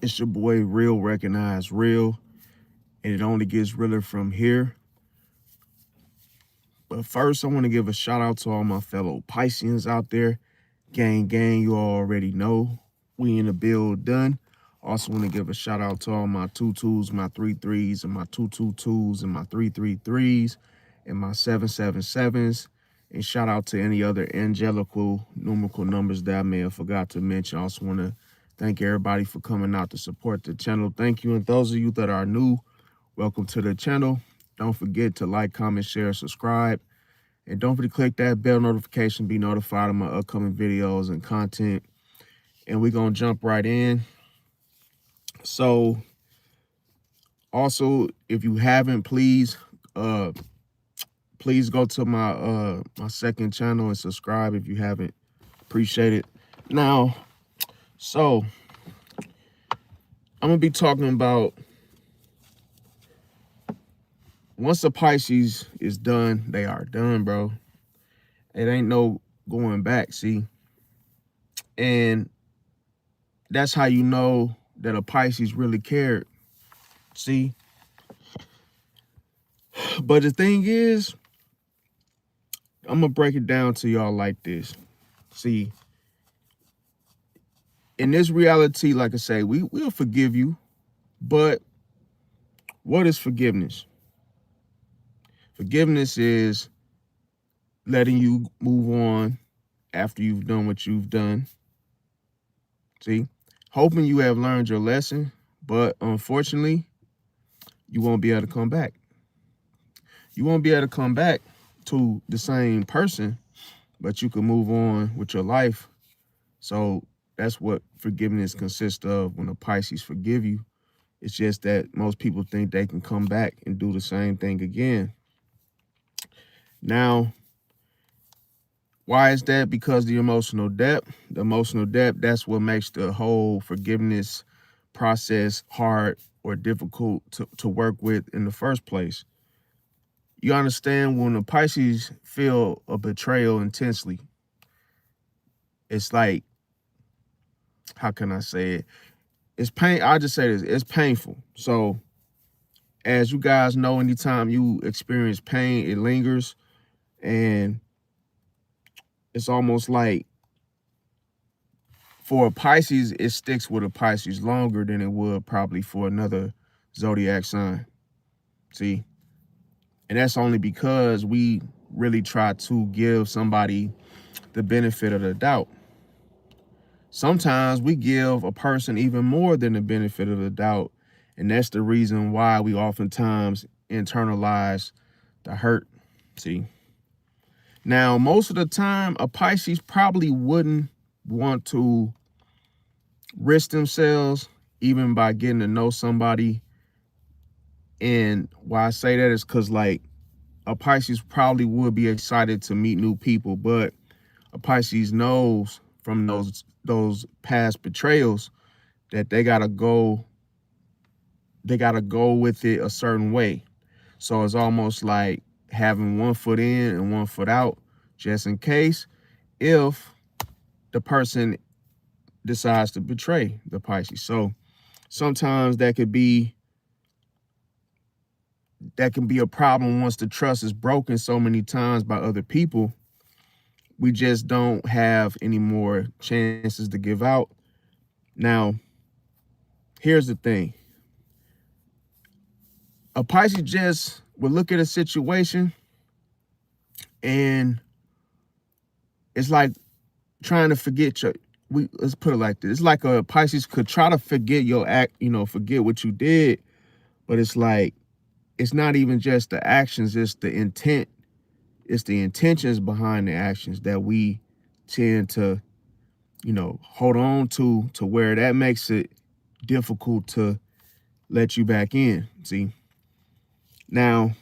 It's your boy Real Recognize Real, and it only gets realer from here. But first, I want to give a shout out to all my fellow Pisceans out there. Gang, you already know. We in the build done. Also want to give a shout out to all my 2-2s, my 3-3s, and my 2-2-2s, and my 3-3-3s, and my 7-7-7s. And shout out to any other angelical numerical numbers that I may have forgot to mention. I also want to thank everybody for coming out to support the channel. Thank you. And those of you that are new, welcome to the channel. Don't forget to like, comment, share, subscribe. And don't forget to click that bell notification, be notified of my upcoming videos and content. And we're going to jump right in. So, also, if you haven't, please go to my my second channel and subscribe if you haven't. Appreciate it. Now, so I'm going to be talking about once a Pisces is done, they are done, bro. It ain't no going back, see? And that's how you know that a Pisces really cared, see? But the thing is, I'm going to break it down to y'all like this. See, in this reality, like I say, we'll forgive you, but what is forgiveness? Forgiveness is letting you move on after you've done what you've done. See, hoping you have learned your lesson, but unfortunately, you won't be able to come back. You won't be able to come back to the same person, but you can move on with your life. So that's what forgiveness consists of when a Pisces forgive you. It's just that most people think they can come back and do the same thing again. Now, why is that? Because the emotional depth. The emotional depth, that's what makes the whole forgiveness process hard or difficult to work with in the first place. You understand, when the Pisces feel a betrayal intensely, it's like, how can I say it? It's pain. I'll just say this, it's painful. So as you guys know, anytime you experience pain, it lingers, and it's almost like for a Pisces, it sticks with a Pisces longer than it would probably for another zodiac sign. See? And that's only because we really try to give somebody the benefit of the doubt. Sometimes we give a person even more than the benefit of the doubt. And that's the reason why we oftentimes internalize the hurt. See? Now, most of the time, a Pisces probably wouldn't want to risk themselves even by getting to know somebody. And why I say that is because, like, a Pisces probably would be excited to meet new people, but a Pisces knows from those past betrayals that they gotta go with it a certain way. So it's almost like having one foot in and one foot out, just in case if the person decides to betray the Pisces. So sometimes that can be a problem once the trust is broken so many times by other people. We just don't have any more chances to give out. Now, here's the thing. A Pisces just will look at a situation, and it's like trying to forget let's put it like this. It's like a Pisces could try to forget your act, forget what you did, but it's like, it's not even just the actions, it's the intent. It's the intentions behind the actions that we tend to, hold on to where that makes it difficult to let you back in. See? Now,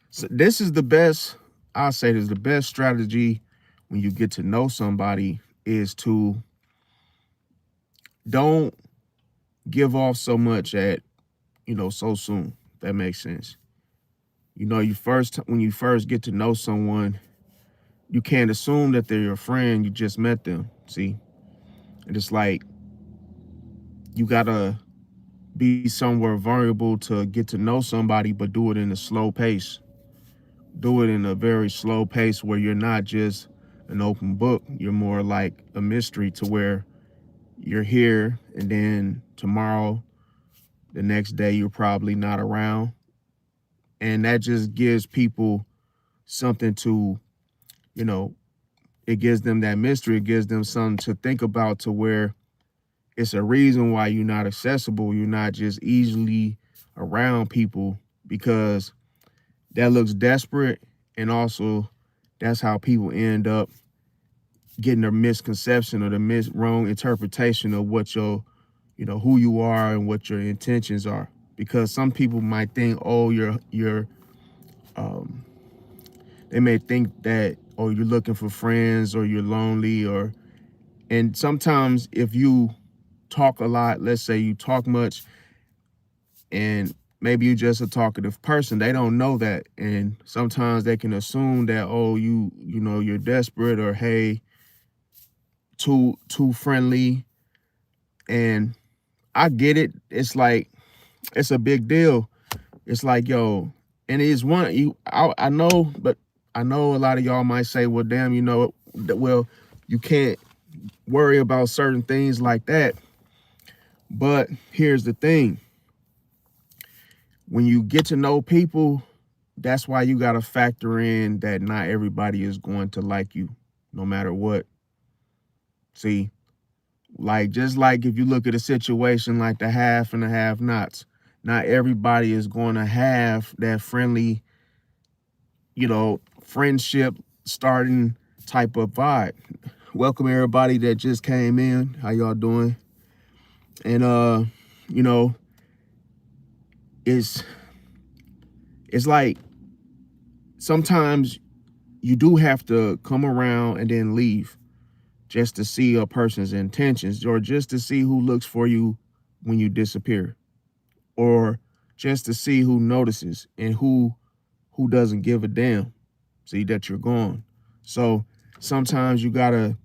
so this is the best, I'll say this is the best strategy when you get to know somebody, is to don't give off so much at, so soon. That makes sense. When you first get to know someone, you can't assume that they're your friend. You just met them, see? And it's like, you gotta be somewhere vulnerable to get to know somebody, but do it in a slow pace. Do it in a very slow pace where you're not just an open book. You're more like a mystery, to where you're here and then tomorrow, the next day, you're probably not around. And that just gives people something to, you know, it gives them that mystery. It gives them something to think about, to where it's a reason why you're not accessible. You're not just easily around people, because that looks desperate. And also, that's how people end up getting a misconception or the wrong interpretation of what your, who you are and what your intentions are. Because some people might think, oh, um, they may think that, oh, you're looking for friends, or you're lonely, and sometimes if you talk a lot, let's say you talk much, and maybe you're just a talkative person, they don't know that. And sometimes they can assume that, oh, you're desperate, or hey, too friendly. And I get it. It's like, it's a big deal. It's like, yo, and it's one I know, but I know a lot of y'all might say, well, damn, well, you can't worry about certain things like that. But here's the thing. When you get to know people, that's why you got to factor in that not everybody is going to like you, no matter what. See, like, just like if you look at a situation like the have and the have-nots, not everybody is going to have that friendly, friendship starting type of vibe. Welcome everybody that just came in. How y'all doing? And you know, it's like sometimes you do have to come around and then leave, just to see a person's intentions, or just to see who looks for you when you disappear, or just to see who notices and who doesn't give a damn, see that you're gone. So sometimes you gotta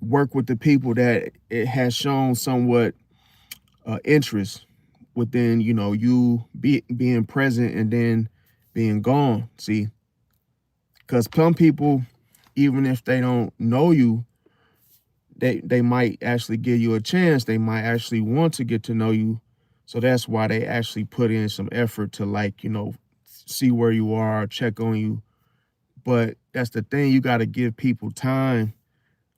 work with the people that it has shown somewhat interest within, you being present and then being gone. See, because some people, even if they don't know you, they might actually give you a chance. They might actually want to get to know you. So that's why they actually put in some effort to, like, see where you are, check on you. But that's the thing. You got to give people time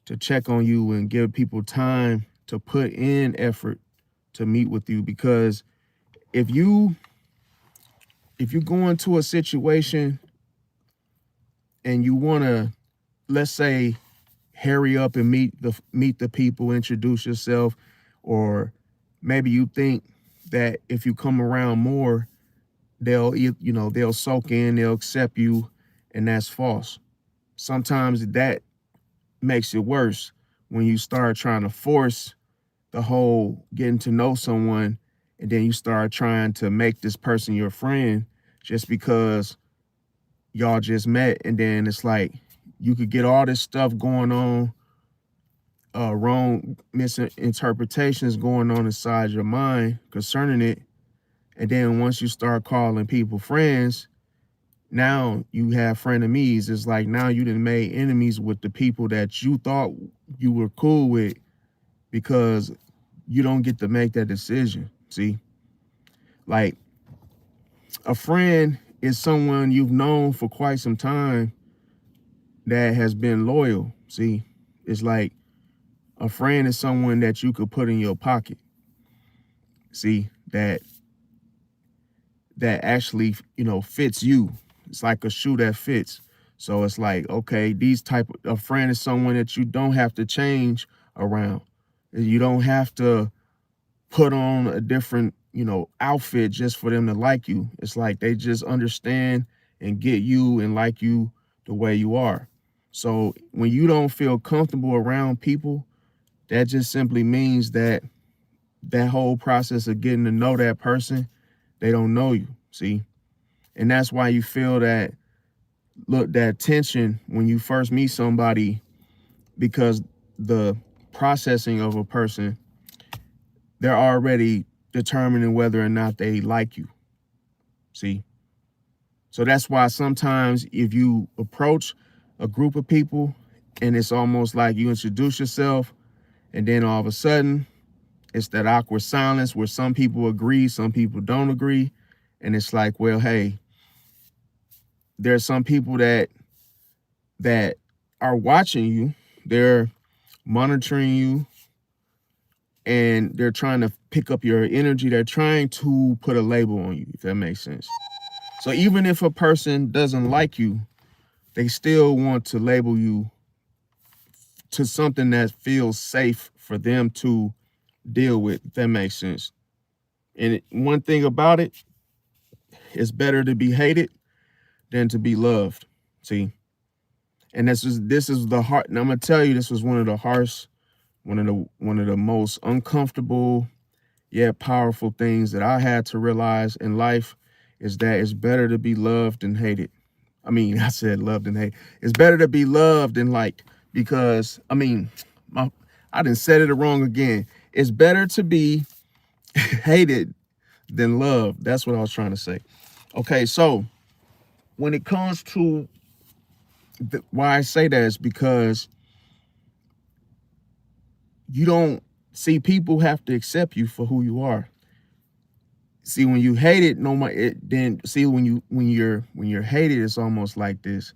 to check on you, and give people time to put in effort to meet with you. Because if you go into a situation and you want to, let's say, hurry up and meet the people, introduce yourself, or maybe you think that if you come around more, they'll soak in, they'll accept you, and that's false. Sometimes that makes it worse, when you start trying to force the whole getting to know someone, and then you start trying to make this person your friend just because y'all just met. And then it's like, you could get all this stuff going on, wrong misinterpretations going on inside your mind concerning it. And then once you start calling people friends, now you have frenemies. It's like, now you done made enemies with the people that you thought you were cool with, because you don't get to make that decision. See, like, a friend is someone you've known for quite some time that has been loyal. See, it's like, a friend is someone that you could put in your pocket. See, that actually, fits you. It's like a shoe that fits. So it's like, okay, a friend is someone that you don't have to change around. You don't have to put on a different, outfit just for them to like you. It's like they just understand and get you and like you the way you are. So when you don't feel comfortable around people, that just simply means that whole process of getting to know that person, they don't know you. See, and that's why you feel that tension when you first meet somebody, because the processing of a person they're already determining whether or not they like you. See? So that's why sometimes if you approach a group of people and it's almost like you introduce yourself and then all of a sudden it's that awkward silence where some people agree, some people don't agree. And it's like, well, hey, there's some people that are watching you, they're monitoring you, and they're trying to pick up your energy. They're trying to put a label on you, if that makes sense. So even if a person doesn't like you, they still want to label you to something that feels safe for them to deal with, if that makes sense. And one thing about it, it's better to be hated than to be loved. See? And this is the hard, and I'm gonna tell you, this was one of the most uncomfortable yet powerful things that I had to realize in life, is that it's better to be loved than hated. I mean, I said loved and hate. It's better to be loved than liked, because I mean, I done said it wrong again. It's better to be hated than loved. That's what I was trying to say. Okay, so when it comes to why I say that is because you don't see, people have to accept you for who you are. See, when you hate it, then see, when you're hated, it's almost like this.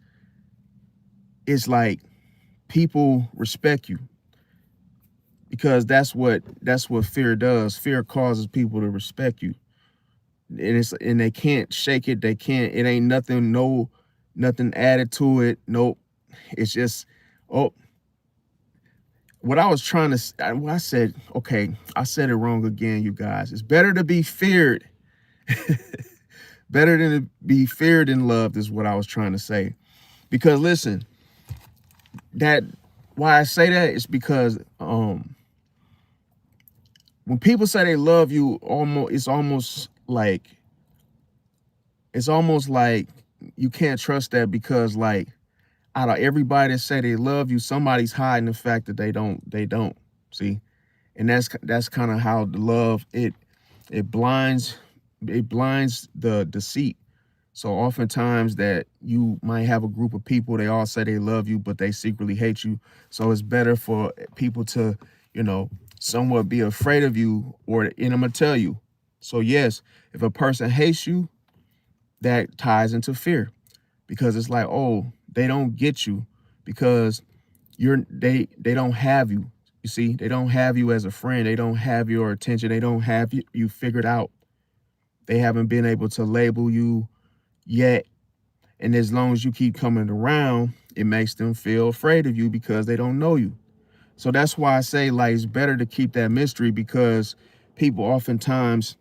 It's like people respect you, because that's what fear does. Fear causes people to respect you, and they can't shake it. They can't. It ain't nothing. Nothing added to it. Nope. It's just, oh. What I was trying to, I said, okay, I said it wrong again, you guys. It's better to be feared. Better than to be feared and loved is what I was trying to say. Because listen, why I say that is because when people say they love you, it's almost like you can't trust that, because like, out of everybody that say they love you, somebody's hiding the fact that they don't. See? And that's kind of how the love, it blinds the deceit. So oftentimes that you might have a group of people, they all say they love you, but they secretly hate you. So it's better for people to, somewhat be afraid of you, and I'm gonna tell you. So yes, if a person hates you, that ties into fear, because it's like, oh, they don't get you because they don't have you. You see, they don't have you as a friend. They don't have your attention. They don't have you figured out. They haven't been able to label you yet. And as long as you keep coming around, it makes them feel afraid of you because they don't know you. So that's why I say, like, it's better to keep that mystery, because people oftentimes,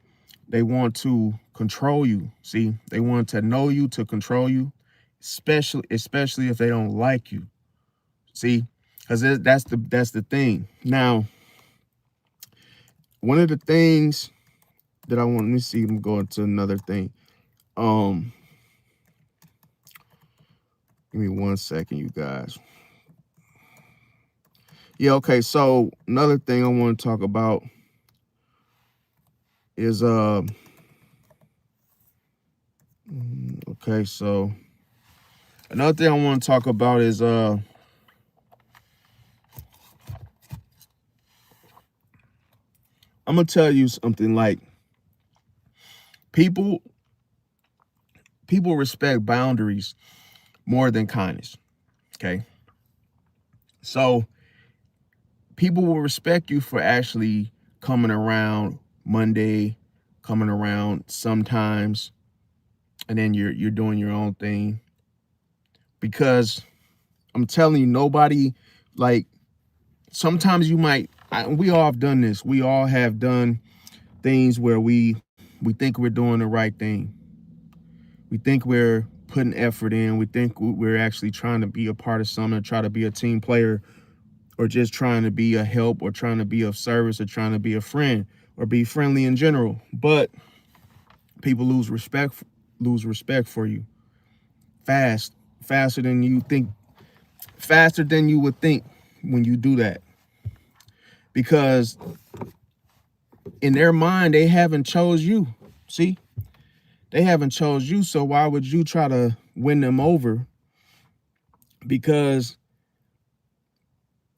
they want to control you. See, they want to know you to control you, especially if they don't like you. See, because that's the thing. Now, one of the things that I want, let me see, I'm going to another thing. Give me 1 second, you guys. Yeah, okay, so another thing I want to talk about is okay, so another thing I want to talk about is I'm gonna tell you something. Like, people respect boundaries more than kindness. Okay, so people will respect you for actually coming around Monday, coming around sometimes, and then you're doing your own thing. Because I'm telling you, nobody, like, sometimes you might, we all have done this. We all have done things where we think we're doing the right thing. We think we're putting effort in. We think we're actually trying to be a part of something, try to be a team player, or just trying to be a help, or trying to be of service, or trying to be a friend, or be friendly in general. But people lose respect for you faster than you think, faster than you would think when you do that. Because in their mind, they haven't chose you. See, they haven't chose you. So why would you try to win them over? Because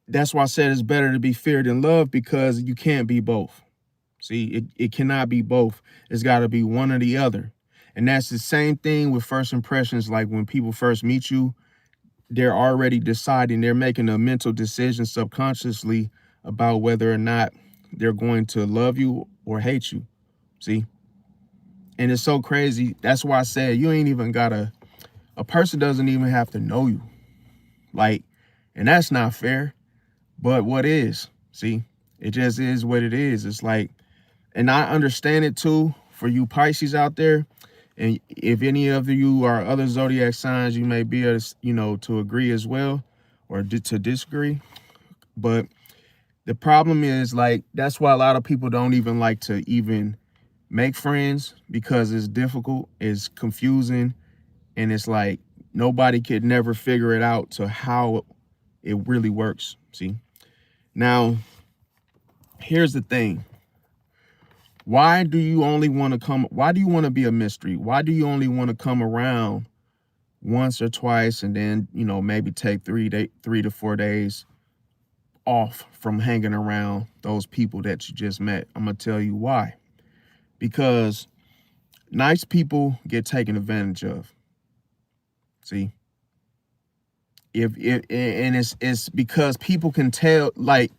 that's why I said it's better to be feared than loved, because you can't be both. See, it cannot be both. It's got to be one or the other. And that's the same thing with first impressions. Like when people first meet you, they're already deciding, they're making a mental decision subconsciously about whether or not they're going to love you or hate you. See? And it's so crazy. That's why I said you ain't even gotta, a person doesn't even have to know you. Like, and that's not fair. But what is? See? It just is what it is. It's like, and I understand it too for you Pisces out there. And if any of you are other zodiac signs, you may be able to, you know, to agree as well, or to disagree. But the problem is, like, that's why a lot of people don't even like to even make friends, because it's difficult, it's confusing, and it's like nobody could never figure it out to how it really works. See? Now, here's the thing. Why do you only want to come? Why do you want to be a mystery? Why do you only want to come around once or twice and then, you know, maybe take 3 to 4 days off from hanging around those people that you just met? I'm going to tell you why. Because nice people get taken advantage of. See? And it's because people can tell, like,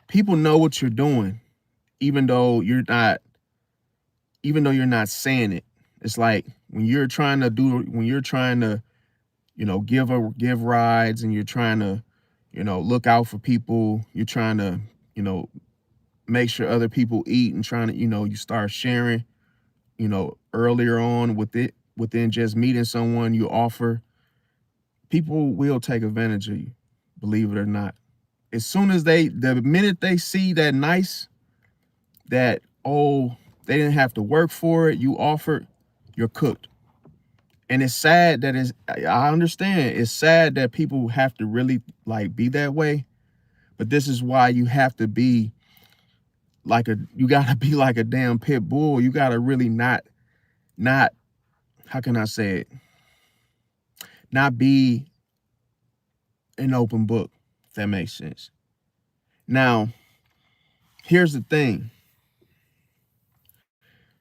people know what you're doing, even though you're not saying it. It's like when you're trying to, you know, give rides, and you're trying to, you know, look out for people. You're trying to, you know, make sure other people eat, and trying to, you know, you start sharing, you know, earlier on within just meeting someone, you offer. People will take advantage of you, believe it or not. As soon as the minute they see that nice, that, oh, they didn't have to work for it, you offered, you're cooked. And it's sad that I understand, it's sad that people have to really, like, be that way. But this is why you have to be like you gotta be like a damn pit bull. You gotta really not, how can I say it? Not be an open book, if that makes sense. Now, here's the thing.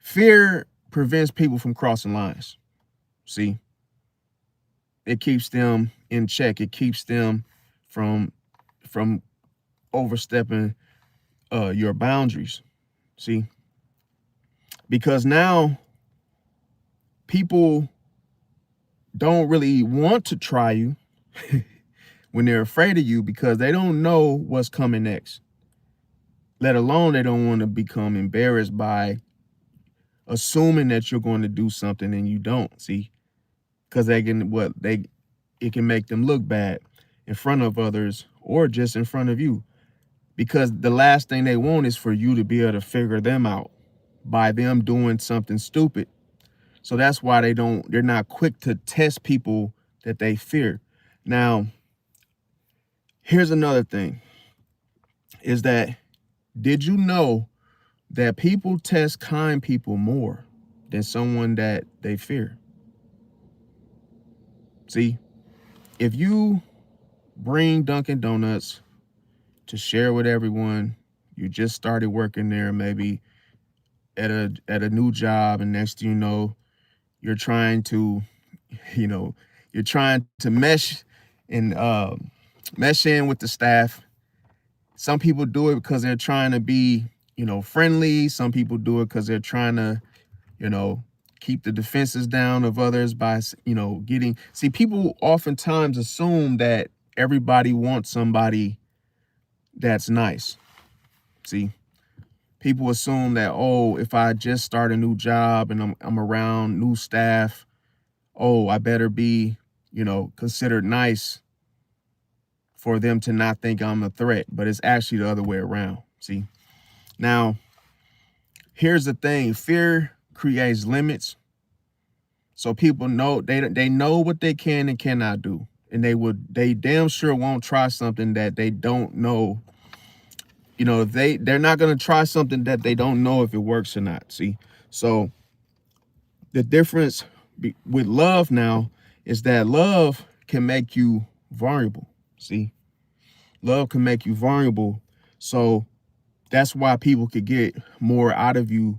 Fear prevents people from crossing lines. See? It keeps them in check. It keeps them from overstepping your boundaries. See? Because now people don't really want to try you when they're afraid of you, because they don't know what's coming next. Let alone they don't want to become embarrassed by assuming that you're going to do something and you don't. See? Because it can make them look bad in front of others, or just in front of you. Because the last thing they want is for you to be able to figure them out by them doing something stupid. So that's why they're not quick to test people that they fear. Now, here's another thing, is that, did you know that people test kind people more than someone that they fear? See, if you bring Dunkin' Donuts to share with everyone, you just started working there, maybe at a new job, and next thing you know, you're trying to, you know, mesh and mesh in with the staff. Some people do it because they're trying to be, you know, friendly. Some people do it because they're trying to, you know, keep the defenses down of others by, you know, see, people oftentimes assume that everybody wants somebody that's nice. See, people assume that, oh, if I just start a new job and I'm around new staff, oh, I better be, you know, considered nice for them to not think I'm a threat. But it's actually the other way around. See, now, here's the thing. Fear creates limits. So people know, they know what they can and cannot do. And they damn sure won't try something that they don't know you know, they're not going to try something that they don't know if it works or not. See, so the difference with love now is that love can make you vulnerable. See, love can make you vulnerable. So that's why people could get more out of you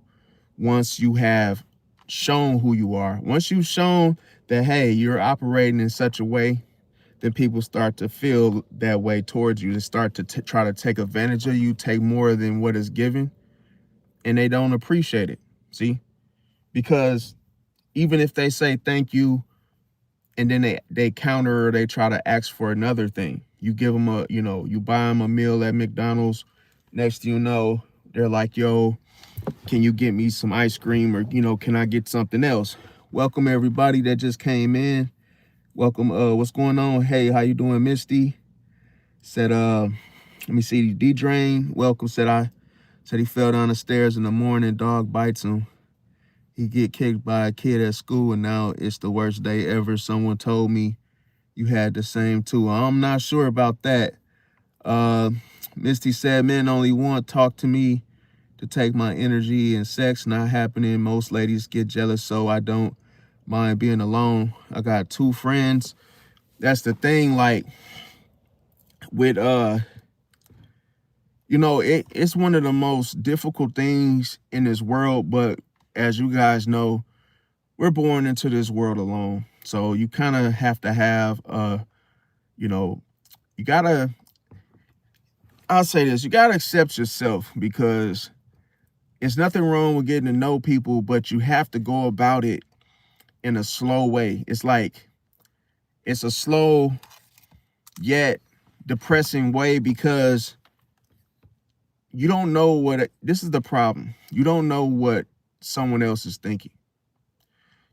once you have shown who you are. Once you've shown that, hey, you're operating in such a way, then people start to feel that way towards you. They start to try to take advantage of you, take more than what is given, and they don't appreciate it. See, because even if they say thank you, and then they counter, or they try to ask for another thing, you give them a, you know, you buy them a meal at McDonald's. Next thing you know, they're like, yo, can you get me some ice cream, or, you know, can I get something else? Welcome everybody that just came in. Welcome. What's going on? Hey, how you doing, Misty? Said, let me see, D-Drain. Welcome. Said he fell down the stairs in the morning, dog bites him. He get kicked by a kid at school, and now it's the worst day ever. Someone told me you had the same too. I'm not sure about that. Misty said, men only want talk to me to take my energy, and sex not happening. Most ladies get jealous, so I don't mind being alone. I got 2 friends. That's the thing, like, with you know, it's one of the most difficult things in this world, but as you guys know, we're born into this world alone. So you kind of have to have you know, you gotta, I'll say this, you gotta accept yourself, because it's nothing wrong with getting to know people, but you have to go about it in a slow way. It's like, it's a slow yet depressing way, because you don't know this is the problem. You don't know what someone else is thinking.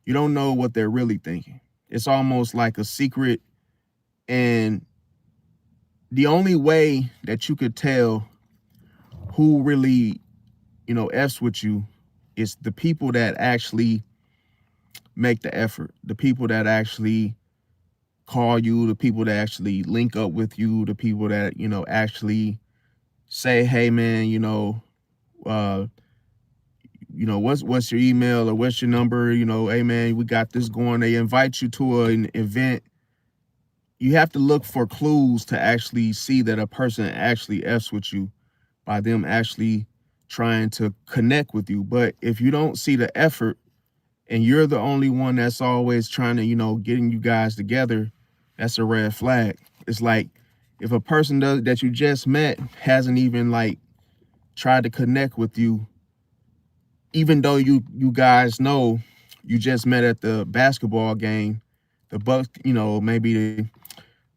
You don't know what they're really thinking. It's almost like a secret. And the only way that you could tell who really, you know, F's with you is the people that actually make the effort, the people that actually call you, the people that actually link up with you, the people that, you know, actually say, hey man, you know, what's your email, or what's your number, you know, hey man, we got this going. They invite you to an event. You have to look for clues to actually see that a person actually F's with you by them actually trying to connect with you. But if you don't see the effort, and you're the only one that's always trying to, you know, getting you guys together, that's a red flag. It's like, if a person that you just met hasn't even like tried to connect with you, even though you guys know you just met at the basketball game, the Bucks, you know, maybe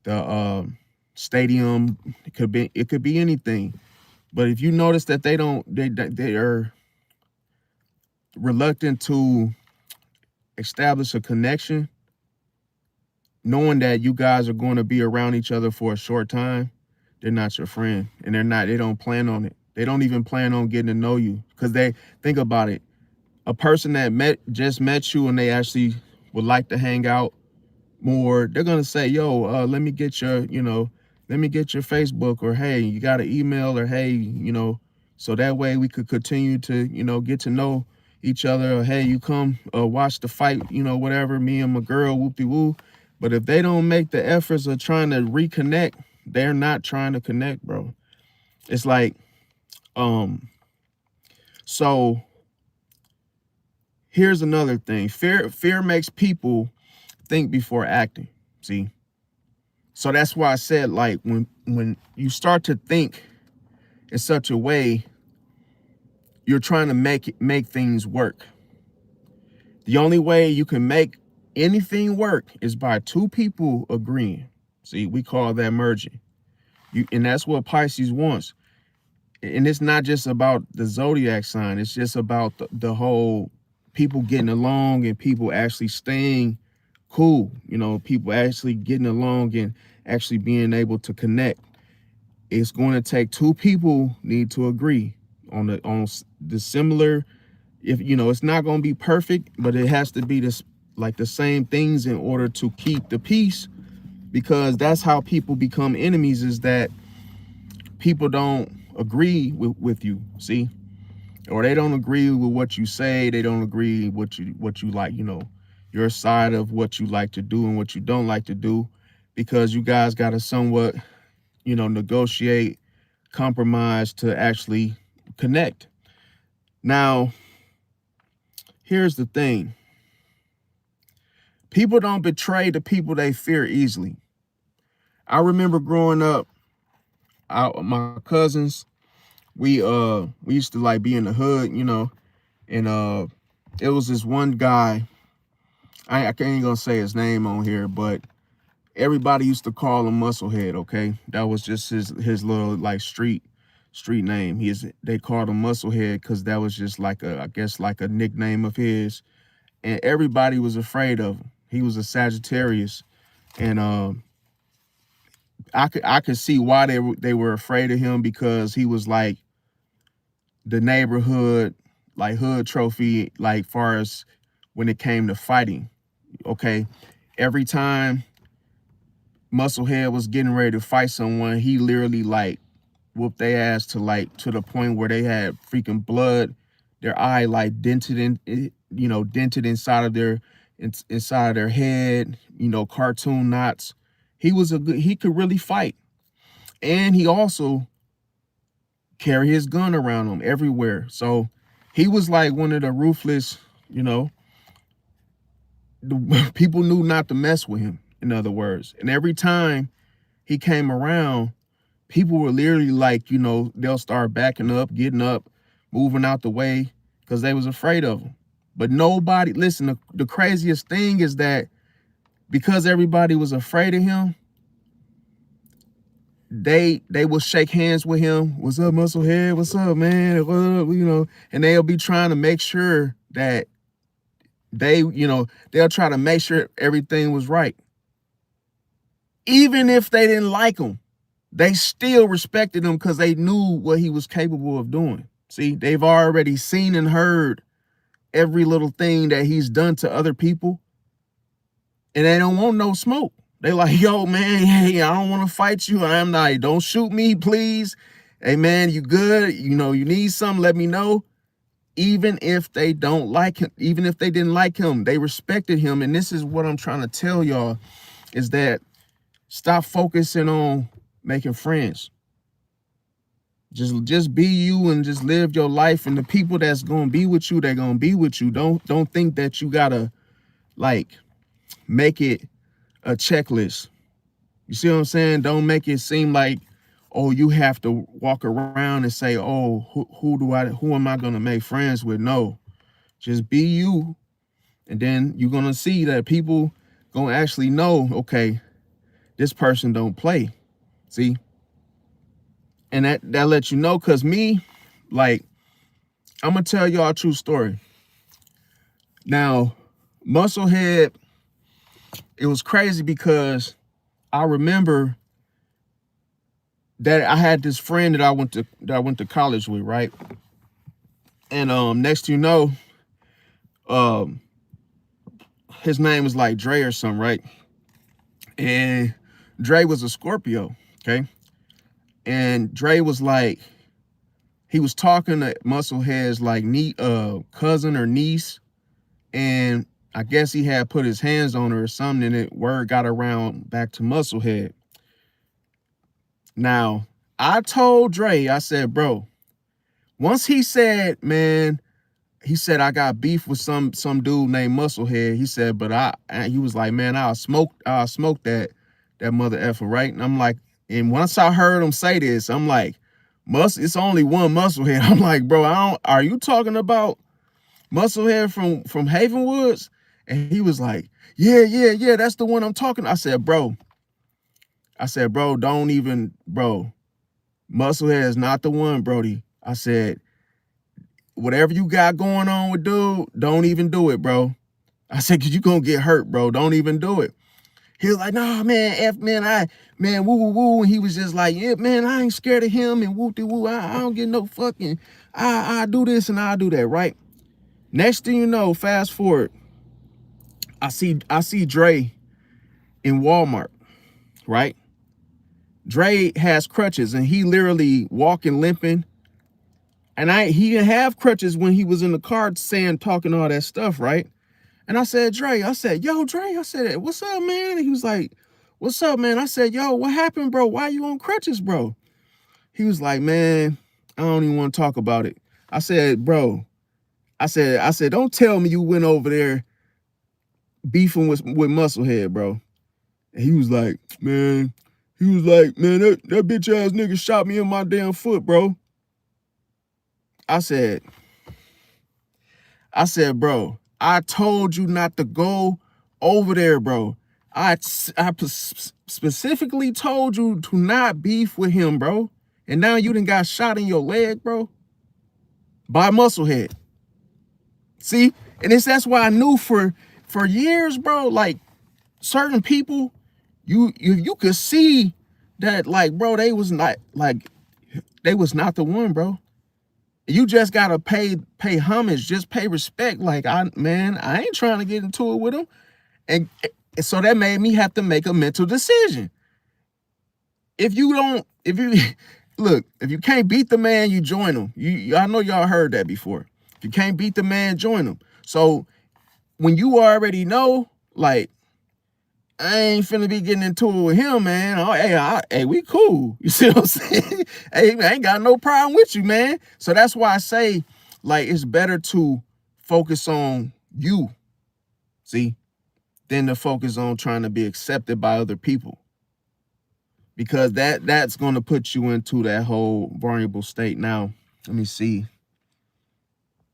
the stadium, it could be anything. But if you notice that they are reluctant to establish a connection, knowing that you guys are going to be around each other for a short time, they're not your friend, and they don't plan on it. They don't even plan on getting to know you, because they think about it. A person that just met you and they actually would like to hang out more, they're going to say, yo, let me get your, you know, let me get your Facebook, or hey, you got an email, or hey, you know, so that way we could continue to, you know, get to know each other, or hey, you come watch the fight, you know, whatever, me and my girl, whoop-de-woo. But if they don't make the efforts of trying to reconnect, they're not trying to connect, bro. It's like, so here's another thing. Fear makes people think before acting. See? So that's why I said, like, when you start to think in such a way, you're trying to make things work. The only way you can make anything work is by 2 people agreeing. See, we call that merging. And that's what Pisces wants. And it's not just about the zodiac sign. It's just about the whole people getting along, and people actually staying cool. You know, people actually getting along and actually being able to connect. It's going to take 2 people need to agree on the similar. If, you know, it's not going to be perfect, but it has to be this, like, the same things in order to keep the peace, because that's how people become enemies, is that people don't agree with you, see, or they don't agree with what you say. They don't agree what you like, your side of what you like to do and what you don't like to do, because you guys got to somewhat, negotiate, compromise to actually connect. Now, here's the thing. People don't betray the people they fear easily. I remember growing up, my cousins, we used to like be in the hood, and it was this one guy. I ain't gonna say his name on here, but everybody used to call him Musclehead. Okay, that was just his little like street name. They called him Musclehead because that was just like I guess like a nickname of his, and everybody was afraid of him. He was a Sagittarius, and I could see why they were afraid of him, because he was like the neighborhood like hood trophy, like far as when it came to fighting. Okay, every time Musclehead was getting ready to fight someone, he literally like whooped their ass to the point where they had freaking blood, their eye like dented dented inside of their head, cartoon knots. He could really fight. And he also carry his gun around him everywhere. So he was like one of the ruthless, the people knew not to mess with him, in other words. And every time he came around, people were literally like, they'll start backing up, getting up, moving out the way, because they was afraid of him. But nobody, listen, the craziest thing is that because everybody was afraid of him, they will shake hands with him. What's up, Musclehead? What's up, man? What up? And they'll be trying to make sure that they'll try to make sure everything was right. Even if they didn't like him, they still respected him because they knew what he was capable of doing. See, they've already seen and heard every little thing that he's done to other people, and they don't want no smoke. They like, yo, man, hey, I don't want to fight you. I'm not, don't shoot me, please. Hey, man, you good? You need something, let me know. Even if they don't like him, even if they didn't like him, they respected him. And this is what I'm trying to tell y'all, is that stop focusing on making friends. Just be you and just live your life. And the people that's going to be with you, they're going to be with you. Don't think that you got to like make it a checklist. You see what I'm saying? Don't make it seem like, oh, you have to walk around and say, oh, who am I going to make friends with? No, just be you. And then you're going to see that people going to actually know, okay, this person don't play. See? And that lets you know, because me, like, I'm going to tell y'all a true story. Now, Musclehead, it was crazy because I remember that I had this friend that I went to college with, right? And next you know, his name was like Dre or something, right? And Dre was a Scorpio, okay? And Dre was like, he was talking to Musclehead's like cousin or niece, and I guess he had put his hands on her or something, and word got around back to Musclehead. Now, I told Dre, I said, bro, once he said, man, he said, I got beef with some dude named Musclehead. He said, but he was like, man, I'll smoke that mother effer, right? And I'm like, and once I heard him say this, I'm like, it's only one Musclehead. I'm like, bro, are you talking about Musclehead from Havenwoods? And he was like, yeah, that's the one I'm talking. I said, bro, don't even, bro. Musclehead is not the one, Brody. I said, whatever you got going on with dude, don't even do it, bro. I said, cause you gonna get hurt, bro. Don't even do it. He was like, nah, man, woo. And he was just like, yeah, man, I ain't scared of him and woo. I don't get no fucking, I do this and I do that, right? Next thing you know, fast forward, I see Dre in Walmart, right? Dre has crutches and he literally walking, limping. And he didn't have crutches when he was in the car saying, talking all that stuff, right? And I said, Dre, I said, yo, Dre, I said, what's up, man? And he was like, what's up, man? I said, yo, what happened, bro? Why you on crutches, bro? He was like, man, I don't even want to talk about it. I said, bro, I said, don't tell me you went over there beefing with Musclehead, bro. And he was like, man, that bitch ass nigga shot me in my damn foot, bro. I said, bro, I told you not to go over there, bro. I specifically told you to not beef with him, bro. And now you done got shot in your leg, bro, by Musclehead. See? And that's why I knew for years, bro, like certain people, you could see that, like, bro, they was not the one, bro. You just gotta pay homage, just pay respect. Like, I ain't trying to get into it with him. And so that made me have to make a mental decision. If you can't beat the man, you join him. I know y'all heard that before. If you can't beat the man, join him. So when you already know, like, I ain't finna be getting into it with him, man. Oh, hey, we cool. You see what I'm saying? Hey, I ain't got no problem with you, man. So that's why I say, like, it's better to focus on you, see, than to focus on trying to be accepted by other people. Because that's going to put you into that whole vulnerable state. Now, let me see.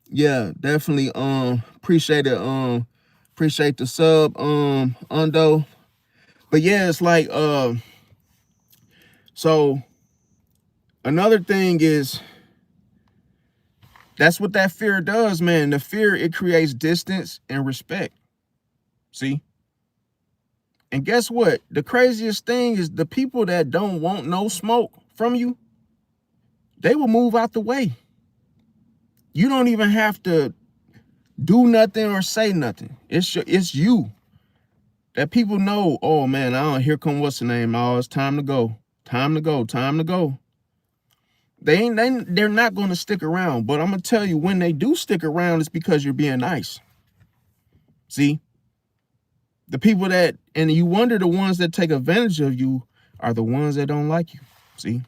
Yeah, definitely appreciate it. Appreciate the sub, Undo. But yeah, it's like so another thing is, that's what that fear does, man. The fear, it creates distance and respect. See? And guess what? The craziest thing is the people that don't want no smoke from you, they will move out the way. You don't even have to do nothing or say nothing. It's you. That people know, oh man, here come what's the name? Oh, it's time to go. Time to go. Time to go. They're not going to stick around. But I'm going to tell you, when they do stick around, it's because you're being nice. See? The people and you wonder, the ones that take advantage of you are the ones that don't like you. See?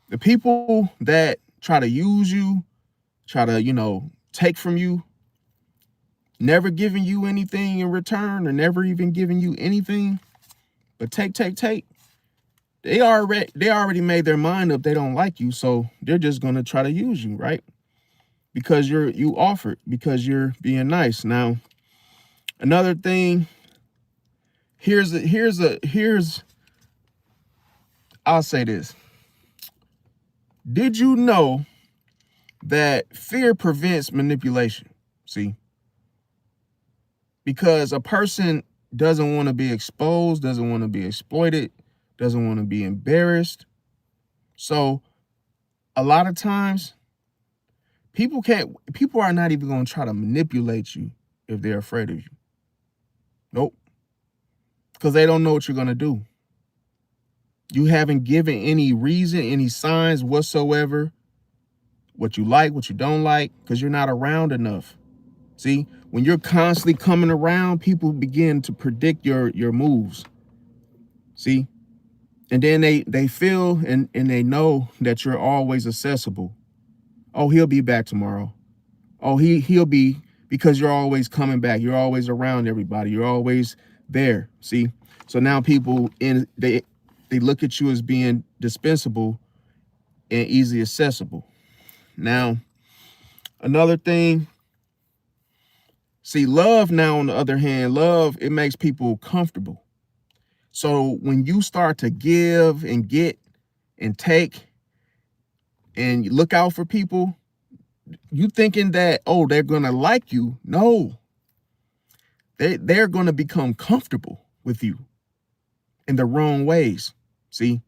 The people that try to use you, try to, take from you, never giving you anything in return, or never even giving you anything, but take. They already made their mind up. They don't like you, so they're just gonna try to use you, right? Because you offered, because you're being nice. Now, another thing. I'll say this. Did you know that fear prevents manipulation? See? Because a person doesn't want to be exposed, doesn't want to be exploited, doesn't want to be embarrassed. So a lot of times people are not even going to try to manipulate you if they're afraid of you. Nope. Because they don't know what you're going to do. You haven't given any reason, any signs whatsoever, what you like, what you don't like, because you're not around enough. See, when you're constantly coming around, people begin to predict your moves. See? And then they feel and they know that you're always accessible. Oh, he'll be back tomorrow. Oh, he'll be, because you're always coming back. You're always around everybody. You're always there. See? So now people they look at you as being dispensable and easily accessible. Now, another thing, see, love now, on the other hand, love, it makes people comfortable. So when you start to give and get and take and look out for people, you thinking that, oh, they're going to like you. No. They're going to become comfortable with you in the wrong ways. See?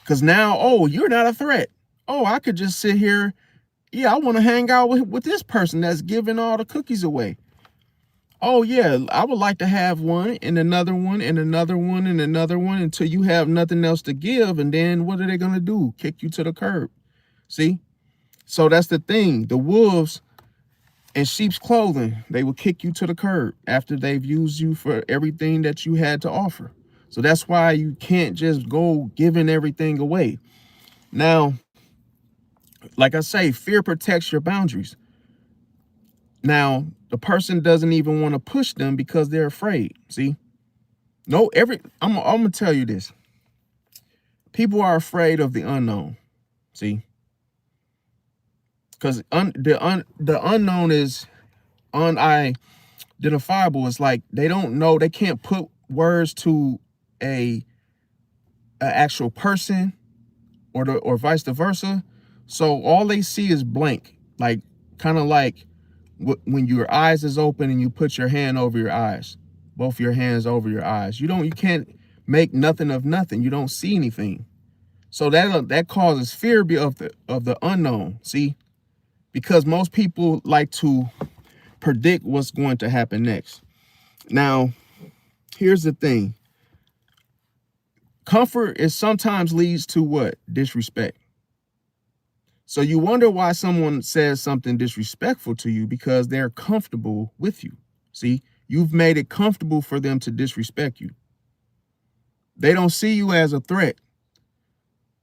Because now, oh, you're not a threat. Oh, I could just sit here. Yeah, I want to hang out with this person that's giving all the cookies away. Oh yeah, I would like to have one and another one and another one and another one until you have nothing else to give. And then what are they going to do? Kick you to the curb. See? So that's the thing. The wolves in sheep's clothing, they will kick you to the curb after they've used you for everything that you had to offer. So that's why you can't just go giving everything away. Now, like I say, fear protects your boundaries. Now, the person doesn't even want to push them because they're afraid. See? No, I'm gonna tell you this. People are afraid of the unknown. See? Because the unknown is unidentifiable. It's like they don't know, they can't put words to a actual person or vice versa. So all they see is blank, like kind of like when your eyes is open and you put your hand over your eyes, both your hands over your eyes. You can't make nothing of nothing. You don't see anything. So that causes fear of the unknown. See, because most people like to predict what's going to happen next. Now, here's the thing. Comfort is sometimes leads to what? Disrespect. So you wonder why someone says something disrespectful to you because they're comfortable with you. See, you've made it comfortable for them to disrespect you. They don't see you as a threat.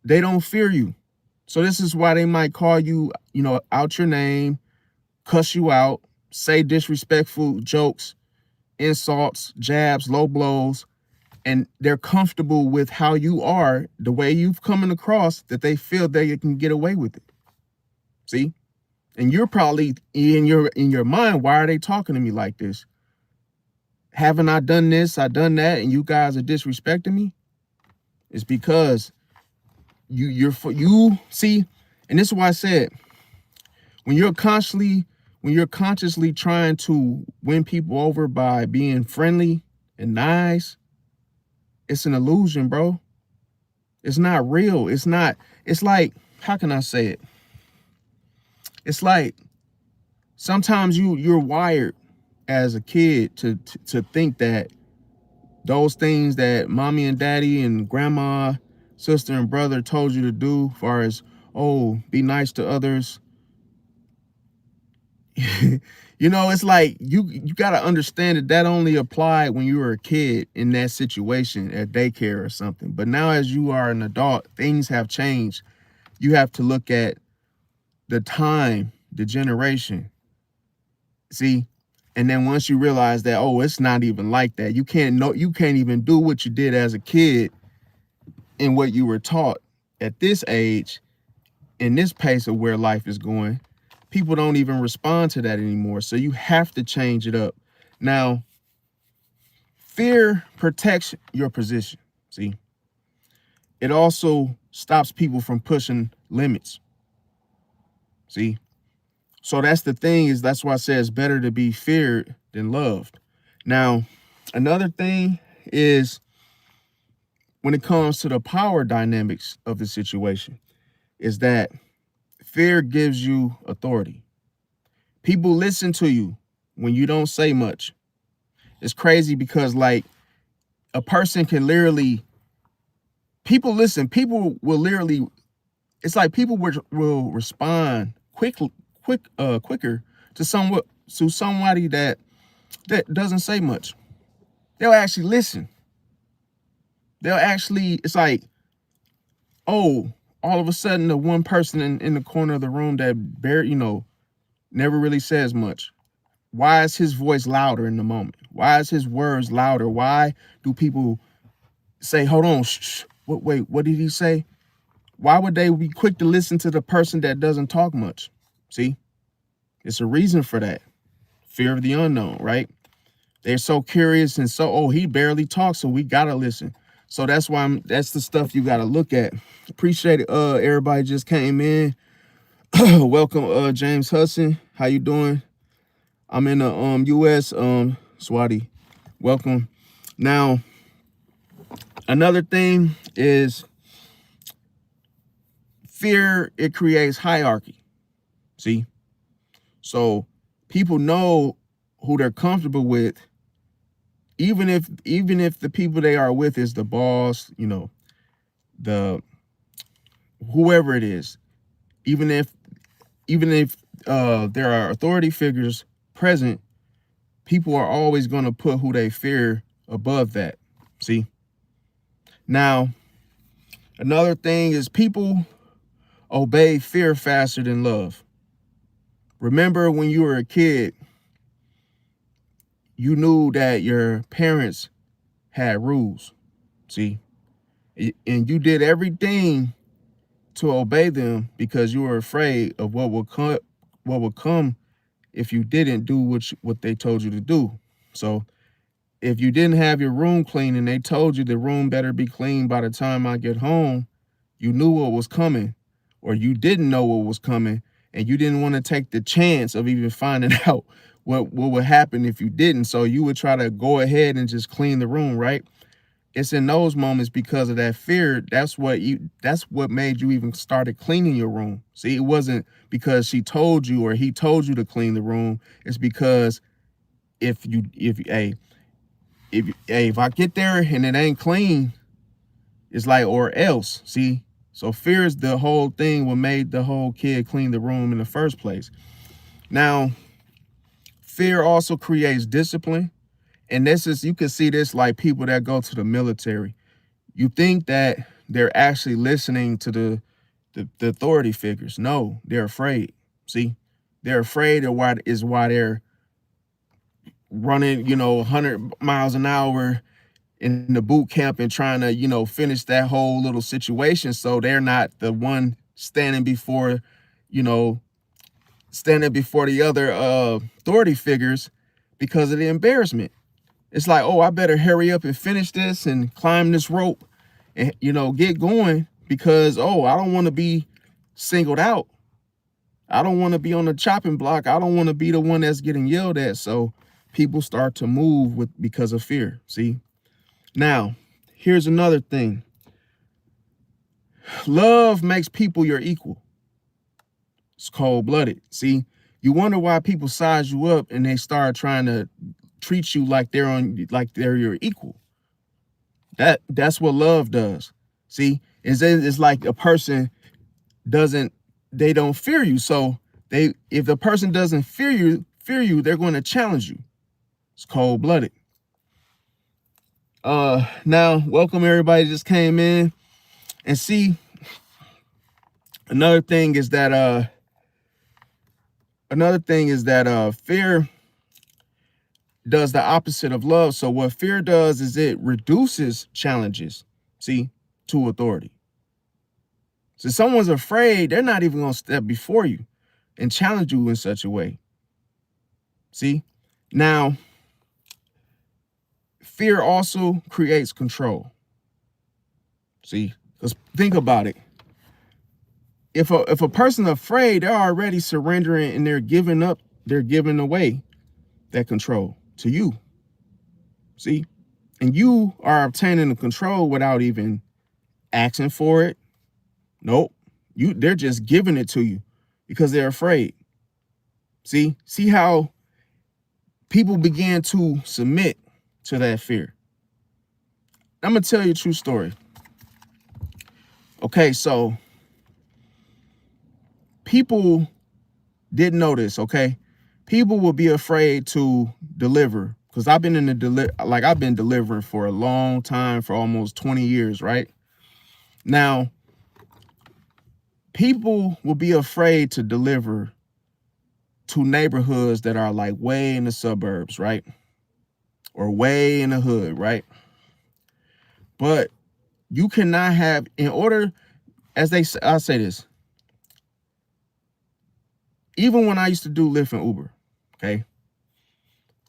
They don't fear you. So this is why they might call you, out your name, cuss you out, say disrespectful jokes, insults, jabs, low blows, and they're comfortable with how you are, the way you've coming across, that they feel they can get away with it. See? And you're probably in your mind, why are they talking to me like this? Haven't I done this? I done that, and you guys are disrespecting me? It's because you see, and this is why I said, when you're consciously trying to win people over by being friendly and nice, it's an illusion, bro. It's not real. It's like, how can I say it? It's like sometimes you're wired as a kid to think that those things that mommy and daddy and grandma, sister and brother told you to do, as far as, oh, be nice to others. It's like you got to understand that only applied when you were a kid in that situation at daycare or something. But now as you are an adult, things have changed. You have to look at the time, the generation. See? And then once you realize that, oh, it's not even like that. You can't even do what you did as a kid and what you were taught at this age, in this pace of where life is going. People don't even respond to that anymore. So you have to change it up. Now, fear protects your position. See, it also stops people from pushing limits. See, so that's the thing, is that's why I say it's better to be feared than loved. Now, another thing is when it comes to the power dynamics of the situation, is that fear gives you authority. People listen to you when you don't say much. It's crazy because, like, a person can literally, people will literally, it's like people will respond quicker to somebody that doesn't say much. They'll actually listen. It's like, oh, all of a sudden the one person in the corner of the room that never really says much. Why is his voice louder in the moment? Why is his words louder? Why do people say, hold on, shh, wait, what did he say? Why would they be quick to listen to the person that doesn't talk much? See, it's a reason for that. Fear of the unknown, right? They're so curious and so, oh, he barely talks, so we gotta listen. So that's why that's the stuff you gotta look at. Appreciate it. Everybody just came in. Welcome, James Hudson. How you doing? I'm in the US, Swati. Welcome. Now, another thing is fear, it creates hierarchy. See? So people know who they're comfortable with, even if the people they are with is the boss, you know, the whoever it is, even if there are authority figures present, people are always going to put who they fear above that. See? Now, another thing is people obey fear faster than love. Remember when you were a kid, you knew that your parents had rules. See? And you did everything to obey them because you were afraid of what would come if you didn't do what they told you to do. So if you didn't have your room clean and they told you the room better be clean by the time I get home, you knew what was coming, or you didn't know what was coming, and you didn't want to take the chance of even finding out what would happen if you didn't. So you would try to go ahead and just clean the room, right? It's in those moments, because of that fear, that's what made you even started cleaning your room. See, it wasn't because she told you or he told you to clean the room. It's because if I get there and it ain't clean, it's like, or else. See, so fear is the whole thing what made the whole kid clean the room in the first place. Now, fear also creates discipline. And this is, you can see this like people that go to the military. You think that they're actually listening to the authority figures. No, they're afraid. See, they're afraid of why they're running, 100 miles an hour in the boot camp and trying to, finish that whole little situation. So they're not the one standing before the other authority figures because of the embarrassment. It's like, oh, I better hurry up and finish this and climb this rope and, get going because, oh, I don't want to be singled out. I don't want to be on the chopping block. I don't want to be the one that's getting yelled at. So people start to move because of fear. See? Now, here's another thing. Love makes people your equal. It's cold-blooded. See? You wonder why people size you up and they start trying to treat you like they're your equal. That's what love does. See, it's like a person they don't fear you. So if the person doesn't fear you, they're going to challenge you. It's cold-blooded. Now, welcome everybody just came in. And see, another thing is that fear does the opposite of love. So what fear does is it reduces challenges, see, to authority. So if someone's afraid, they're not even going to step before you and challenge you in such a way. See? Now, fear also creates control. See? Because think about it. If a person's afraid, they're already surrendering and they're giving away that control to you. See? And you are obtaining the control without even asking for it. Nope. They're just giving it to you because they're afraid. See how people begin to submit to that fear. I'm going to tell you a true story. Okay, so people didn't know this, okay? People will be afraid to deliver because I've been I've been delivering for a long time, for almost 20 years, right? Now, people will be afraid to deliver to neighborhoods that are like way in the suburbs, right? Or way in the hood, right? But you cannot have, in order, I'll say this. Even when I used to do Lyft and Uber, okay?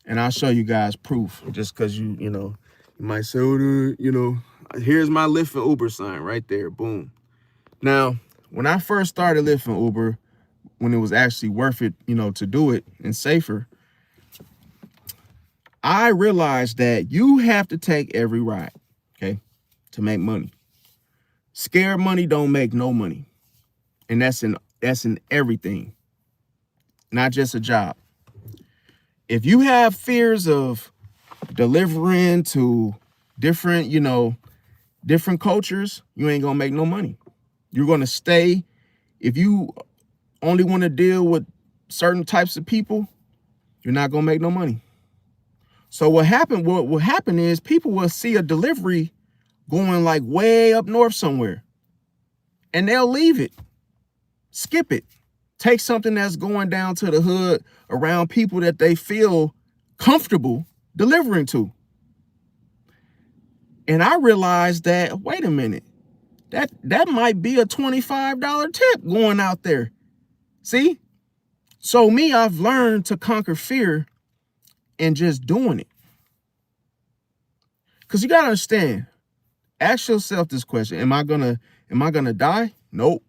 And I'll show you guys proof just because you might say, oh, here's my Lyft and Uber sign right there, boom. Now, when I first started Lyft and Uber, when it was actually worth it, to do it and safer, I realized that you have to take every ride, okay, to make money. Scared money don't make no money. And that's in everything, not just a job. If you have fears of delivering to different, different cultures, you ain't gonna make no money. You're gonna stay. If you only want to deal with certain types of people, you're not gonna make no money. So what will happen is people will see a delivery going like way up north somewhere, and they'll leave it, skip it, take something that's going down to the hood around people that they feel comfortable delivering to. And I realized that, wait a minute, that might be a $25 tip going out there. See? So I've learned to conquer fear and just doing it. Because you gotta understand, ask yourself this question: Am I gonna die? Nope.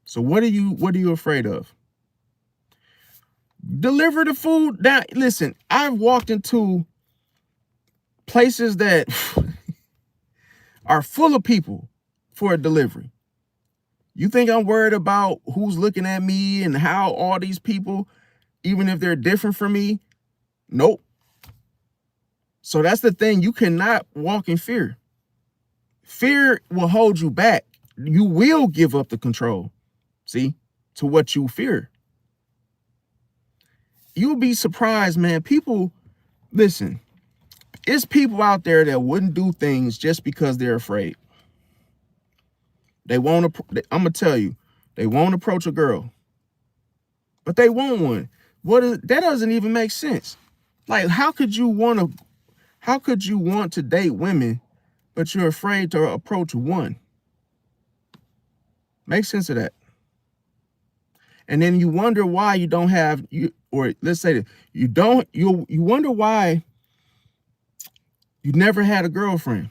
So what are you afraid of? Deliver the food. Now, listen, I've walked into places that are full of people for a delivery. You think I'm worried about who's looking at me and how all these people, even if they're different from me? Nope. So that's the thing. You cannot walk in fear. Fear will hold you back. You will give up the control, see, to what you fear. You'll be surprised, man. People, listen, it's people out there that wouldn't do things just because they're afraid. They won't, I'm going to tell you, they won't approach a girl, but they want one. That doesn't even make sense. Like, how could you want to date women, but you're afraid to approach one? Make sense of that. And then you wonder why you don't have, or let's say that you wonder why you never had a girlfriend.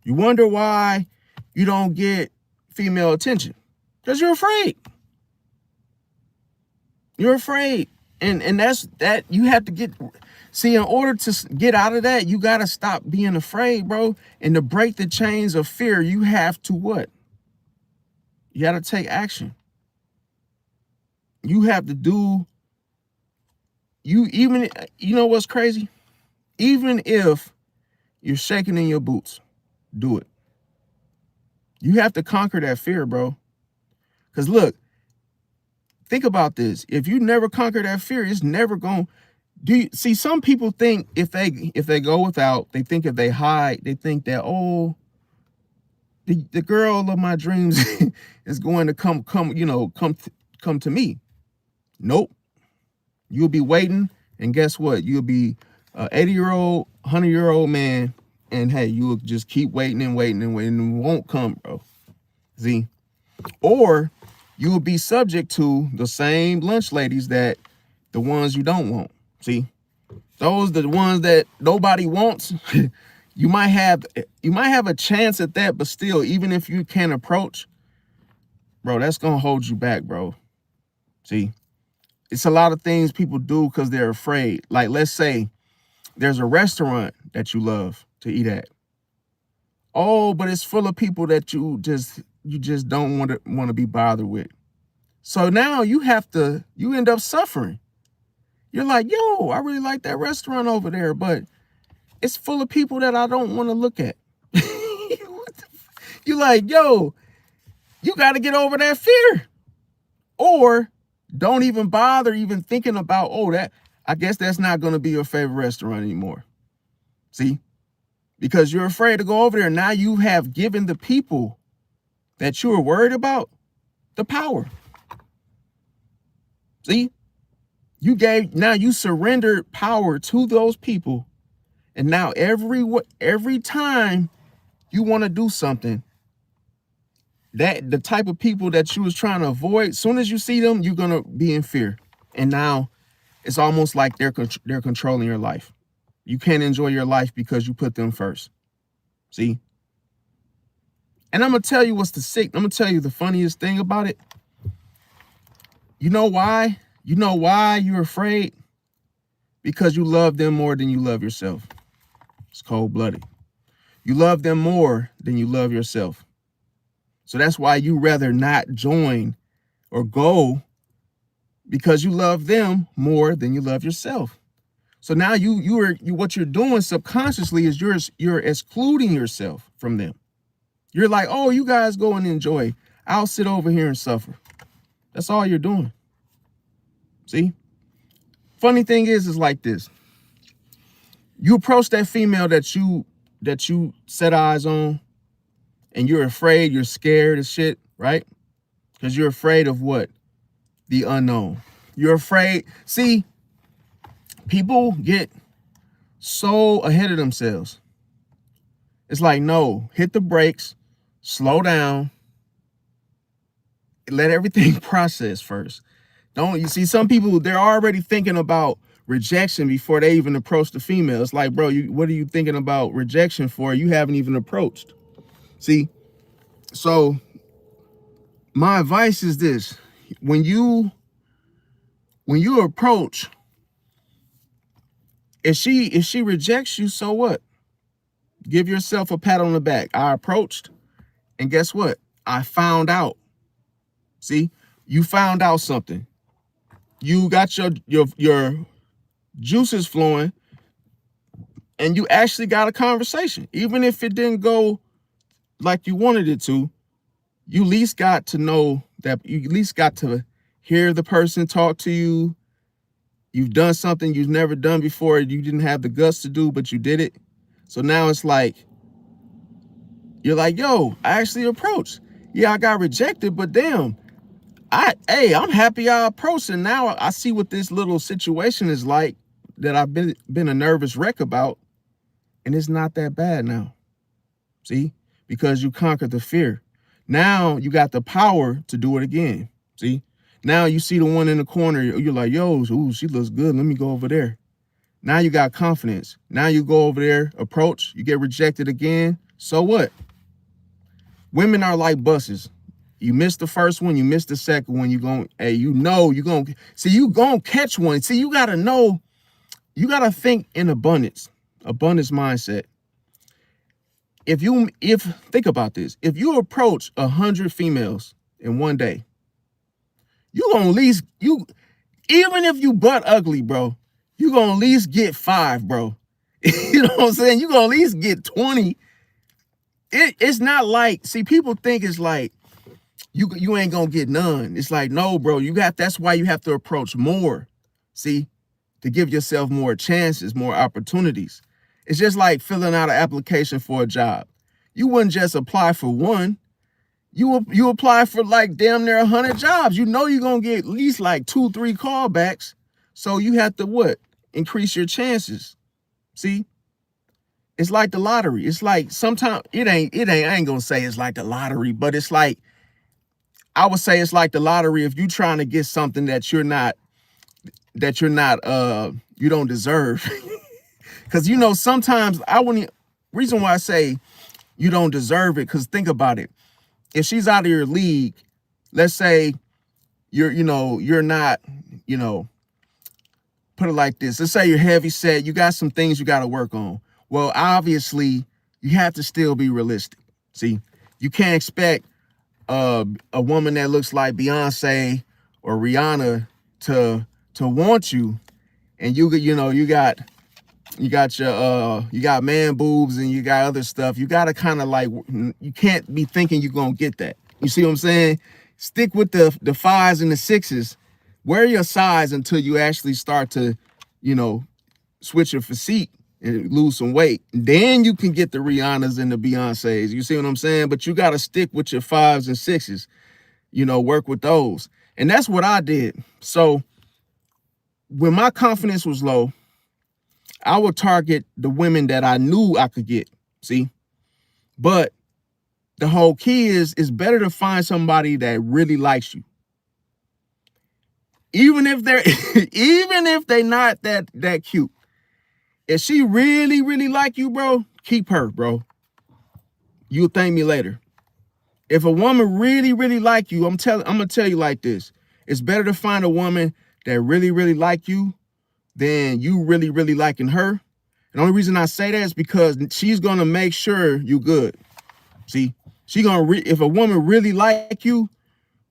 You wonder why you don't get female attention, because you're afraid. You're afraid. And that's that. You have to in order to get out of that, you got to stop being afraid, bro. And to break the chains of fear, you have to what? You got to take action. You have to do, you know what's crazy? Even if you're shaking in your boots, do it. You have to conquer that fear, bro. Because look, think about this. If you never conquer that fear, it's never going to see. Some people think if they go without, they think if they hide, they think that, oh, the girl of my dreams is going to come to me. Nope. You'll be waiting, and guess what? You'll be an 80-year-old, 100-year-old man, and hey, you'll just keep waiting and waiting and waiting, and it won't come, bro. See? Or you will be subject to the same lunch ladies that the ones you don't want. See? Those are the ones that nobody wants. You might have a chance at that, but still, even if you can't approach, bro, that's gonna hold you back, bro. See? It's a lot of things people do because they're afraid. Like, let's say there's a restaurant that you love to eat at. Oh, but it's full of people that you just don't want to be bothered with. So now you end up suffering. You're like, yo, I really like that restaurant over there, but it's full of people that I don't want to look at. You're like, yo, you got to get over that fear. Or don't even bother even thinking about, oh, I guess that's not going to be your favorite restaurant anymore. See? Because you're afraid to go over there. Now you have given the people that you were worried about the power. See? Now you surrendered power to those people. And now every time you want to do something, that the type of people that you was trying to avoid, soon as you see them, you're going to be in fear. And now it's almost like they're controlling your life. You can't enjoy your life because you put them first. See? And I'm going to tell you I'm going to tell you the funniest thing about it. You know why? You know why you're afraid? Because you love them more than you love yourself. It's cold-blooded. You love them more than you love yourself. So that's why you rather not join or go because you love them more than you love yourself. So now what you're doing subconsciously is you're excluding yourself from them. You're like, oh, you guys go and enjoy. I'll sit over here and suffer. That's all you're doing. See? Funny thing is like this. You approach that female that you set eyes on, and you're afraid, you're scared as shit, right? Because you're afraid of what? The unknown. You're afraid. See, people get so ahead of themselves. It's like, no, hit the brakes, slow down, let everything process first. You see, some people, they're already thinking about rejection before they even approach the female. It's like, bro, what are you thinking about rejection for? You haven't even approached. See, so my advice is this: when you approach, if she rejects you, so what? Give yourself a pat on the back. I approached, and guess what? I found out. See, you found out something. You got your juices flowing, and you actually got a conversation. Even if it didn't go like you wanted it to, you at least got to know that, you at least got to hear the person talk to you. You've done something you've never done before. You didn't have the guts to do, but you did it. So now it's like, you're like, yo, I actually approached. Yeah, I got rejected, but damn, I'm happy I approached, and now I see what this little situation is like that I've been a nervous wreck about, and it's not that bad now. See? Because you conquered the fear. Now you got the power to do it again. See? Now you see the one in the corner, you're like, yo, ooh, she looks good. Let me go over there. Now you got confidence. Now you go over there, approach, you get rejected again. So what? Women are like buses. You miss the first one, you miss the second one, you're going to catch one. See, you got to know, you got to think in abundance mindset. Think about this. If you approach 100 females in one day, you going to at least, even if you butt ugly, bro, you going to at least get 5, bro. You know what I'm saying? You going to at least get 20. It's not like, see, people think it's like, you ain't gonna get none. It's like, no, bro, that's why you have to approach more, see, to give yourself more chances, more opportunities. It's just like filling out an application for a job. You wouldn't just apply for one. You apply for like damn near 100 jobs. You know you're gonna get at least like 2-3 callbacks. So you have to what? Increase your chances. See? It's like the lottery. It's like sometimes I ain't gonna say it's like the lottery, but it's like, I would say it's like the lottery if you're trying to get something that you don't deserve. Because, sometimes reason why I say you don't deserve it, because think about it. If she's out of your league, let's say you're not, put it like this. Let's say you're heavy set. You got some things you got to work on. Well, obviously, you have to still be realistic. See, you can't expect a woman that looks like Beyonce or Rihanna to want you, and you got man boobs and you got other stuff. You got to kind of like, you can't be thinking you're gonna get that. You see what I'm saying? Stick with the 5s and the 6s. Wear your size until you actually start to, switch your physique and lose some weight. Then you can get the Rihannas and the Beyoncés. You see what I'm saying? But you got to stick with your 5s and 6s, work with those. And that's what I did. So when my confidence was low, I would target the women that I knew I could get. See? But the whole key is, it's better to find somebody that really likes you. Even if they're not that cute. If she really, really like you, bro, keep her, bro. You'll thank me later. If a woman really, really like you, I'm gonna tell you like this. It's better to find a woman that really, really like you than you really, really liking her. And the only reason I say that is because she's gonna make sure you good. See, if a woman really like you,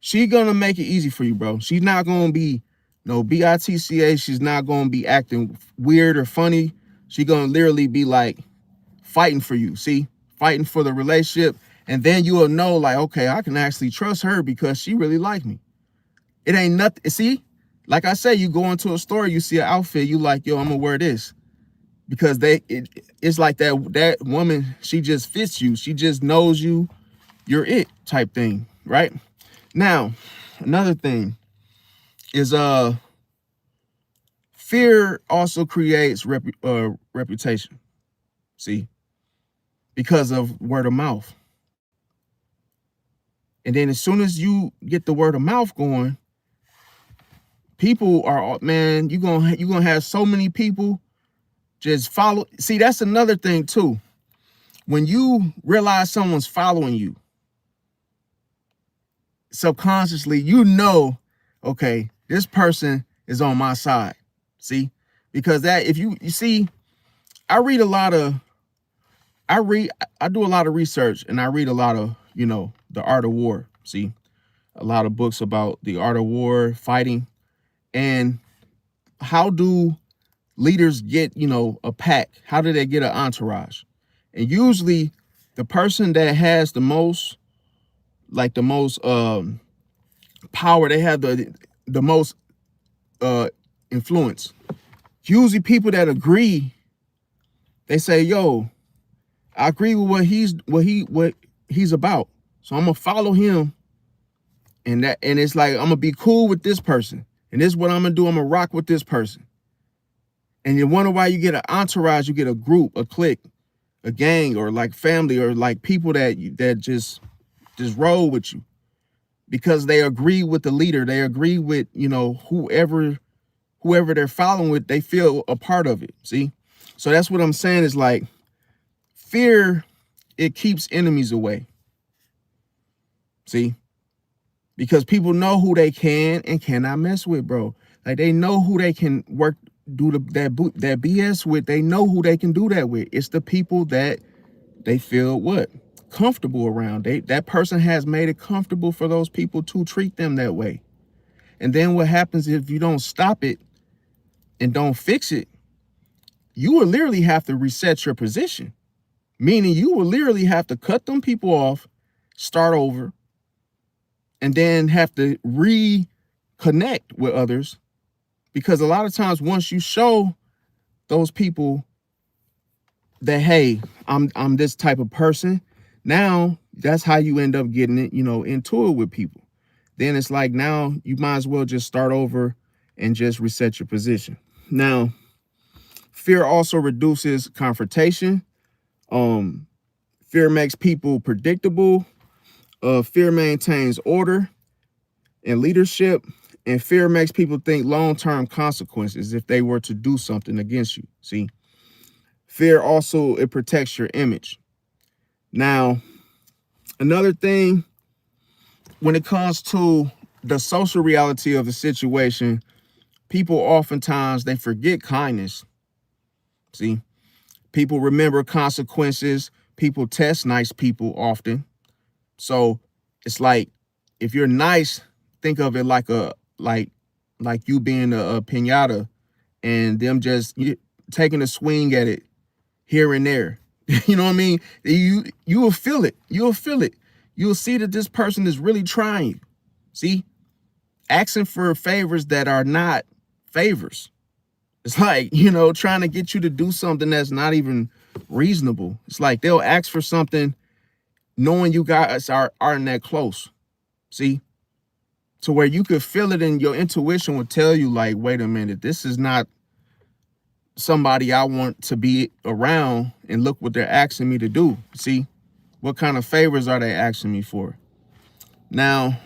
she gonna make it easy for you, bro. She's not gonna be No, BITCA, she's not going to be acting weird or funny. She's going to literally be like fighting for you, see? Fighting for the relationship. And then you will know like, okay, I can actually trust her because she really likes me. It ain't nothing. See, like I say, you go into a store, you see an outfit, you like, yo, I'm going to wear this. Because it's like that woman, she just fits you. She just knows you, you're it type thing, right? Now, another thing is fear also creates reputation. See, because of word of mouth. And then as soon as you get the word of mouth going, people are, man, you're gonna have so many people just follow. See, that's another thing too. When you realize someone's following you, subconsciously, you know, okay, this person is on my side. See, because that if you see, I do a lot of research and I read a lot of, the art of war. See, a lot of books about the art of war, fighting, and how do leaders get, a pack? How do they get an entourage? And usually the person that has the most power, they have the most influence. Usually people that agree, they say, yo, I agree with what he's about. So I'm gonna follow him. And it's like, I'm gonna be cool with this person. And this is what I'm gonna do. I'm gonna rock with this person. And you wonder why you get an entourage, you get a group, a clique, a gang, or like family, or like people that just roll with you. Because they agree with the leader. They agree with, whoever they're following with, they feel a part of it. See? So that's what I'm saying is like, fear, it keeps enemies away. See? Because people know who they can and cannot mess with, bro. Like they know who they can do that BS with. They know who they can do that with. It's the people that they feel comfortable around. That person has made it comfortable for those people to treat them that way. And then what happens if you don't stop it and don't fix it? You will literally have to reset your position. Meaning you will literally have to cut them people off, start over, and then have to reconnect with others. Because a lot of times once you show those people that, hey, I'm this type of person, now that's how you end up getting it, into it with people. Then it's like, now you might as well just start over and just reset your position. Now, fear also reduces confrontation. Fear makes people predictable. Fear maintains order and leadership. And fear makes people think long-term consequences if they were to do something against you. See, fear also, it protects your image. Now, another thing, when it comes to the social reality of the situation, people oftentimes, they forget kindness. See, people remember consequences. People test nice people often. So it's like, if you're nice, think of it like you being a piñata and them just taking a swing at it here and there. You know what I mean? You will feel it. You'll feel it. You'll see that this person is really trying. See? Asking for favors that are not favors. It's like, trying to get you to do something that's not even reasonable. It's like they'll ask for something knowing you guys aren't that close. See? To where you could feel it and your intuition would tell you like, wait a minute, this is not somebody I want to be around, and look what they're asking me to do. See? What kind of favors are they asking me for? Now,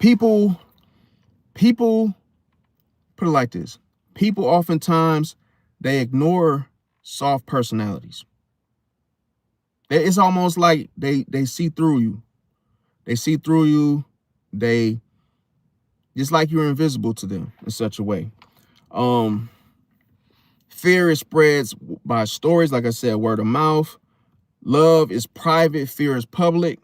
people put it like this. People oftentimes, they ignore soft personalities. It's almost like they see through you. They see through you. They just like you're invisible to them in such a way. Fear is spreads by stories, like I said, word of mouth. Love is private. Fear is public.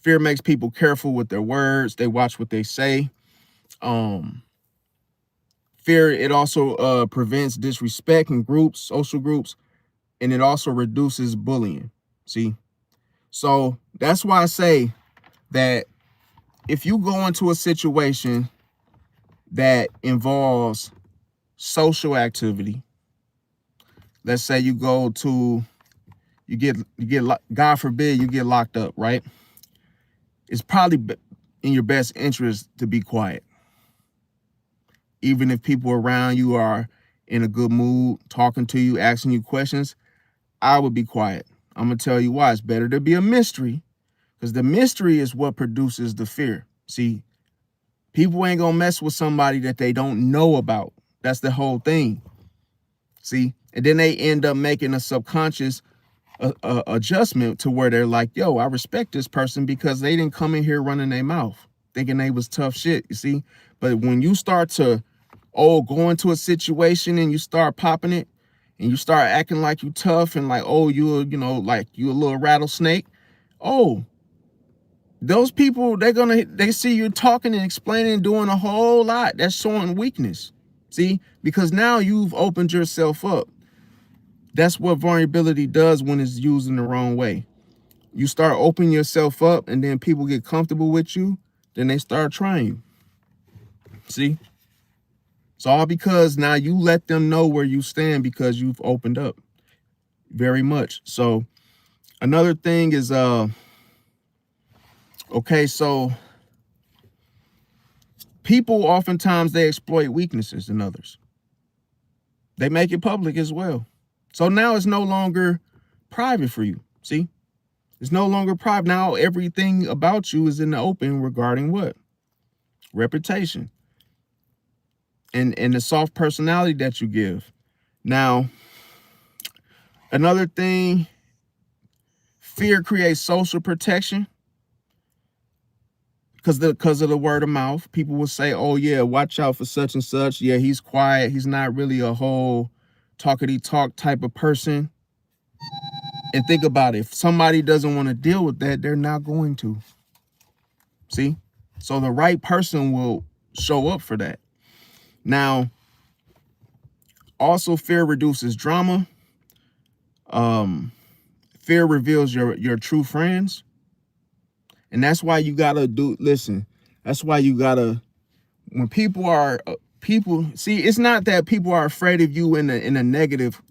Fear makes people careful with their words. They watch what they say. Fear, it also prevents disrespect in groups, social groups, and it also reduces bullying. See? So that's why I say that if you go into a situation that involves social activity, let's say you go to, you get, God forbid, you get locked up, right? It's probably in your best interest to be quiet. Even if people around you are in a good mood, talking to you, asking you questions, I would be quiet. I'm going to tell you why. It's better to be a mystery, because the mystery is what produces the fear. See, people ain't going to mess with somebody that they don't know about. That's the whole thing. See, and then they end up making a subconscious adjustment to where they're like, yo, I respect this person because they didn't come in here running their mouth thinking they was tough shit, you see? But when you start to, go into a situation and you start popping it and you start acting like you tough and like, like you a little rattlesnake, those people, they see you talking and explaining and doing a whole lot. That's showing weakness, see? Because now you've opened yourself up. That's what vulnerability does when it's used in the wrong way. You start opening yourself up and then people get comfortable with you, then they start trying you. See? It's all because now you let them know where you stand because you've opened up very much. So another thing is, so people oftentimes they exploit weaknesses in others. They make it public as well. So now it's no longer private for you. See? It's no longer private. Now everything about you is in the open regarding what? Reputation. And the soft personality that you give. Now, another thing, fear creates social protection. Because of the word of mouth. People will say, oh yeah, watch out for such and such. Yeah, he's quiet. He's not really a whole talkity talk type of person. And think about it. If somebody doesn't want to deal with that, they're not going to. See? So the right person will show up for that. Now, also fear reduces drama. Fear reveals your true friends. And that's why you gotta that's why you gotta, when people are, see, it's not that people are afraid of you in a negative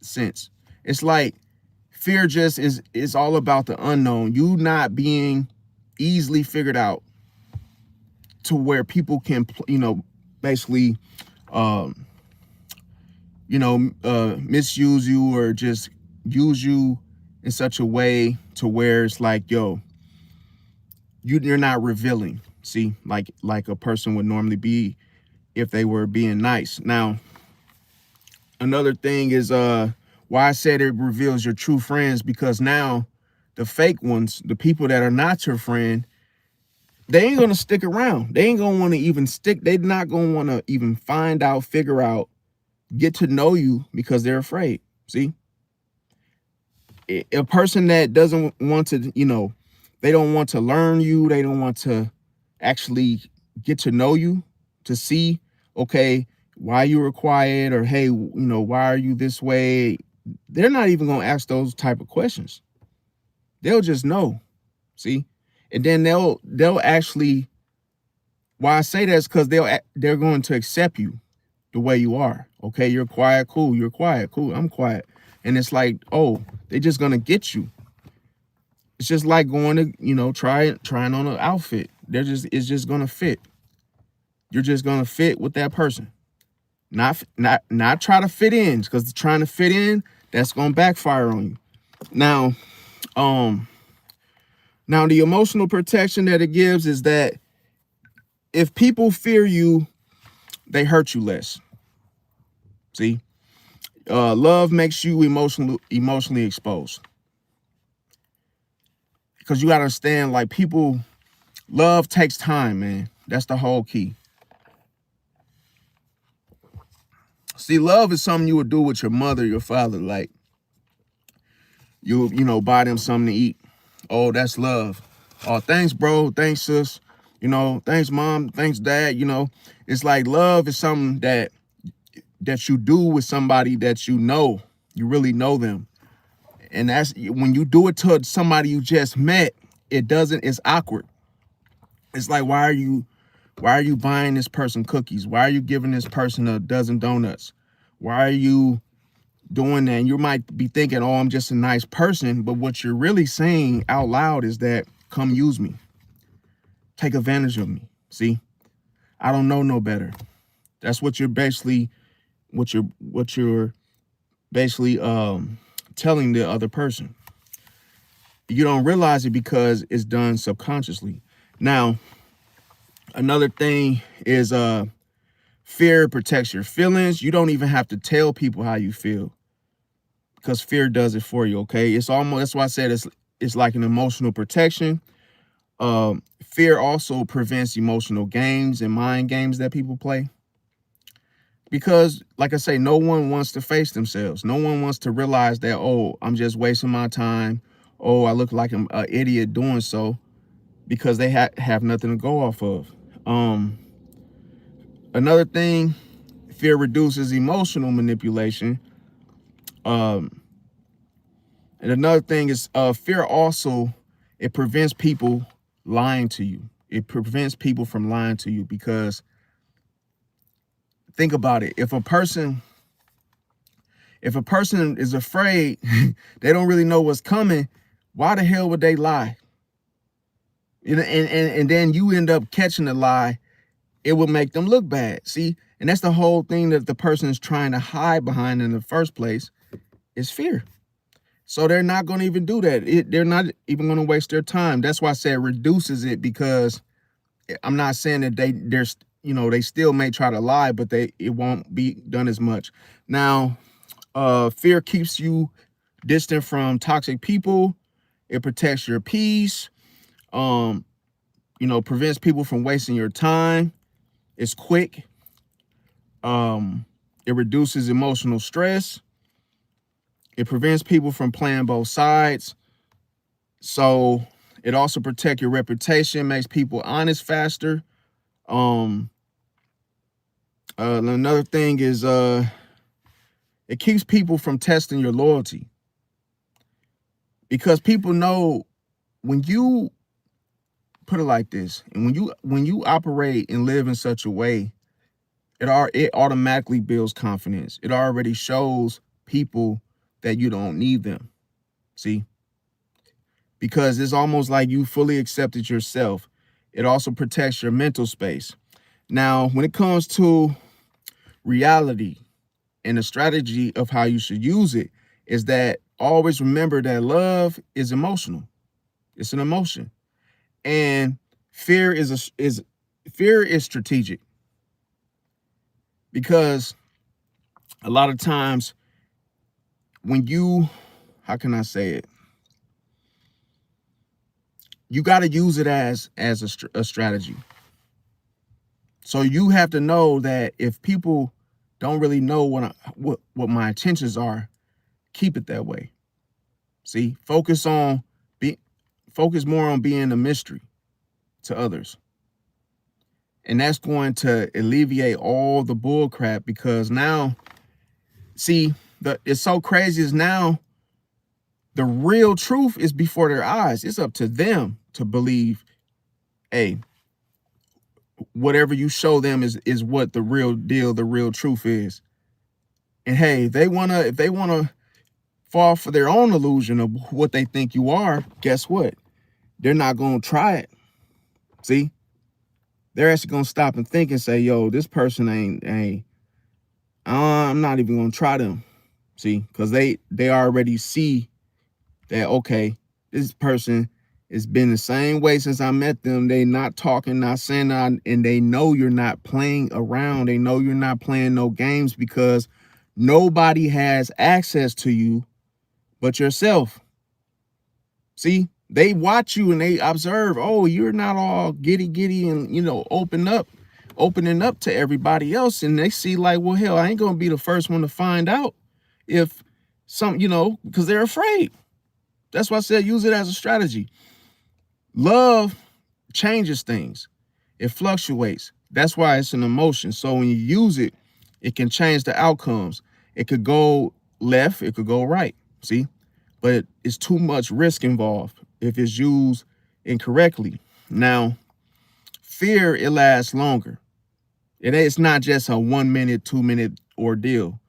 sense. It's like fear just is all about the unknown. You not being easily figured out to where people can, basically, misuse you or just use you in such a way to where it's like, yo, you're not revealing. See, like a person would normally be if they were being nice. Now, another thing is why I said it reveals your true friends, because now the fake ones, the people that are not your friend, they ain't gonna stick around. They ain't gonna want to even stick. They're not gonna want to even find out, figure out, get to know you because they're afraid. See, a person that doesn't want to, they don't want to learn you. They don't want to actually get to know you, to see, okay, why you were quiet, or hey, why are you this way? They're not even gonna ask those type of questions. They'll just know. See, and then they'll actually. Why I say that is because they're going to accept you the way you are. Okay, you're quiet, cool. You're quiet, cool. I'm quiet, and it's like, oh, they're just gonna get you. It's just like going to, trying on an outfit. It's just gonna fit. You're just gonna fit with that person. Not try to fit in, because trying to fit in, that's gonna backfire on you. Now, the emotional protection that it gives is that if people fear you, they hurt you less. See, love makes you emotionally exposed, because you gotta understand, like, love takes time, man. That's the whole key. See, love is something you would do with your mother, your father. Like, you buy them something to eat. Oh, that's love. Oh, thanks, bro. Thanks, sis. You know, thanks, mom. Thanks, dad. You know, it's like love is something that you do with somebody that you really know them. And that's when you do it to somebody you just met, it's awkward. It's like, why are you buying this person cookies? Why are you giving this person a dozen donuts? Why are you doing that? And you might be thinking, oh, I'm just a nice person. But what you're really saying out loud is that, come use me. Take advantage of me. See, I don't know no better. That's what you're basically, what you're basically telling the other person. You don't realize it because it's done subconsciously. Now, another thing is fear protects your feelings. You don't even have to tell people how you feel because fear does it for you, okay? It's almost, that's why I said it's like an emotional protection. Fear also prevents emotional games and mind games that people play. Because, like I say, no one wants to face themselves. No one wants to realize that, oh, I'm just wasting my time. Oh, I look like I'm an idiot doing so, because they have nothing to go off of. Another thing, fear reduces emotional manipulation. And another thing is fear also, it prevents people lying to you. It prevents people from lying to you because think about it. If a person is afraid, they don't really know what's coming, why the hell would they lie? And then you end up catching the lie, it will make them look bad. See, and that's the whole thing that the person is trying to hide behind in the first place is fear. So they're not going to even do that. They're not even going to waste their time. That's why I said reduces it, because I'm not saying that they still may try to lie, but it won't be done as much. Now, fear keeps you distant from toxic people. It protects your peace. Prevents people from wasting your time. It's quick. It reduces emotional stress. It prevents people from playing both sides. So it also protects your reputation, makes people honest faster. Another thing is it keeps people from testing your loyalty, because people know when you put it like this, and when you operate and live in such a way, it automatically builds confidence. It already shows people that you don't need them. See? Because it's almost like you fully accepted yourself. It also protects your mental space. Now, when it comes to reality and the strategy of how you should use it, is that always remember that love is emotional. It's an emotion. And fear is strategic. Because a lot of times when how can I say it? You got to use it as a strategy. So you have to know that if people don't really know what my intentions are, keep it that way. See, focus more on being a mystery to others. And that's going to alleviate all the bull crap, because now, see, it's so crazy is now the real truth is before their eyes. It's up to them to believe, hey, whatever you show them is what the real deal, the real truth is. And hey, if they wanna fall for their own illusion of what they think you are, guess what? They're not gonna try it. See? They're actually gonna stop and think and say, yo, this person I'm not even gonna try them. See, because they already see that, okay, this person has been the same way since I met them. They not talking, not saying that, and they know you're not playing around. They know you're not playing no games, because nobody has access to you but yourself. See, they watch you and they observe, oh, you're not all giddy and, opening up to everybody else. And they see like, well, hell, I ain't going to be the first one to find out if because they're afraid. That's why I said use it as a strategy. Love changes things. It fluctuates. That's why it's an emotion. So when you use it, it can change the outcomes. It could go left, it could go right. See? But it's too much risk involved if it's used incorrectly. Now, fear, it lasts longer. It's not just a 1 minute, 2 minute ordeal.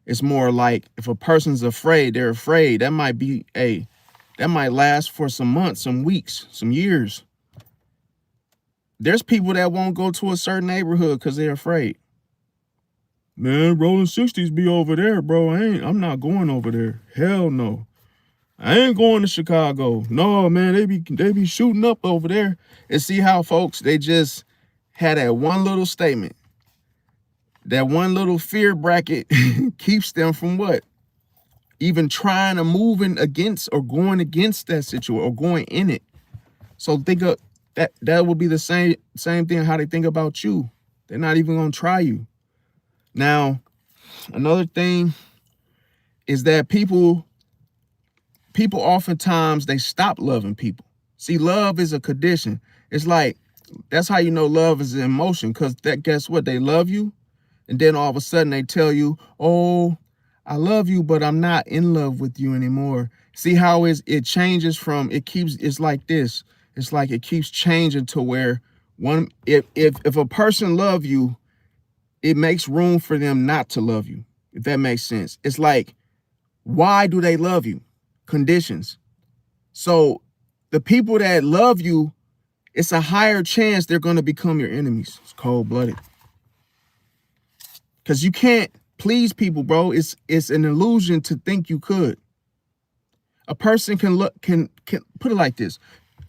It's more like if a person's afraid, they're afraid. That might last for some months, some weeks, some years. There's people that won't go to a certain neighborhood because they're afraid. Man, rolling 60s be over there, bro. I'm not going over there. Hell no. I ain't going to Chicago. No, man, they be shooting up over there. And see how folks, they just had that one little statement. That one little fear bracket keeps them from what? Even trying to move in against or going against that situation or going in it. So think of that would be the same thing how they think about you. They're not even gonna try you. Now, another thing is that people oftentimes they stop loving people. See, love is a condition. It's like, that's how you know love is an emotion, because guess what? They love you, and then all of a sudden they tell you, oh, I love you, but I'm not in love with you anymore. See how it changes from, it's like this. It's like it keeps changing to where if a person love you, it makes room for them not to love you, if that makes sense. It's like, why do they love you? Conditions. So the people that love you, it's a higher chance they're going to become your enemies. It's cold-blooded. Because you can't please people, bro. It's an illusion to think you could. A person can put it like this.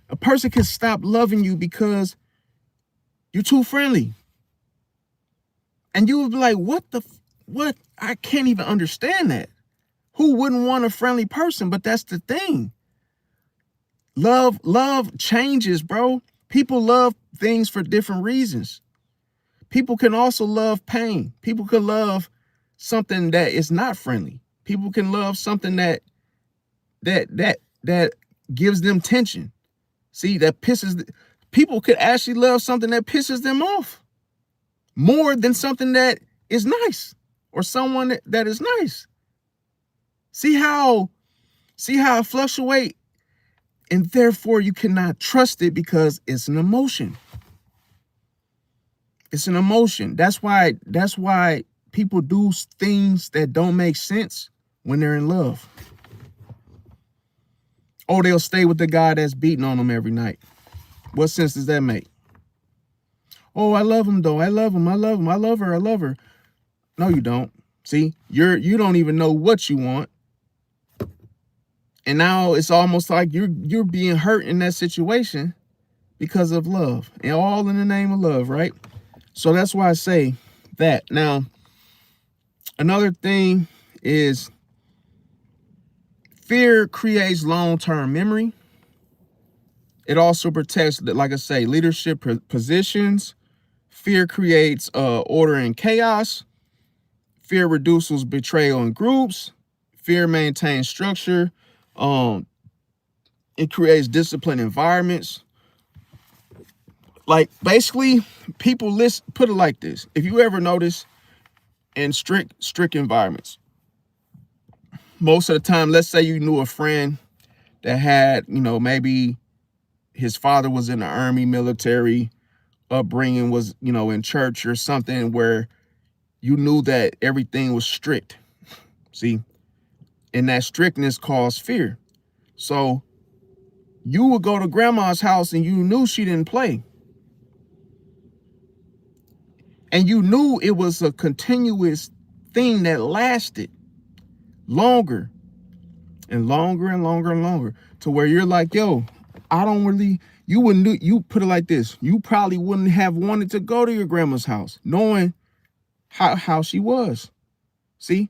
A person can stop loving you because you're too friendly. And you would be like, what? I can't even understand that. Who wouldn't want a friendly person? But that's the thing. Love changes, bro. People love things for different reasons. People can also love pain. People can love something that is not friendly. People can love something that gives them tension. See, people could actually love something that pisses them off more than something that is nice or someone that is nice. See how it fluctuates, and therefore you cannot trust it because it's an emotion. It's an emotion. That's why people do things that don't make sense when they're in love. Oh, they'll stay with the guy that's beating on them every night. What sense does that make? Oh, I love him though. I love him. I love him. I love her. I love her. No, you don't. See, you don't even know what you want. And now it's almost like you're being hurt in that situation because of love, and all in the name of love, right? So that's why I say that. Now, another thing is fear creates long-term memory. It also protects, like I say, leadership positions. Fear creates order and chaos. Fear reduces betrayal in groups. Fear maintains structure. It creates disciplined environments. Like, basically, people put it like this. If you ever notice in strict environments, most of the time, let's say you knew a friend that had, maybe his father was in the army, military, upbringing was, in church or something, where you knew that everything was strict. See, and that strictness caused fear. So you would go to grandma's house and you knew she didn't play. And you knew it was a continuous thing that lasted longer and longer and longer and longer, to where you're like, yo, you put it like this. You probably wouldn't have wanted to go to your grandma's house knowing how she was. See,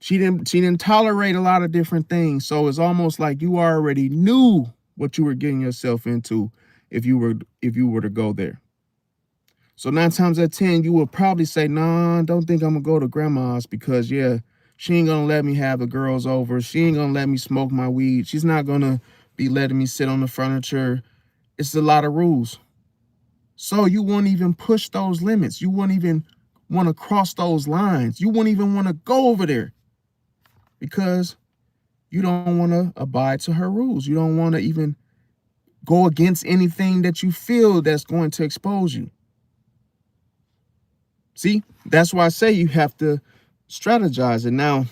she didn't tolerate a lot of different things. So it's almost like you already knew what you were getting yourself into if you were to go there. So 9 times out of 10, you will probably say, nah, don't think I'm gonna go to grandma's because, yeah, She ain't gonna let me have the girls over. She ain't gonna let me smoke my weed. She's not gonna be letting me sit on the furniture. It's a lot of rules. So you won't even push those limits. You won't even want to cross those lines. You won't even want to go over there because you don't want to abide to her rules. You don't want to even go against anything that you feel that's going to expose you. See, that's why I say you have to strategize it. Now,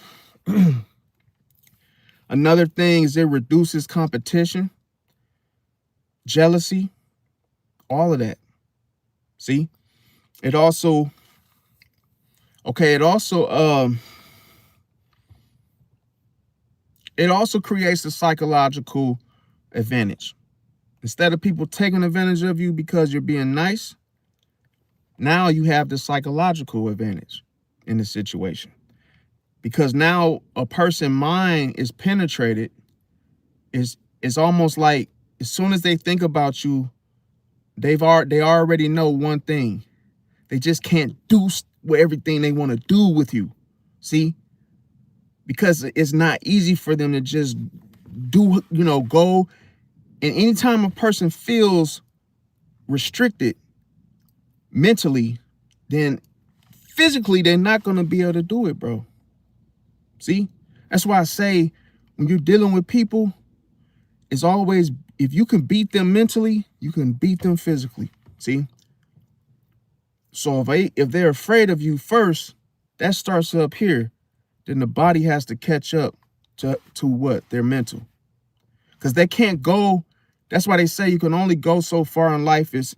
another thing is it reduces competition, jealousy, all of that. See, it also, it also creates a psychological advantage. Instead of people taking advantage of you because you're being nice, now you have the psychological advantage in the situation. Because now a person's mind is penetrated. It's almost like as soon as they think about you, they already know one thing. They just can't do everything they want to do with you. See? Because it's not easy for them to just do, go. And anytime a person feels restricted mentally, then physically they're not going to be able to do it, bro. See? That's why I say when you're dealing with people, it's always, if you can beat them mentally, you can beat them physically. See? So if they're afraid of you first, that starts up here. Then the body has to catch up to what? Their mental. Because they can't go. That's why they say you can only go so far in life as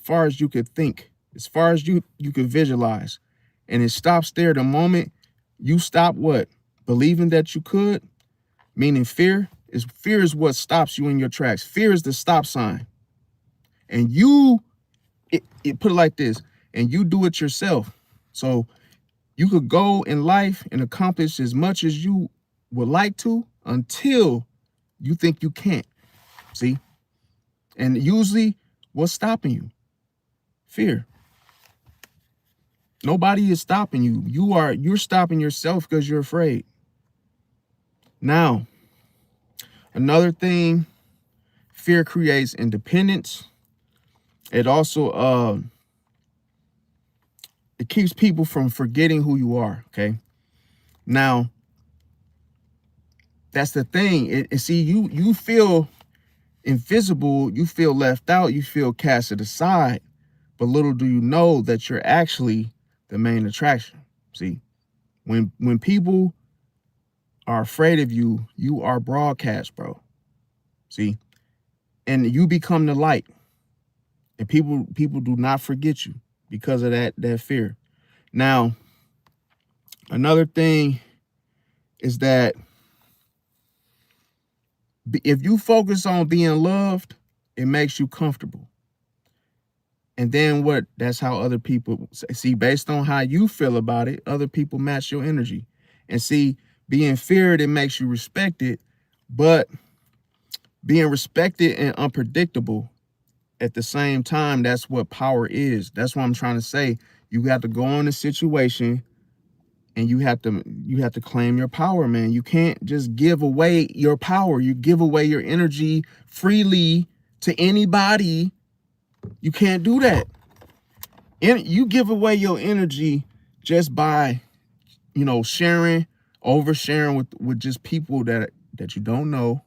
far as you could think, as far as you could visualize. And it stops there the moment you stop what? Believing that you could, meaning fear is what stops you in your tracks. Fear is the stop sign. And it put it like this, and you do it yourself. So you could go in life and accomplish as much as you would like to until you think you can't. See? And usually what's stopping you? Fear. Nobody is stopping you. You're stopping yourself because you're afraid. Now, another thing, fear creates independence. It also it keeps people from forgetting who you are. Okay. Now, that's the thing. See, you feel invisible, you feel left out, you feel casted aside, but little do you know that you're actually the main attraction. See, when people are afraid of you, you are broadcast, bro. See, and you become the light, and people do not forget you because of that fear. Now, another thing is that if you focus on being loved, it makes you comfortable. And then what? That's how other people see, based on how you feel about it, other people match your energy. And see, being feared, it makes you respected, but being respected and unpredictable at the same time, that's what power is. That's what I'm trying to say. You have to go on a situation and you have to claim your power, man. You can't just give away your power. You give away your energy freely to anybody. You can't do that. And you give away your energy just by, oversharing with just people that you don't know.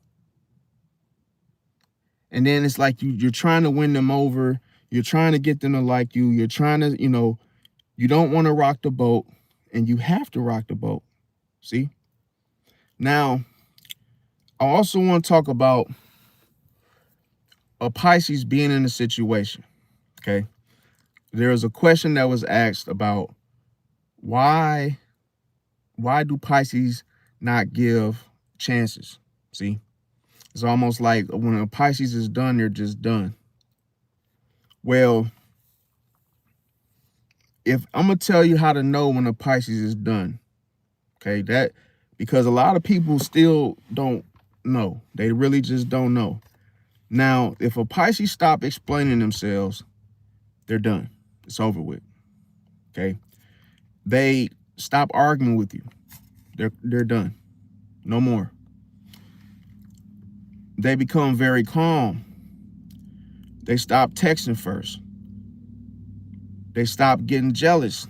And then it's like you're trying to win them over. You're trying to get them to like you. You're trying to, you don't want to rock the boat, and you have to rock the boat. See? Now, I also want to talk about a Pisces being in a situation. Okay. There was a question that was asked about why do Pisces not give chances? See? It's almost like when a Pisces is done, they're just done. Well, if I'm going to tell you how to know when a Pisces is done, okay, because a lot of people still don't know. They really just don't know. Now, if a Pisces stop explaining themselves, they're done. It's over with. Okay. They stop arguing with you. They're done. No more. They become very calm. They stop texting first. They stop getting jealous.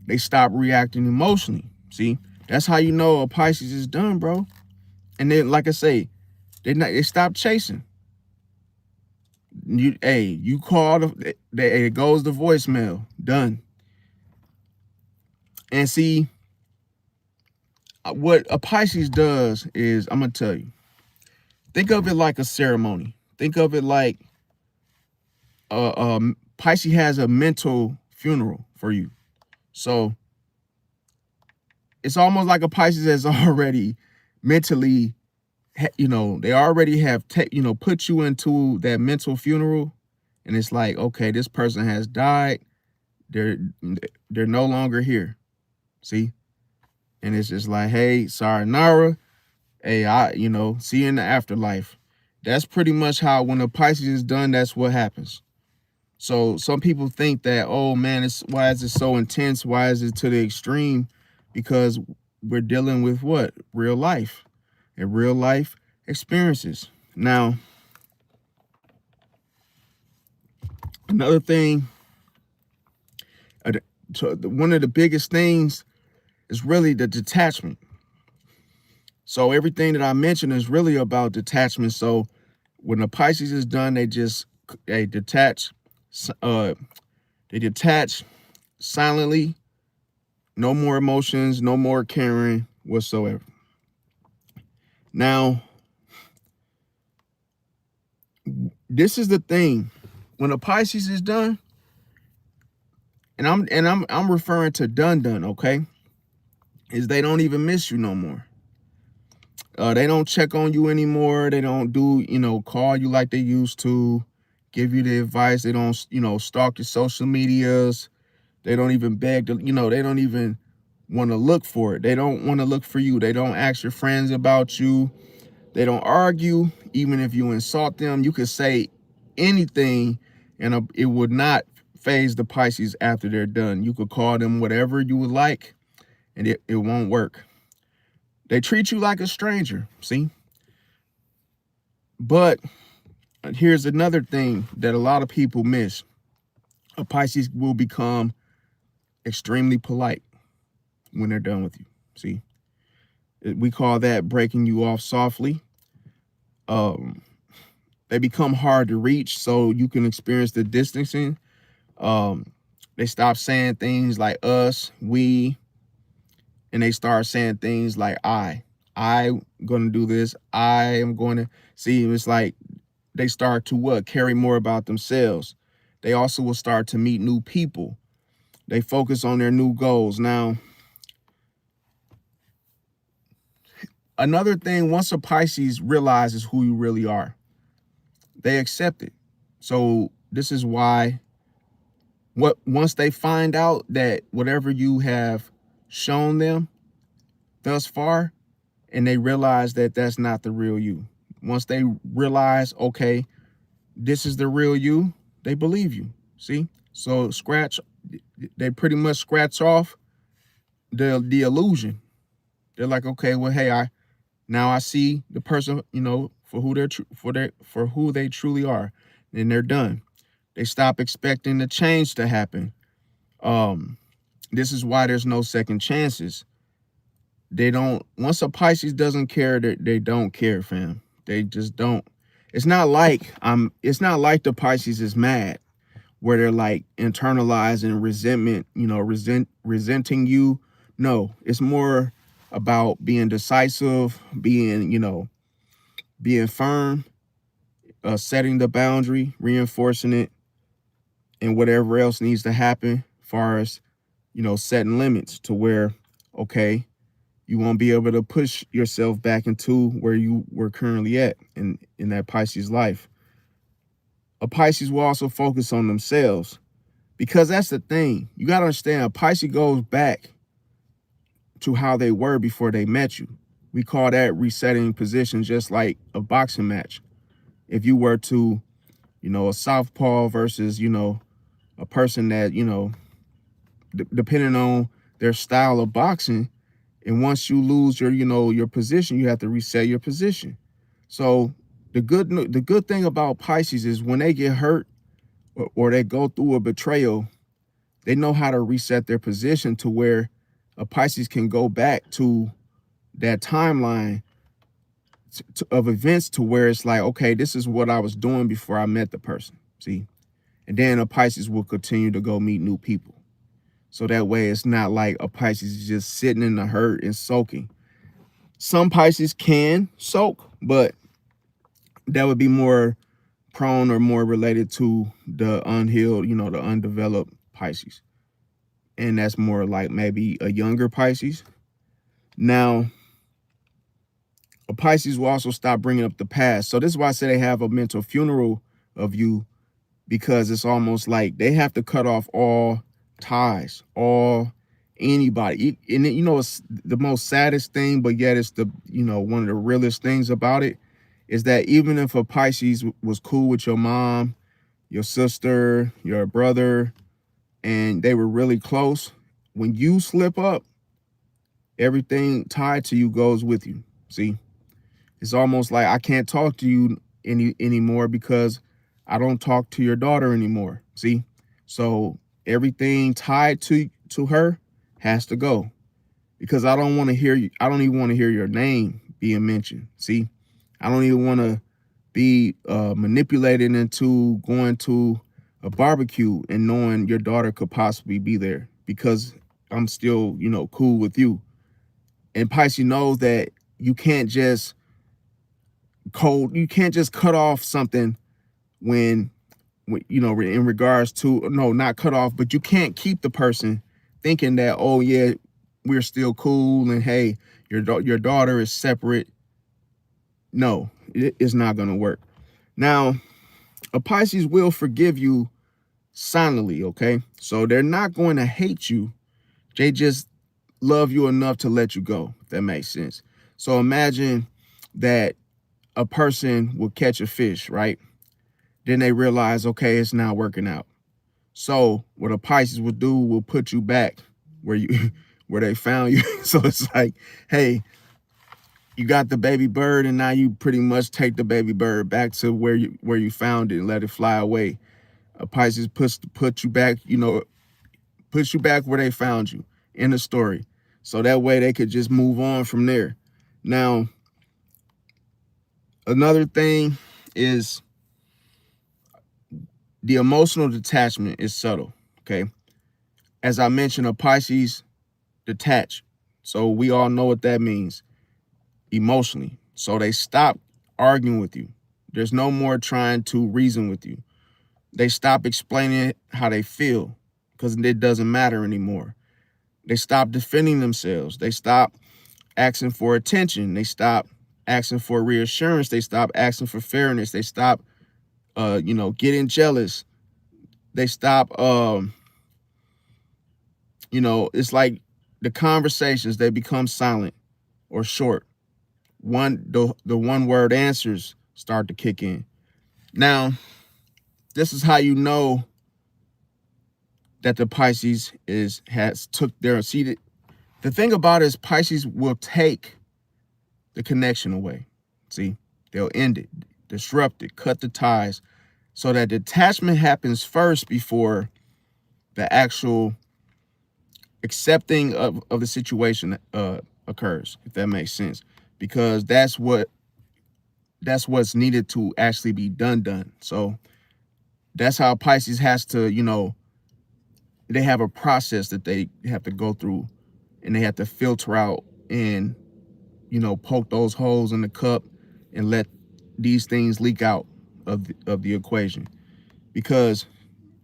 They stop reacting emotionally. See, that's how you know a Pisces is done, bro. And then, like I say, they stop chasing. You call it goes to voicemail. Done. And see, what a Pisces does is, I'm gonna tell you. Think of it like a ceremony. Think of it like Pisces has a mental funeral for you. So it's almost like a Pisces has already mentally, they already have, put you into that mental funeral. And it's like, okay, this person has died. They're no longer here. See? And it's just like, hey, sayonara. Hey, see you in the afterlife. That's pretty much how, when a Pisces is done, that's what happens. So some people think that, oh man, why is it so intense? Why is it to the extreme? Because we're dealing with what? Real life and real life experiences. Now, another thing, one of the biggest things is really the detachment. So everything that I mentioned is really about detachment. So when the Pisces is done, they detach silently. No more emotions, no more caring whatsoever. Now, this is the thing. When a Pisces is done, and I'm referring to done, okay? Is they don't even miss you no more. They don't check on you anymore. They don't do, call you like they used to, give you the advice. They don't, stalk your social medias. They don't even beg to, they don't even want to look for it. They don't want to look for you. They don't ask your friends about you. They don't argue. Even if you insult them, you could say anything and it would not phase the Pisces after they're done. You could call them whatever you would like and it won't work. They treat you like a stranger, see? But here's another thing that a lot of people miss. A Pisces will become extremely polite when they're done with you, see? We call that breaking you off softly. They become hard to reach, so you can experience the distancing. They stop saying things like us, we, and they start saying things like I'm going to do this. I am going to see. It's like they start to carry more about themselves. They also will start to meet new people. They focus on their new goals. Now, another thing, once a Pisces realizes who you really are, they accept it. So this is why once they find out that whatever you have shown them thus far, and they realize that that's not the real you. Once they realize, okay, this is the real you, they believe you. See? So they pretty much scratch off the illusion. They're like, okay, well, hey, now I see the person, for who they truly are, and they're done. They stop expecting the change to happen. This is why there's no second chances. Once a Pisces doesn't care, they don't care, fam. They just don't. It's not like the Pisces is mad, where they're like internalizing resentment, resenting you. No, it's more about being decisive, being firm, setting the boundary, reinforcing it, and whatever else needs to happen as far as, setting limits to where, okay, you won't be able to push yourself back into where you were currently at in that Pisces life. A Pisces will also focus on themselves, because that's the thing. You got to understand, a Pisces goes back to how they were before they met you. We call that resetting position, just like a boxing match. If you were to, a southpaw versus, a person that, depending on their style of boxing. And once you lose your, your position, you have to reset your position. So the good thing about Pisces is when they get hurt or they go through a betrayal, they know how to reset their position to where a Pisces can go back to that timeline of events to where it's like, okay, this is what I was doing before I met the person. See? And then a Pisces will continue to go meet new people. So that way it's not like a Pisces is just sitting in the hurt and soaking. Some Pisces can soak, but that would be more prone or more related to the unhealed, the undeveloped Pisces. And that's more like maybe a younger Pisces. Now, a Pisces will also stop bringing up the past. So this is why I say they have a mental funeral of you, because it's almost like they have to cut off all ties, anybody. And it's the most saddest thing, but yet it's the, one of the realest things about it is that even if a Pisces was cool with your mom, your sister, your brother, and they were really close, when you slip up, everything tied to you goes with you. See? It's almost like I can't talk to you anymore because I don't talk to your daughter anymore. See? So everything tied to her has to go, because I don't want to hear you. I don't even want to hear your name being mentioned. See? I don't even want to be manipulated into going to a barbecue and knowing your daughter could possibly be there because I'm still, cool with you. And Pisces knows that you can't just cut off something when in regards to, no, not cut off, but you can't keep the person thinking that, oh yeah, we're still cool and hey, your daughter is separate. No, it's not going to work. Now, a Pisces will forgive you silently, okay? So they're not going to hate you. They just love you enough to let you go, if that makes sense. So imagine that a person will catch a fish, right? Then they realize, okay, it's not working out. So what a Pisces will do will put you back where they found you. So it's like, hey, you got the baby bird and now you pretty much take the baby bird back to where you found it and let it fly away. A Pisces put you back, puts you back where they found you in the story. So that way they could just move on from there. Now, another thing is the emotional detachment is subtle, okay? As I mentioned, a Pisces detach. So we all know what that means emotionally. So they stop arguing with you. There's no more trying to reason with you. They stop explaining how they feel because it doesn't matter anymore. They stop defending themselves. They stop asking for attention. They stop asking for reassurance. They stop asking for fairness. They stop, getting jealous. They stop, it's like the conversations, they become silent or short. The one word answers start to kick in. Now, this is how you know that the Pisces has took their seat. The thing about it is Pisces will take the connection away. See, they'll end it, disrupt it, cut the ties, so that detachment happens first before the actual accepting of the situation occurs, if that makes sense. Because that's what's needed to actually be done. So that's how Pisces has to, they have a process that they have to go through, and they have to filter out and, poke those holes in the cup and let these things leak out of the equation. Because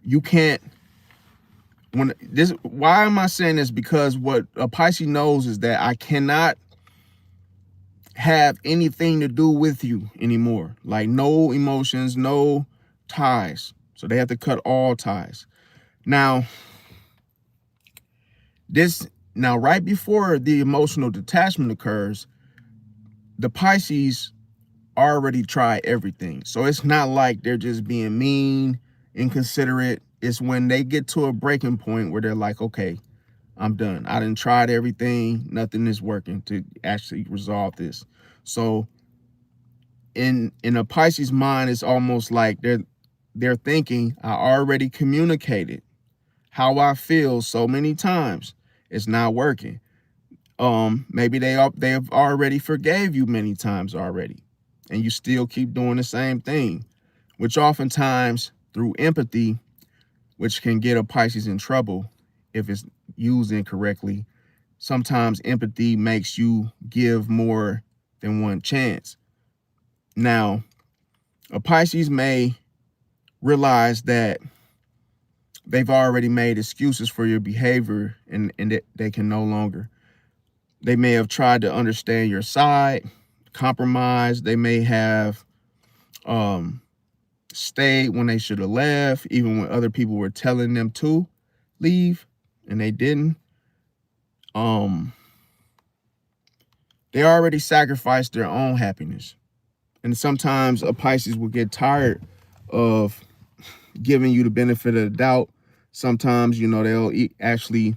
you can't, why am I saying this? Because what a Pisces knows is that I cannot have anything to do with you anymore. Like no emotions, no ties. So they have to cut all ties. Now, right before the emotional detachment occurs, the Pisces already tried everything. So it's not like they're just being mean, inconsiderate. It's when they get to a breaking point where they're like, okay, I'm done. I done tried everything. Nothing is working to actually resolve this. So in a Pisces mind, it's almost like they're thinking, I already communicated how I feel so many times. It's not working. Maybe they have already forgave you many times already, and you still keep doing the same thing, which oftentimes through empathy, which can get a Pisces in trouble if it's used incorrectly. Sometimes empathy makes you give more than one chance. Now, a Pisces may realize that they've already made excuses for your behavior, and that they can no longer. They may have tried to understand your side, compromise. They may have stayed when they should have left, even when other people were telling them to leave and they didn't. They already sacrificed their own happiness. And sometimes a Pisces will get tired of giving you the benefit of the doubt. Sometimes, they'll actually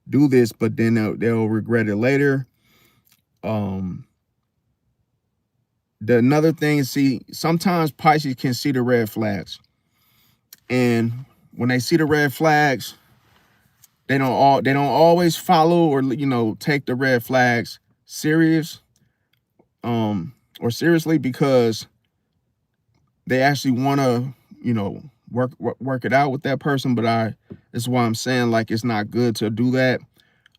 do this, but then they'll regret it later. Another thing is, sometimes Pisces can see the red flags. And when they see the red flags, they don't always follow or take the red flags serious or seriously, because they actually want to work it out with that person. But that's why I'm saying, like, it's not good to do that.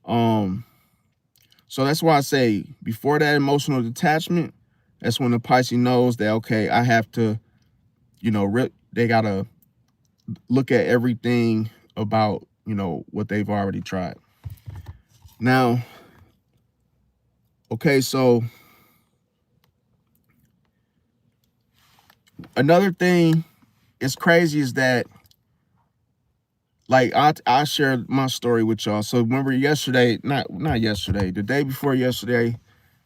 So that's why I say, before that emotional detachment, that's when the Pisces knows that, okay, I have to, they gotta look at everything about what they've already tried. Now, okay, so another thing is crazy is that, like, I shared my story with y'all. So remember yesterday, not yesterday, the day before yesterday,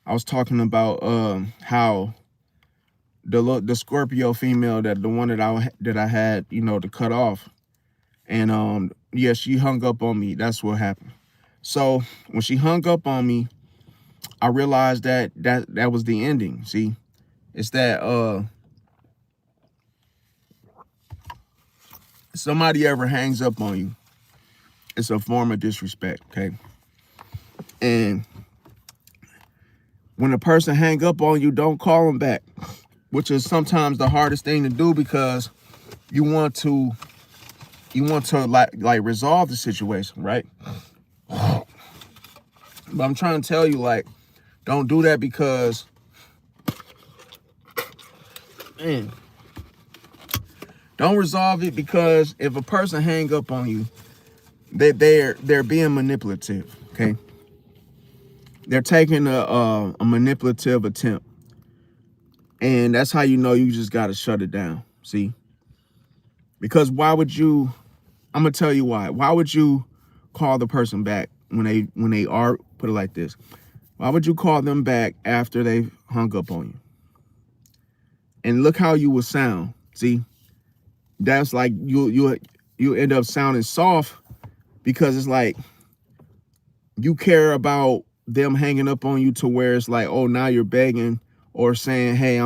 I was talking about how the Scorpio female, that the one that I had, to cut off, and yeah, she hung up on me. That's what happened. So when she hung up on me, I realized that was the ending. See, it's that somebody ever hangs up on you, it's a form of disrespect, okay? And when a person hang up on you, don't call them back, which is sometimes the hardest thing to do, because you want to like resolve the situation, right? But I'm trying to tell you, like, don't do that, because man, don't resolve it, because if a person hang up on you, they're being manipulative, okay? They're taking a manipulative attempt, and that's how you just got to shut it down. See, because why would you? I'm gonna tell you why. Why would you call the person back when they are, put it like this? Why would you call them back after they hung up on you? And look how you will sound. See, that's like you end up sounding soft, because it's like you care about them hanging up on you to where it's like, oh, now you're begging or saying, hey,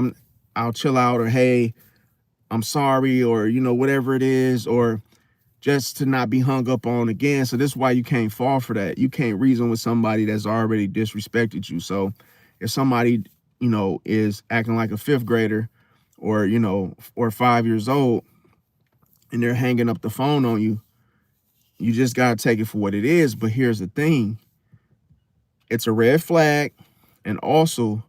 I'll chill out, or hey, I'm sorry, or whatever it is, or just to not be hung up on again. So this is why you can't fall for that. You can't reason with somebody that's already disrespected you. So if somebody, is acting like a fifth grader, or, or 5 years old, and they're hanging up the phone on you, you just got to take it for what it is. But here's the thing. It's a red flag. And also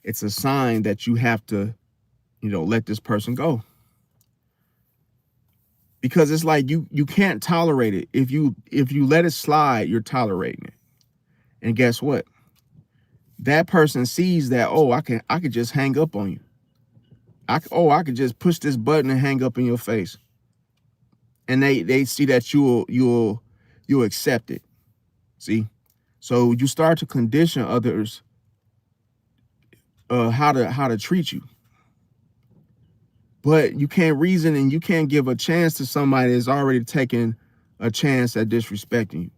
it's a sign that you have to, let this person go. Because it's like you can't tolerate it. If you let it slide, you're tolerating it. And guess what? That person sees that, oh, I could just hang up on you. I could just push this button and hang up in your face. And they see that you'll accept it. See? So you start to condition others how to treat you. But you can't reason, and you can't give a chance to somebody that's already taken a chance at disrespecting you.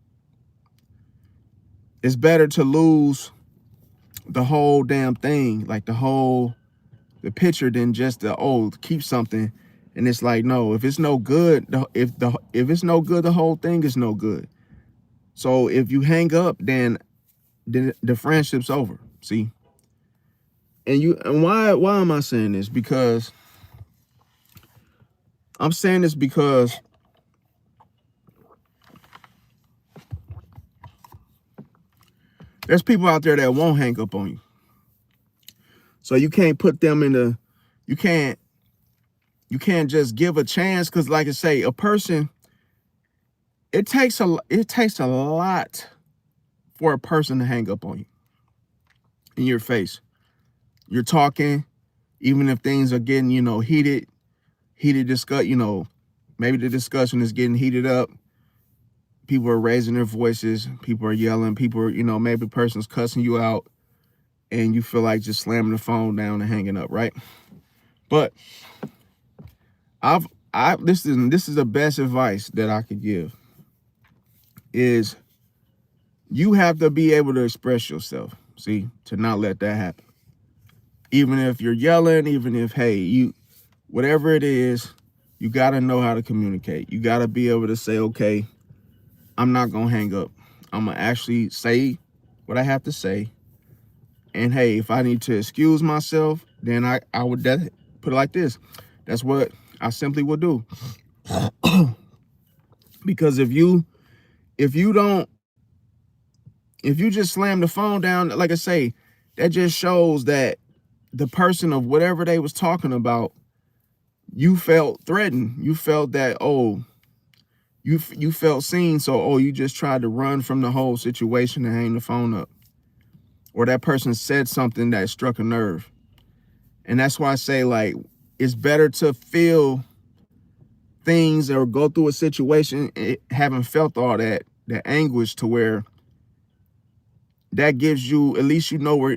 it's better to lose the whole damn thing, like the picture, than just keep something. And it's like, no, if it's no good, if it's no good, the whole thing is no good. So if you hang up, then the friendship's over. See? And why am I saying this? Because I'm saying this because there's people out there that won't hang up on you. So you can't put them in the, you can't just give a chance, because like I say, a person, it takes a lot for a person to hang up on you in your face. You're talking, even if things are getting, heated discuss, maybe the discussion is getting heated up. People are raising their voices, people are yelling, people are, maybe a person's cussing you out, and you feel like just slamming the phone down and hanging up, right? But this is the best advice that I could give, is you have to be able to express yourself, see, to not let that happen. Even if you're yelling, even if, hey, whatever it is, you got to know how to communicate. You got to be able to say, okay, I'm not going to hang up. I'm going to actually say what I have to say. And hey, if I need to excuse myself, then I would put it like this. That's what I simply would do. Because if you just slam the phone down, like I say, that just shows that the person of whatever they was talking about, you felt threatened. You felt that, you felt seen. So, you just tried to run from the whole situation and hang the phone up. Or that person said something that struck a nerve. And that's why I say, like, it's better to feel things or go through a situation having felt all that anguish, to where that gives you, at least you know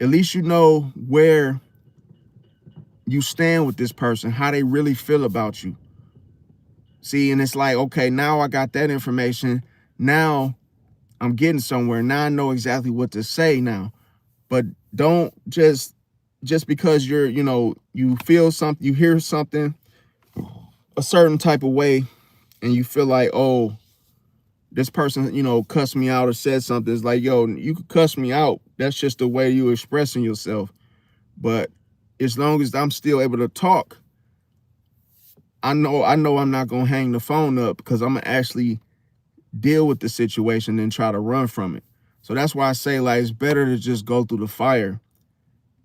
at least you know where you stand with this person, how they really feel about you. See, and it's like, okay, now I got that information. Now I'm getting somewhere. Now I know exactly what to say now. But don't just because you're, you feel something, you hear something a certain type of way, and you feel like, this person, cussed me out or said something. It's like, yo, you could cuss me out. That's just the way you're expressing yourself. But as long as I'm still able to talk, I know I'm not going to hang the phone up, because I'm going to actually deal with the situation and try to run from it. So that's why I say, like, it's better to just go through the fire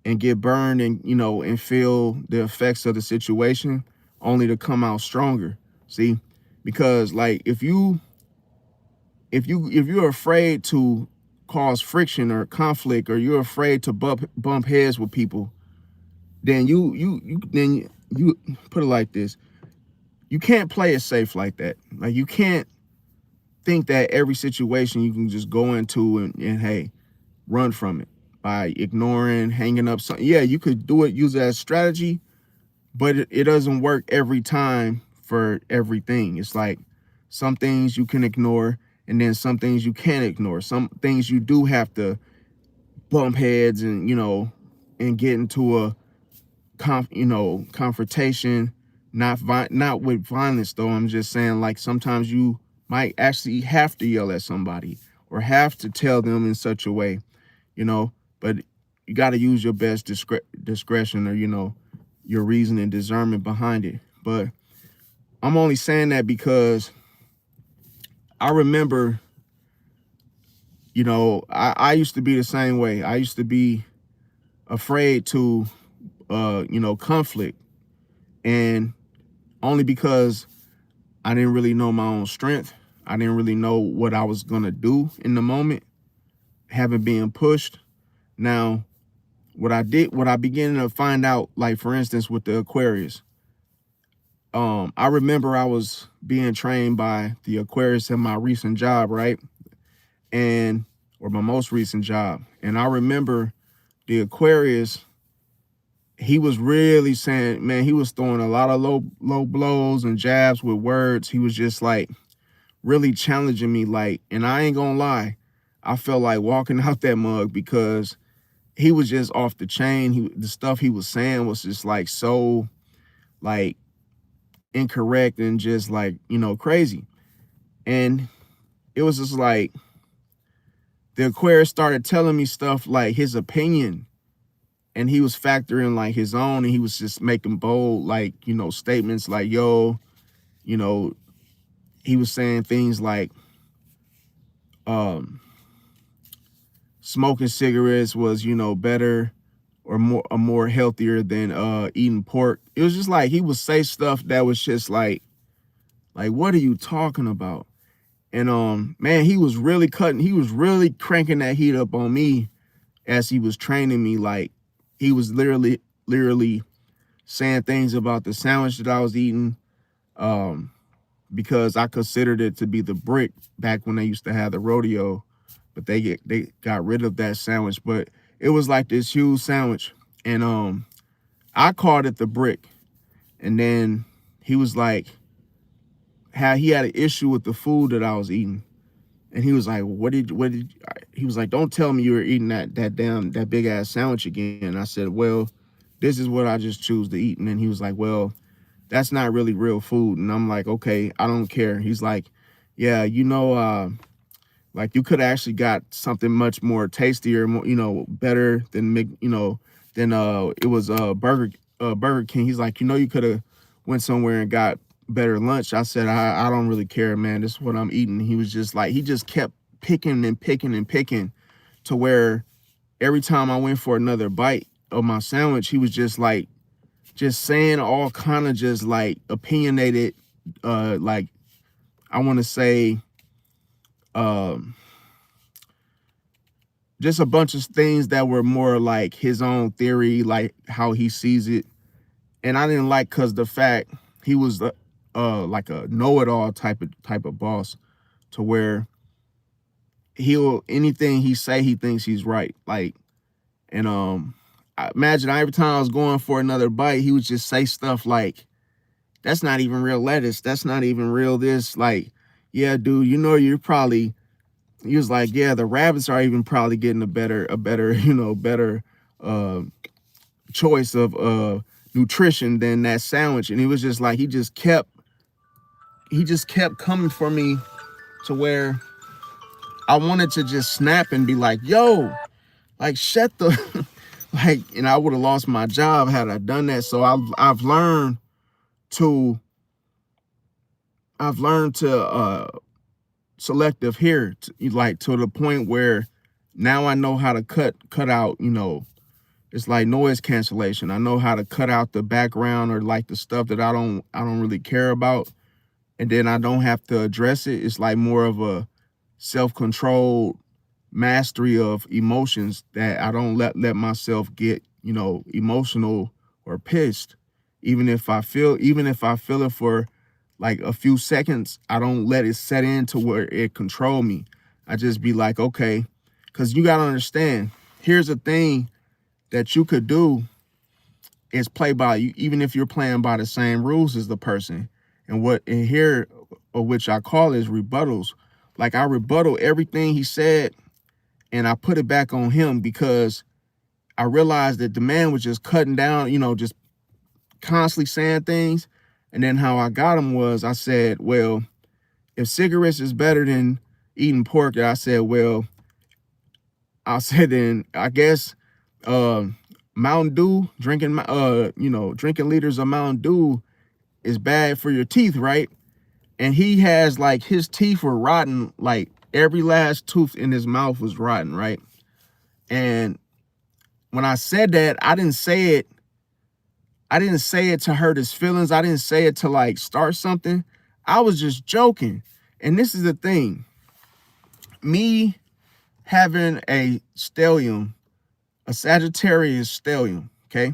and get burned and, and feel the effects of the situation, only to come out stronger. See, because like, if you're afraid to cause friction or conflict, or you're afraid to bump heads with people, then you put it like this. You can't play it safe like that. Like, you can't think that every situation you can just go into and hey, run from it by ignoring, hanging up something. Yeah, you could do it, use it as strategy, but it doesn't work every time for everything. It's like, some things you can ignore, and then some things you can't ignore. Some things you do have to bump heads and, and get into a confrontation, not with violence though. I'm just saying, like, sometimes you might actually have to yell at somebody or have to tell them in such a way, but you got to use your best discretion, or, your reason and discernment behind it. But I'm only saying that because I remember, I used to be the same way. I used to be afraid to, conflict, and only because I didn't really know my own strength. I didn't really know what I was going to do in the moment, haven't been pushed. Now, what I began to find out, like, for instance, with the Aquarius, I remember I was being trained by the Aquarius in my recent job, right? Or my most recent job. And I remember the Aquarius, he was really saying, man, he was throwing a lot of low blows and jabs with words. He was just like really challenging me, like, and I ain't gonna lie, I felt like walking out that mug because he was just off the chain. The stuff he was saying was just like so like incorrect and just like, you know, crazy. And it was just like the Aquarius started telling me stuff like his opinion, and he was factoring like his own, and he was just making bold, like, you know, statements like, yo, you know, he was saying things like, smoking cigarettes was, you know, better or more healthier than eating pork. It was just like he would say stuff that was just like what are you talking about? And man, he was really cranking that heat up on me as he was training me. Like, he was literally saying things about the sandwich that I was eating, because I considered it to be the brick back when they used to have the rodeo, but they got rid of that sandwich. But it was like this huge sandwich, and I called it the brick. And then he was like, how he had an issue with the food that I was eating, and he was like, he was like, don't tell me you were eating that big ass sandwich again. And I said, well, this is what I just choose to eat. And then he was like, well, that's not really real food. And I'm like, okay, I don't care. He's like, yeah, you know, like, you could have actually got something much more tastier, more, you know, better than, you know, than it was Burger King. He's like, you know, you could have went somewhere and got better lunch. I said, I don't really care, man. This is what I'm eating. He was just like, he just kept picking and picking and picking, to where every time I went for another bite of my sandwich, he was just like, just saying all kind of just like opinionated, like, I want to say, just a bunch of things that were more like his own theory, like how he sees it. And I didn't like, because the fact he was like a know-it-all type of boss, to where anything he say, he thinks he's right. Like, and I imagine every time I was going for another bite, he would just say stuff like, that's not even real lettuce. That's not even real this. Like, yeah, dude, you know, he was like, yeah, the rabbits are even probably getting a better, you know, better choice of nutrition than that sandwich. And he was just like, he just kept coming for me, to where I wanted to just snap and be like, yo, like, shut the like, and I would have lost my job had I done that. So I've learned to selective hear, like, to the point where now I know how to cut out, you know, it's like noise cancellation. I know how to cut out the background, or like the stuff that I don't really care about, and then I don't have to address it. It's like more of a self-controlled mastery of emotions, that I don't let myself get, you know, emotional or pissed. Even if I feel it for like a few seconds, I don't let it set in to where it control me. I just be like, okay, because you got to understand, here's a thing that you could do, is play by you, even if you're playing by the same rules as the person. And here, or which I call, is rebuttals. Like, I rebuttal everything he said, and I put it back on him, because I realized that the man was just cutting down, you know, just constantly saying things. And then how I got him was, I said, well, if cigarettes is better than eating pork, I said, well, then I guess Mountain Dew, drinking liters of Mountain Dew is bad for your teeth, right? And he has, like, his teeth were rotten, like every last tooth in his mouth was rotten, right? And when I said that, I didn't say it to hurt his feelings. I didn't say it to, like, start something. I was just joking. And this is the thing. Me having a stellium, a Sagittarius stellium, okay,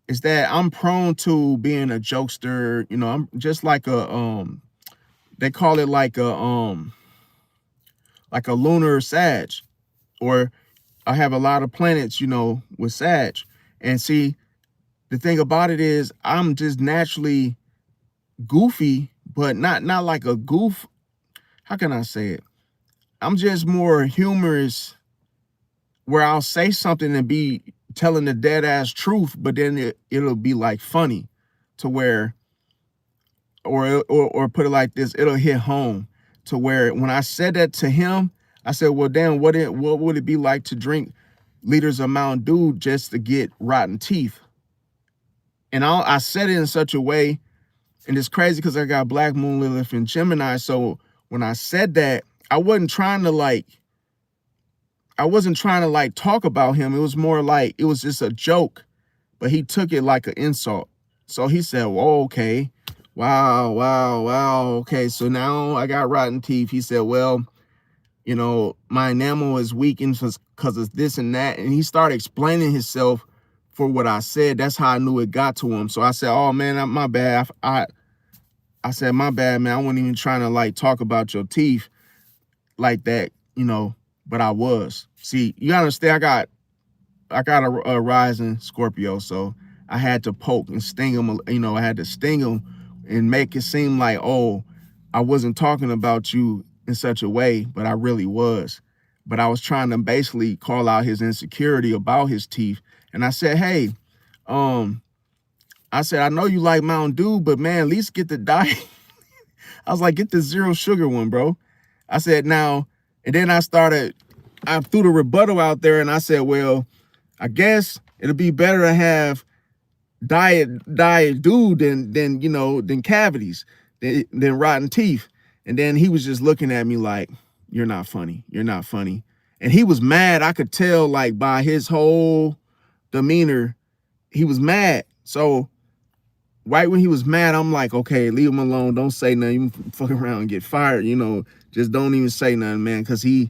is that I'm prone to being a jokester. You know, I'm just like they call it like a lunar Sag, or I have a lot of planets, you know, with Sag. And see, the thing about it is, I'm just naturally goofy, but not like a goof. How can I say it? I'm just more humorous, where I'll say something and be telling the dead ass truth, but then it'll be like funny, to where, or put it like this, it'll hit home, to where when I said that to him, I said, well, damn, what would it be like to drink liters of Mountain Dew just to get rotten teeth? And I said it in such a way, and it's crazy because I got Black Moon, Lilith, and Gemini. So when I said that, I wasn't trying to talk about him. It was more like, it was just a joke, but he took it like an insult. So he said, well, okay, wow, okay, so now I got rotten teeth. He said, well, you know, my enamel is weakened because of this and that. And he started explaining himself for what I said. That's how I knew it got to him. So I said, oh man, my bad. I said, my bad, man. I wasn't even trying to like talk about your teeth like that, you know, but I was. See, you gotta understand, I got a rising Scorpio, so I had to poke and sting him, you know, I had to sting him and make it seem like, oh, I wasn't talking about you in such a way, but I really was. But I was trying to basically call out his insecurity about his teeth. And I said, hey, I said, I know you like Mountain Dew, but man, at least get the diet. I was like, get the zero sugar one, bro. I said, now, and then I threw the rebuttal out there, and I said, well, I guess it'll be better to have diet Dew than cavities, than rotten teeth. And then he was just looking at me like, you're not funny. You're not funny. And he was mad. I could tell, like, by his whole demeanor, he was mad. So right when he was mad, I'm like, okay, leave him alone. Don't say nothing. You can fuck around and get fired. You know, just don't even say nothing, man. Because I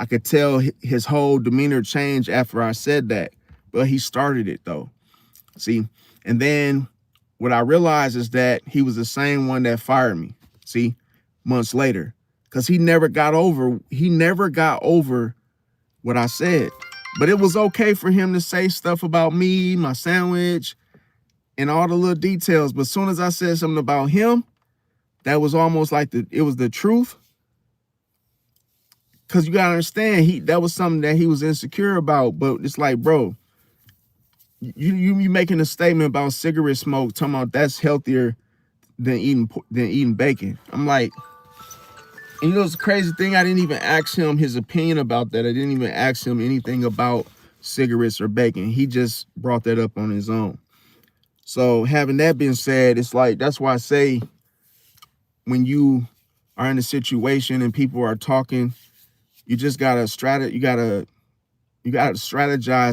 could tell his whole demeanor changed after I said that. But he started it, though. See? And then what I realized is that he was the same one that fired me. See? Months later. Because he never got over what I said. But it was okay for him to say stuff about me, my sandwich, and all the little details. But as soon as I said something about him, that was almost like it was the truth. Because you got to understand, that was something that he was insecure about. But it's like, bro, you making a statement about cigarette smoke, talking about that's healthier than eating bacon. I'm like, and you know, it's a crazy thing. I didn't even ask him his opinion about that. I didn't even ask him anything about cigarettes or bacon. He just brought that up on his own. So having that being said, it's like, that's why I say, when you are in a situation and people are talking, you just gotta strategize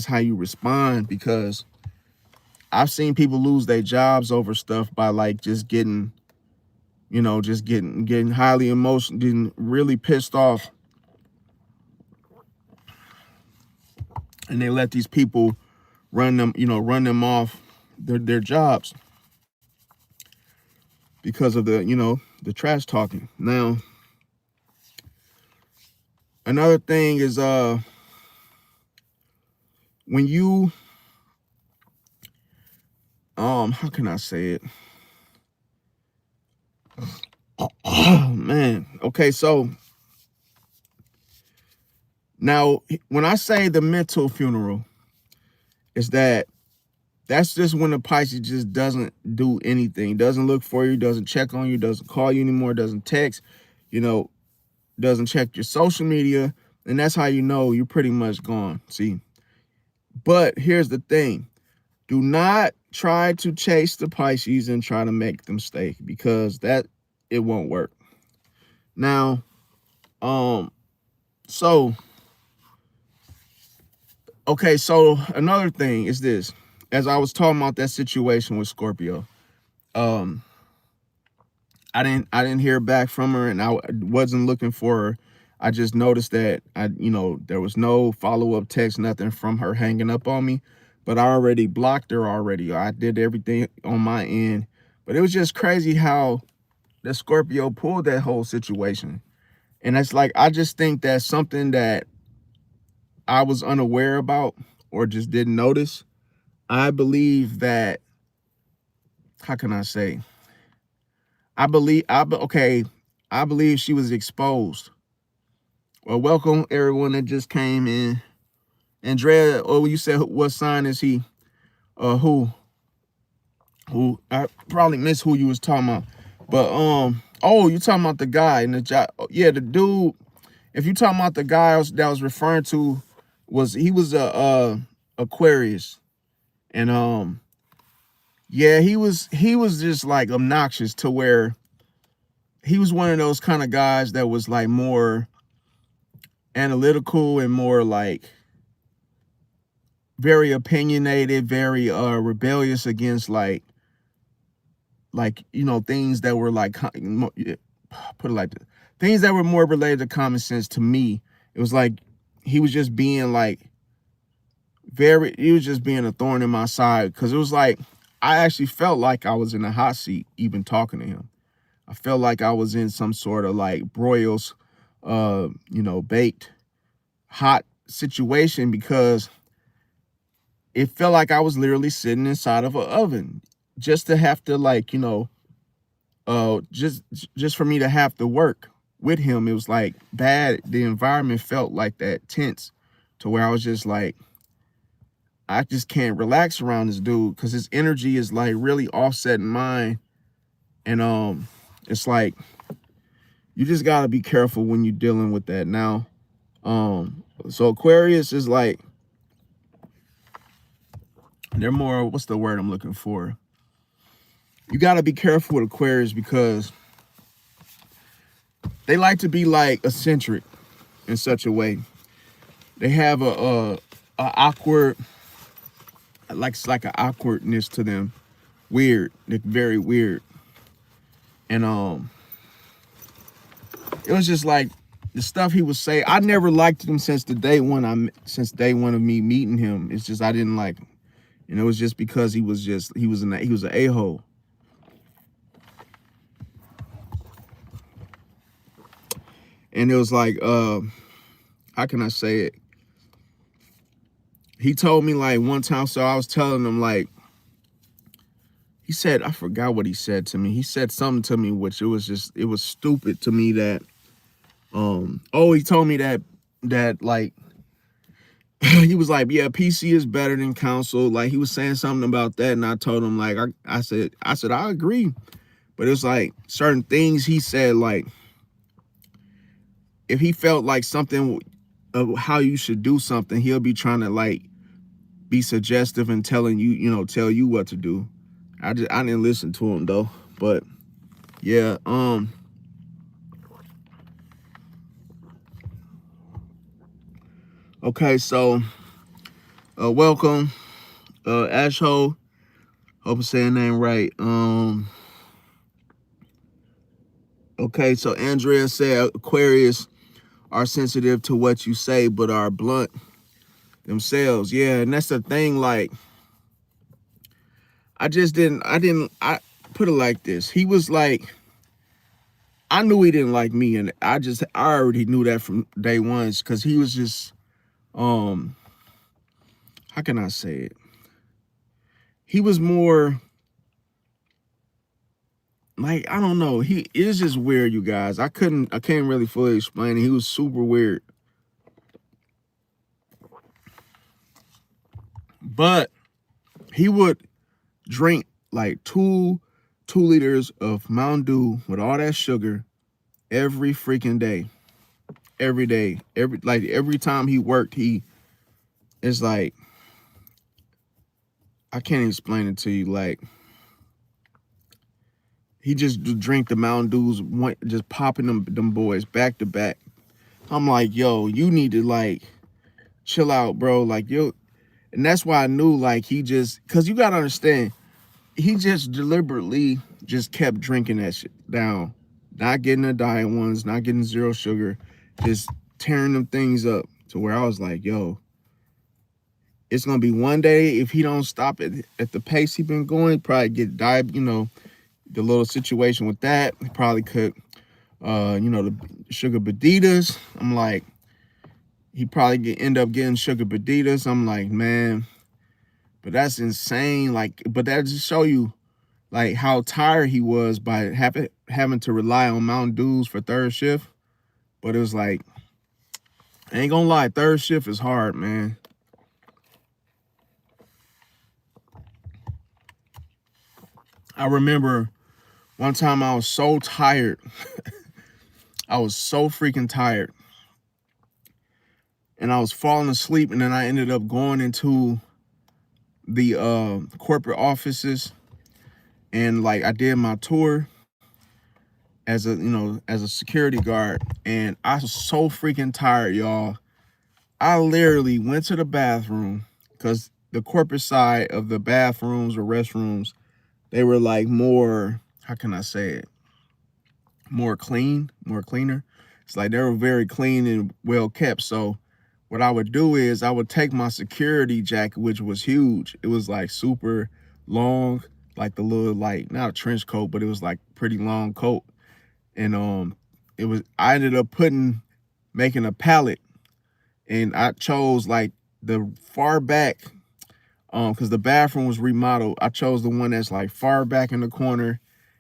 how you respond, because I've seen people lose their jobs over stuff by like just getting highly emotional, getting really pissed off, and they let these people run them off their jobs because of the trash talking. Now, another thing is when you how can I say it? Oh man. Okay, so now when I say the mental funeral, is that's just when the Pisces just doesn't do anything, doesn't look for you, doesn't check on you, doesn't call you anymore, doesn't text, doesn't check your social media, and that's how you know you're pretty much gone. See, but here's the thing. Do not try to chase the Pisces and try to make them stay, because it won't work. Now, so another thing is this. As I was talking about that situation with Scorpio, I didn't hear back from her, and I wasn't looking for her. I just noticed that there was no follow-up text, nothing from her hanging up on me, but I already blocked her already. I did everything on my end, but it was just crazy how the Scorpio pulled that whole situation. And it's like, I just think that's something that I was unaware about or just didn't notice. I believe that, how can I say? I believe she was exposed. Well, welcome everyone that just came in. Andrea, oh, you said what sign is he? Who? I probably missed who you was talking about. But oh, you talking about the guy in the job? Yeah, the dude. If you talking about the guy that was referring to, he was a Aquarius, and yeah, he was just like obnoxious to where he was one of those kind of guys that was like more analytical and more like very opinionated, very rebellious against like things that were like put it like this, things that were more related to common sense. To me, it was like he was just being like he was just being a thorn in my side, because it was like I actually felt like I was in a hot seat even talking to him. I felt like I was in some sort of like broils, baked hot situation, because it felt like I was literally sitting inside of an oven, just to have to like, just for me to have to work with him. It was like bad. The environment felt like that, tense, to where I was just like, I just can't relax around this dude, because his energy is like really offsetting mine. And it's like you just gotta be careful when you're dealing with that. Now, so Aquarius is like, they're more, what's the word I'm looking for? You gotta be careful with Aquarius, because they like to be like eccentric in such a way. They have a awkward, like it's like an awkwardness to them. Weird. They're very weird. And it was just like the stuff he would say. I never liked him since day one of me meeting him. It's just I didn't like him. And it was just because he was an a-hole. And it was like, how can I say it? He told me like one time, so I was telling him like, he said, I forgot what he said to me. He said something to me, which it was stupid to me that, he told me that like, he was like, yeah, PC is better than council. Like he was saying something about that. And I told him like, I said, I agree. But it's like certain things he said, like, if he felt like something of how you should do something, he'll be trying to like be suggestive and telling you, tell you what to do. I didn't listen to him though. But yeah, okay, so welcome, Ashho. Hope I'm saying that right. Okay, so Andrea said Aquarius are sensitive to what you say, but are blunt themselves. Yeah, and that's the thing. Like, I put it like this. He was like, I knew he didn't like me, and I already knew that from day one, because he was just, how can I say it? He was more like, I don't know. He is just weird, you guys. I can't really fully explain it. He was super weird. But he would drink like two liters of Mountain Dew with all that sugar every freaking day. Every day. Every time he worked, it's like, I can't explain it to you. Like, he just drink the Mountain Dews, just popping them boys back to back. I'm like, yo, you need to like chill out, bro. Like, yo, and that's why I knew like because you gotta understand, he just deliberately just kept drinking that shit down, not getting the diet ones, not getting zero sugar, just tearing them things up to where I was like, yo, it's gonna be one day if he don't stop it at the pace he been going, probably get diabetes, the little situation with that. He probably could, the sugar baditas. I'm like, he probably end up getting sugar baditas. I'm like, man, but that's insane. Like, but that just show you like how tired he was by having to rely on Mountain Dews for third shift. But it was like, I ain't gonna lie, third shift is hard, man. I remember one time I was so tired. I was so freaking tired. And I was falling asleep, and then I ended up going into the corporate offices, and like I did my tour as a security guard, and I was so freaking tired, y'all. I literally went to the bathroom because the corporate side of the bathrooms or restrooms, they were like more, how can I say it? More cleaner. It's like they were very clean and well kept. So what I would do is I would take my security jacket, which was huge. It was like super long, like the little, like not a trench coat, but it was like pretty long coat. And I ended up making a pallet, and I chose like the far back, because the bathroom was remodeled. I chose the one that's like far back in the corner,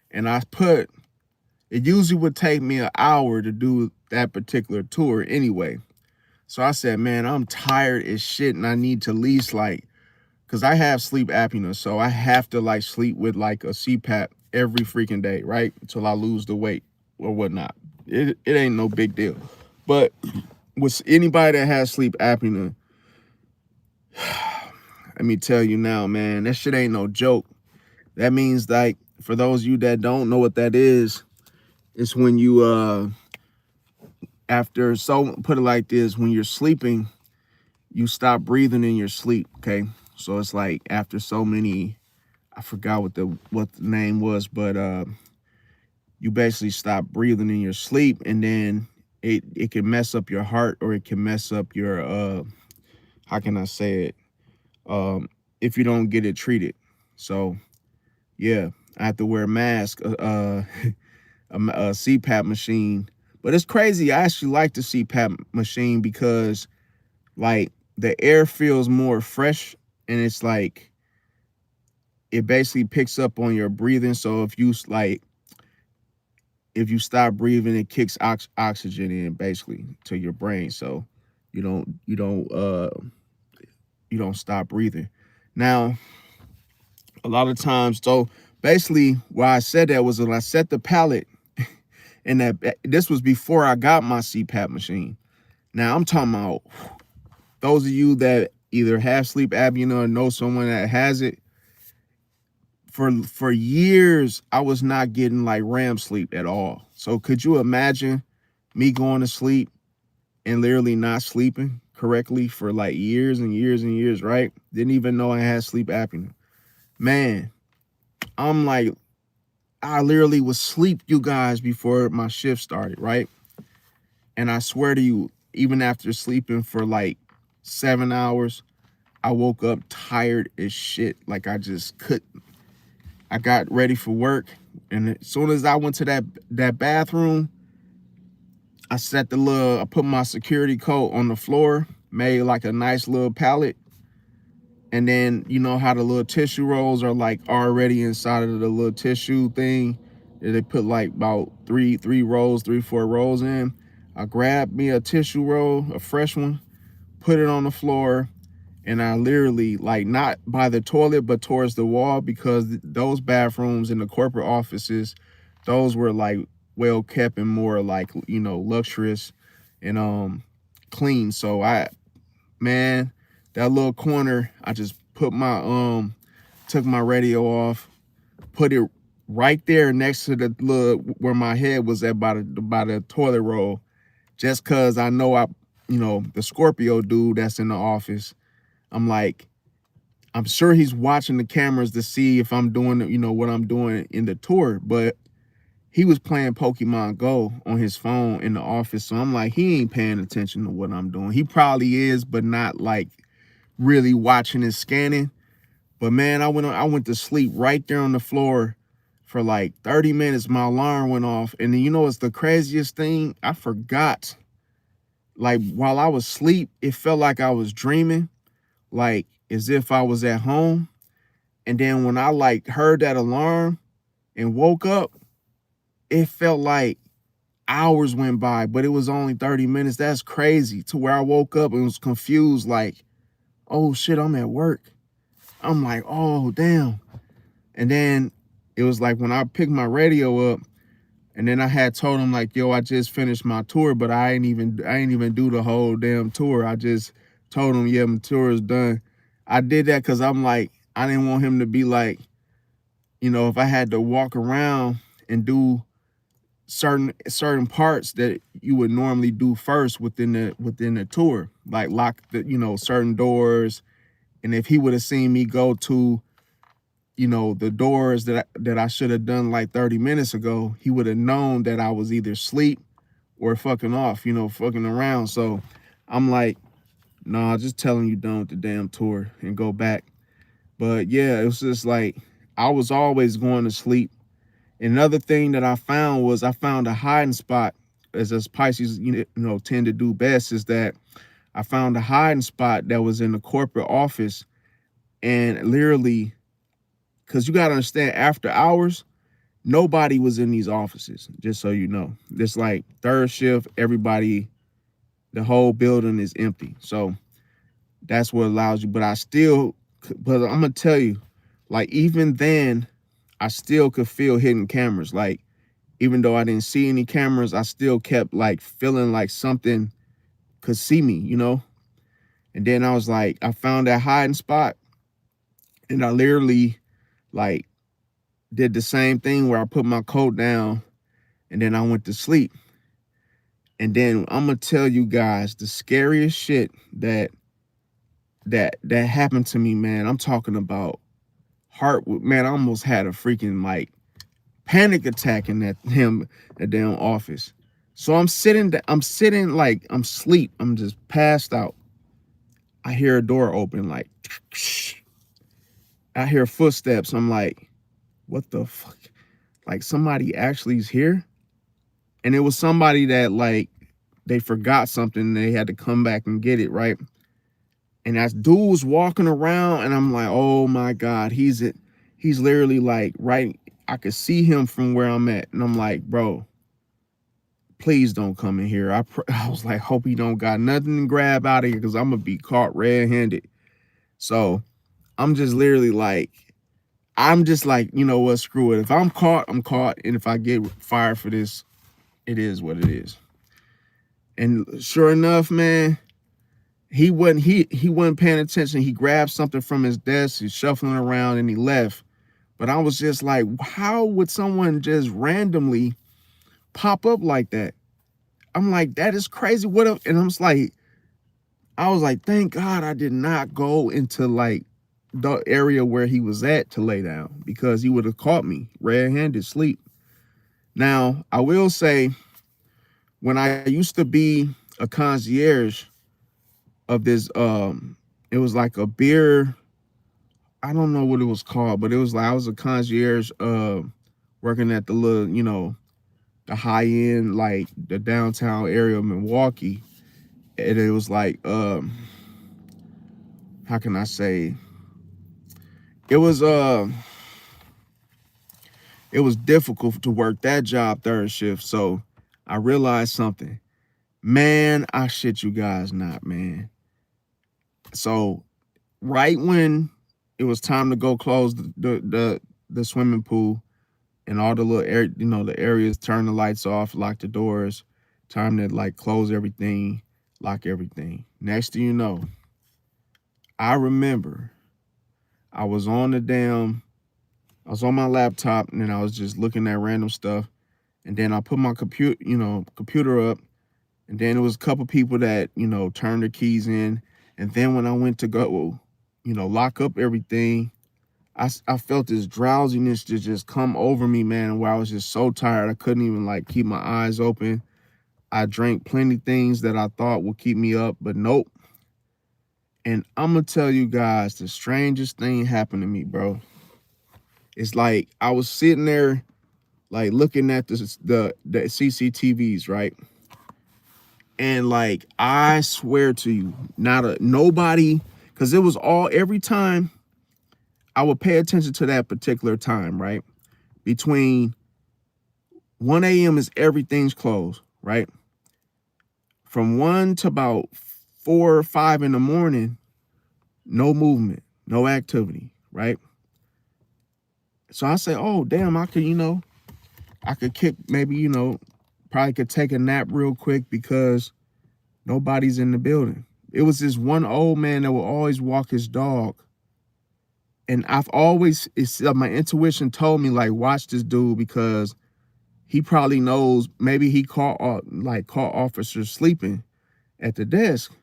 and it usually would take me an hour to do that particular tour anyway. So I said, man, I'm tired as shit, and I need to at least like, because I have sleep apnea, so I have to like sleep with like a CPAP every freaking day, right? Until I lose the weight or whatnot. It ain't no big deal. But with anybody that has sleep apnea, let me tell you now, man, that shit ain't no joke. That means, like, for those of you that don't know what that is, it's when you put it like this, when you're sleeping, you stop breathing in your sleep, okay? So it's like after so many, I forgot what the name was, but you basically stop breathing in your sleep, and then it can mess up your heart, or it can mess up your how can I say it? If you don't get it treated. So yeah, I have to wear a mask, a CPAP machine. But it's crazy. I actually like the CPAP machine because like the air feels more fresh, and it's like it basically picks up on your breathing. So if you stop breathing, it kicks oxygen in basically to your brain. So you don't stop breathing. Now, a lot of times, so basically why I said that was when I set the pallet, and this was before I got my CPAP machine. Now I'm talking about those of you that either have sleep apnea or know someone that has it. For years, I was not getting like REM sleep at all. So could you imagine me going to sleep and literally not sleeping correctly for like years and years and years, right? Didn't even know I had sleep apnea. Man, I'm like, I literally was asleep, you guys, before my shift started, right? And I swear to you, even after sleeping for like 7 hours, I woke up tired as shit. Like I just couldn't. I got ready for work, and as soon as I went to that bathroom, I put my security coat on the floor, made like a nice little pallet, and then you know how the little tissue rolls are like already inside of the little tissue thing. They put like about three, 4 rolls in. I grabbed me a tissue roll, a fresh one, put it on the floor, and I literally, like, not by the toilet, but towards the wall, because those bathrooms in the corporate offices, those were like well kept and more like, luxurious and clean. So man, that little corner, I just took my radio off, put it right there next to the little where my head was at by the toilet roll, just cause I know the Scorpio dude that's in the office. I'm like, I'm sure he's watching the cameras to see if I'm doing, what I'm doing in the tour, but he was playing Pokemon Go on his phone in the office. So I'm like, he ain't paying attention to what I'm doing. He probably is, but not like really watching and scanning. But man, I went to sleep right there on the floor for like 30 minutes. My alarm went off. And then, what's the craziest thing? I forgot. Like, while I was asleep, it felt like I was dreaming, like as if I was at home. And then when I like heard that alarm and woke up, it felt like Hours went by, but it was only 30 minutes. That's crazy. To where I woke up and was confused, like, oh shit, I'm at work. I'm like, oh damn. And then it was like when I picked my radio up, and then I had told him like, yo, I just finished my tour, but I ain't even do the whole damn tour. I just told him, yeah, my tour is done. I did that because I'm like, I didn't want him to be like, you know, if I had to walk around and do certain parts that you would normally do first within the tour, like lock the, you know, certain doors. And if he would have seen me go to, you know, the doors that I should have done like 30 minutes ago, he would have known that I was either asleep or fucking off, you know, fucking around. So I'm like, nah, just tell him you done with the damn tour and go back. But yeah, it was just like, I was always going to sleep. Another thing that I found was I found a hiding spot, as Pisces, you know, tend to do best, is that I found a hiding spot that was in the corporate office. And literally, because you got to understand, after hours, nobody was in these offices, just so you know. It's like third shift, everybody, the whole building is empty. So that's what allows you. But I'm going to tell you, like, even then, I still could feel hidden cameras. Like, even though I didn't see any cameras, I still kept like feeling like something could see me, you know? And then I was like, I found that hiding spot, and I literally like did the same thing where I put my coat down and then I went to sleep. And then I'm gonna tell you guys the scariest shit that happened to me, man. I'm talking about man, I almost had a freaking like panic attack in that damn office. So I'm sitting like I'm asleep. I'm just passed out. I hear a door open, like I hear footsteps. I'm like, what the fuck? Like somebody actually is here? And it was somebody that like they forgot something and they had to come back and get it, right? And that dude was walking around and I'm like, oh my God, he's literally like right. I could see him from where I'm at. And I'm like, bro, please don't come in here. I was like, hope he don't got nothing to grab out of here because I'm going to be caught red-handed. So I'm just literally like, you know what, screw it. If I'm caught, I'm caught. And if I get fired for this, it is what it is. And sure enough, man, he wasn't paying attention. He grabbed something from his desk, he's shuffling around, and he left. But I was just like, how would someone just randomly pop up like that? I'm like, that is crazy. What up? And I was like, thank God I did not go into like the area where he was at to lay down, because he would have caught me red-handed sleep. Now, I will say, when I used to be a concierge of this, it was like a beer, I don't know what it was called, but it was like I was a concierge working at the little, you know, the high end, like the downtown area of Milwaukee. And it was like, how can I say? It was difficult to work that job third shift. So I realized something. Man, I shit you guys not, man. So right when it was time to go close the swimming pool and all the little air, you know, the areas, turn the lights off, lock the doors, time to like close everything, lock everything. Next thing you know, I remember I was on my laptop and then I was just looking at random stuff. And then I put my computer up, and then it was a couple people that, you know, turned their keys in. And then when I went to go, you know, lock up everything, I felt this drowsiness to just come over me, man, where I was just so tired. I couldn't even like keep my eyes open. I drank plenty of things that I thought would keep me up, but nope. And I'm going to tell you guys, the strangest thing happened to me, bro. It's like I was sitting there like looking at the CCTVs, right? And like, I swear to you, nobody, because it was every time I would pay attention to that particular time, right? Between 1 a.m. is everything's closed, right? From 1 to about 4 or 5 in the morning, no movement, no activity, right? So I say, oh, damn, I could, I could kick, maybe, probably could take a nap real quick because nobody's in the building. It was this one old man that would always walk his dog. And I've always, my intuition told me, like, watch this dude because he probably knows, maybe he caught officers sleeping at the desk.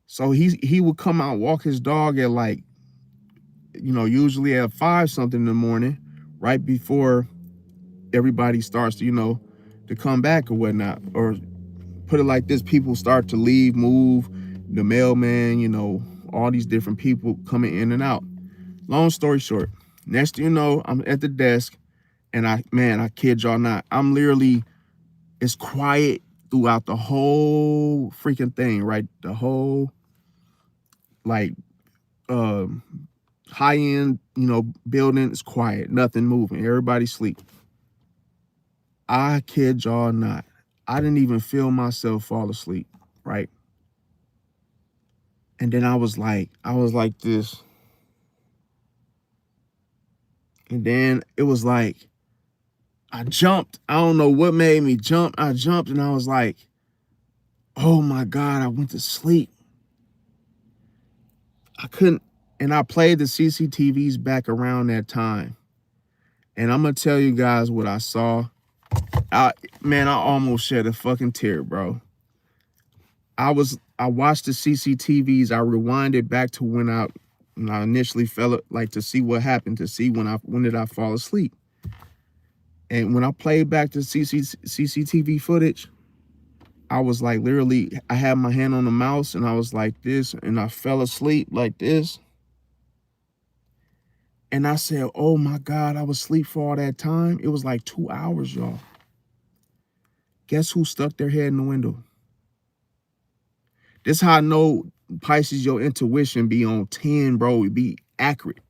So he would come out, walk his dog at like, usually at 5 something in the morning, right before everybody starts to, to come back or whatnot. Or put it like this, people start to leave, move, the mailman, all these different people coming in and out. Long story short, next thing you know, I'm at the desk and I kid y'all not, I'm literally, it's quiet throughout the whole freaking thing, right? The whole, like, high-end, building is quiet, nothing moving, everybody sleep. I kid y'all not, I didn't even feel myself fall asleep, right? And then I was like this. And then it was like, I jumped. I don't know what made me jump. I jumped and I was like, oh my God, I went to sleep. I couldn't, and I played the CCTVs back around that time. And I'm gonna tell you guys what I saw. I almost shed a fucking tear, bro. I watched the CCTVs. I rewinded back to when I initially fell, like, to see what happened, to see when did I fall asleep. And when I played back the CCTV footage, I was like, literally, I had my hand on the mouse and I was like this, and I fell asleep like this. And I said, oh my God, I was asleep for all that time. It was like 2 hours, y'all. Guess who stuck their head in the window? This is how I know, Pisces, your intuition be on 10, bro. It be accurate.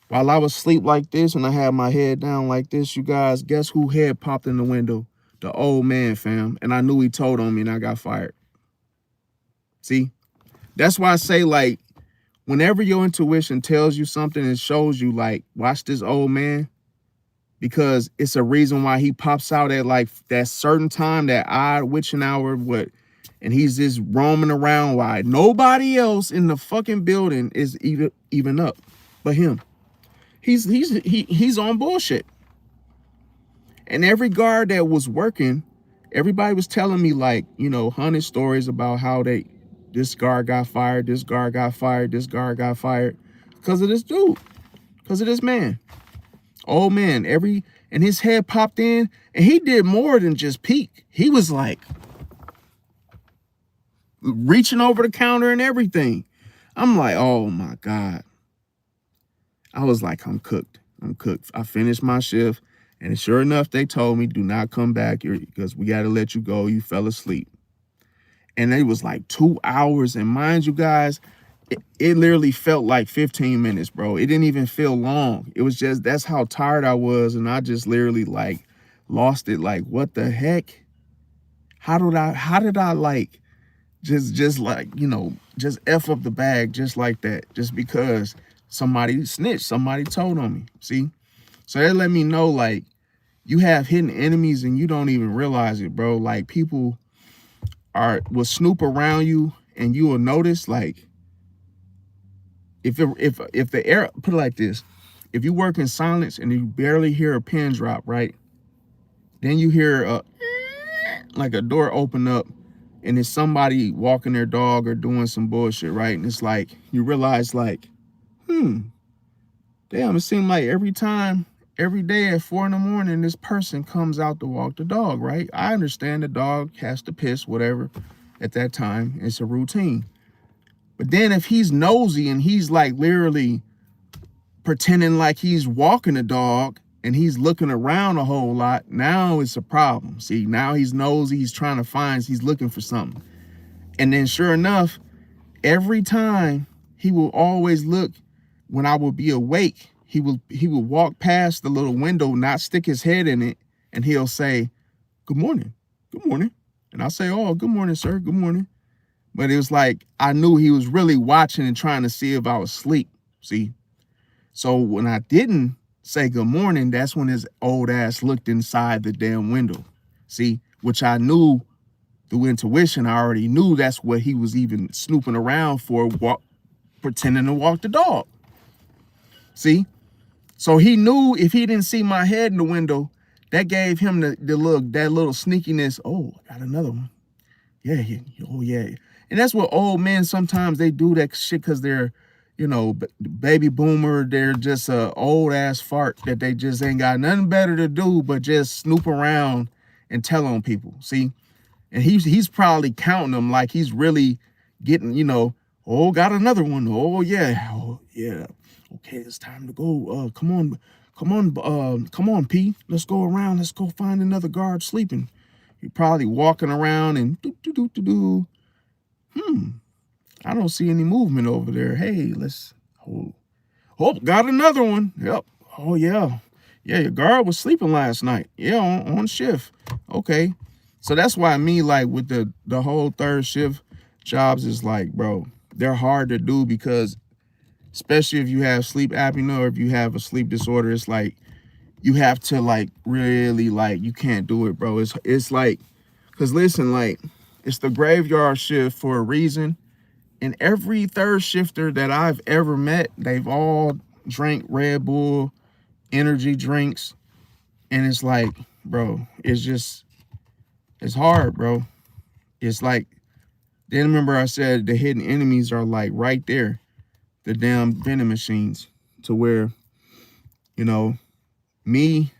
While I was asleep like this and I had my head down like this, you guys, guess who head popped in the window? The old man, fam. And I knew he told on me and I got fired. See? That's why I say, like, whenever your intuition tells you something and shows you, like, watch this old man, because it's a reason why he pops out at, like, that certain time, that odd witching hour, and he's just roaming around while nobody else in the fucking building is even up but him. He's on bullshit. And every guard that was working, everybody was telling me, like, 100 stories about how this guard got fired, this guard got fired, this guard got fired because of this dude, because of this man. Old man, and his head popped in, and he did more than just peek. He was like reaching over the counter and everything. I'm like, oh my God. I was like, I'm cooked. I finished my shift, and sure enough, they told me, do not come back here because we got to let you go. You fell asleep. And it was like 2 hours. And mind you guys, it literally felt like 15 minutes, bro. It didn't even feel long. It was just, that's how tired I was. And I just literally, like, lost it. Like, what the heck? How did I like, just like, just F up the bag just like that, just because somebody snitched, somebody told on me. See? So that let me know, like, you have hidden enemies and you don't even realize it, bro. Like, people will snoop around you and you will notice, like, if the air, put it like this, if you work in silence and you barely hear a pin drop, right? Then you hear like a door open up and it's somebody walking their dog or doing some bullshit, right? And it's like, you realize, like, damn, it seemed like every day at 4 in the morning, this person comes out to walk the dog, right? I understand the dog has to piss, whatever, at that time. It's a routine. But then if he's nosy and he's like literally pretending like he's walking the dog and he's looking around a whole lot, now it's a problem. See, now he's nosy, he's trying to find, he's looking for something. And then sure enough, every time he will always look, when I would be awake, he would walk past the little window, not stick his head in it, and he'll say, good morning, good morning. And I'll say, oh, good morning, sir, good morning. But it was like, I knew he was really watching and trying to see if I was asleep, see? So when I didn't say good morning, that's when his old ass looked inside the damn window, see? Which I knew through intuition, I already knew that's what he was even snooping around for, pretending to walk the dog, see? So he knew if he didn't see my head in the window, that gave him that little sneakiness. Oh, I got another one. Yeah, oh yeah. And that's what old men sometimes they do that shit because they're, you know, baby boomer. They're just a old ass fart that they just ain't got nothing better to do but just snoop around and tell on people. See, and he's probably counting them like he's really getting, you know, oh, got another one. Oh yeah. Okay, it's time to go. Come on, P. Let's go around. Let's go find another guard sleeping. You're probably walking around and do. I don't see any movement over there. Hey, let's got another one. Yep. Oh yeah. Yeah, your guard was sleeping last night. Yeah, on shift. Okay. So that's why me, like with the whole third shift jobs is like, bro, they're hard to do because especially if you have sleep apnea or if you have a sleep disorder, it's like you have to like really like you can't do it, bro. It's like, cause listen, like it's the graveyard shift for a reason. And every third shifter that I've ever met, they've all drank Red Bull, energy drinks. And it's like, bro, it's hard, bro. It's like, then remember I said the hidden enemies are like right there, the damn vending machines, to where, you know, me,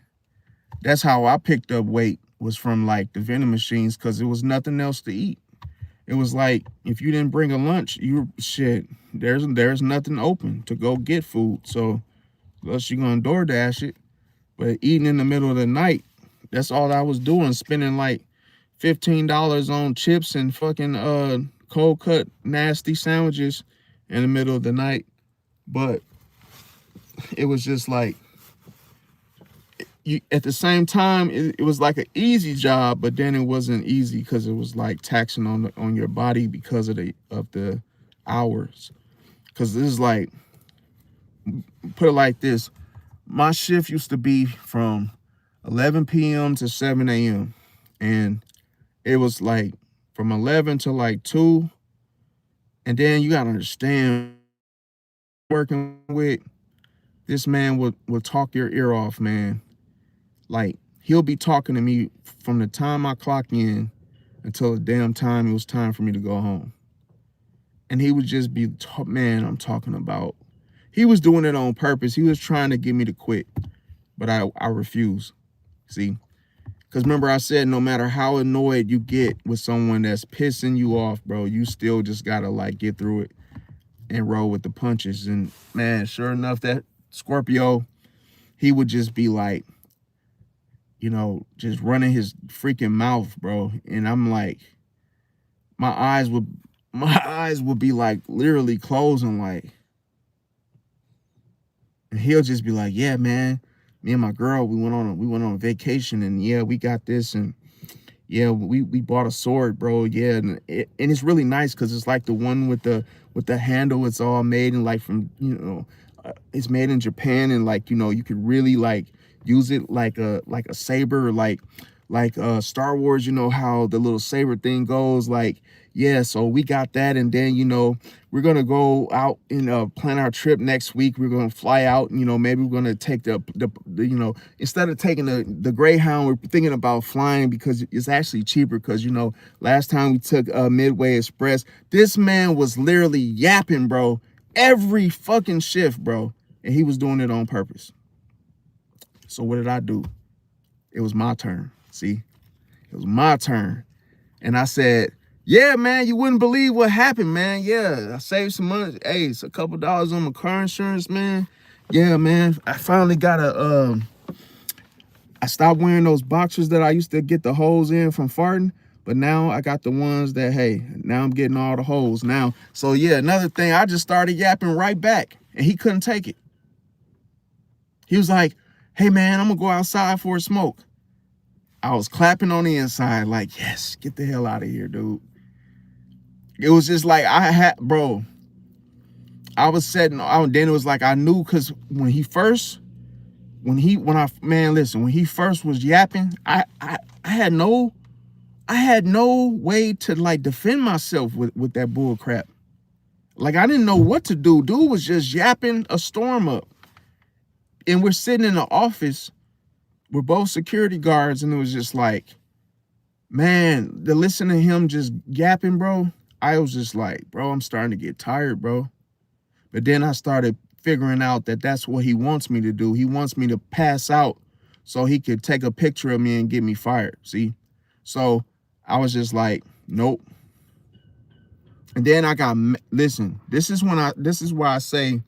that's how I picked up weight, was from like the vending machines, because there was nothing else to eat. It was like, if you didn't bring a lunch, there's nothing open to go get food. So unless you're gonna DoorDash it, but eating in the middle of the night, that's all I was doing, spending like $15 on chips and fucking cold cut nasty sandwiches in the middle of the night. But it was just like, at the same time, it was like an easy job, but then it wasn't easy because it was like taxing on your body because of the hours. Because this is like, put it like this, my shift used to be from 11 p.m. to 7 a.m. and it was like from 11 to like 2. And then you gotta understand, working with this man would talk your ear off, man. Like, he'll be talking to me from the time I clock in until the damn time it was time for me to go home. And he would just be, man, I'm talking about, he was doing it on purpose. He was trying to get me to quit, but I refuse, see? Because remember I said, no matter how annoyed you get with someone that's pissing you off, bro, you still just gotta like get through it and roll with the punches. And man, sure enough, that Scorpio, he would just be like, you know, just running his freaking mouth, bro. And I'm like, my eyes would be like literally closing, like, and he'll just be like, yeah, man, me and my girl, we went on a vacation, and yeah, we got this, and yeah, we bought a sword, bro. Yeah, and it's really nice because it's like the one with the handle. It's all made in like from, you know, it's made in Japan, and like, you know, you could really like use it like a saber, like Star Wars. You know how the little saber thing goes, like, yeah. So we got that, and then, you know, we're gonna go out and plan our trip next week. We're gonna fly out, and, you know, maybe we're gonna take the you know, instead of taking the Greyhound, we're thinking about flying because it's actually cheaper. Because, you know, last time we took Midway Express, this man was literally yapping, bro, every fucking shift, bro, and he was doing it on purpose. So what did I do? It was my turn. See, it was my turn, and I said, yeah, man, you wouldn't believe what happened, man. Yeah, I saved some money. Hey, it's a couple dollars on my car insurance, man. Yeah, man, I finally got I stopped wearing those boxers that I used to get the holes in from farting, but now I got the ones that, hey, now I'm getting all the holes now. So yeah, another thing, I just started yapping right back, and he couldn't take it. He was like, hey, man, I'm gonna go outside for a smoke. I was clapping on the inside, like, yes, get the hell out of here, dude. It was just like bro, I was setting out, then it was like I knew, because when he first was yapping, I had no way to like defend myself with that bull crap. Like, I didn't know what to do. Dude was just yapping a storm up. And we're sitting in the office, we're both security guards, and it was just like, man, to listen to him just yapping, bro, I was just like, bro, I'm starting to get tired, bro. But then I started figuring out that that's what he wants me to do. He wants me to pass out so he could take a picture of me and get me fired, see? So I was just like, nope. And then I got, listen, this is why I say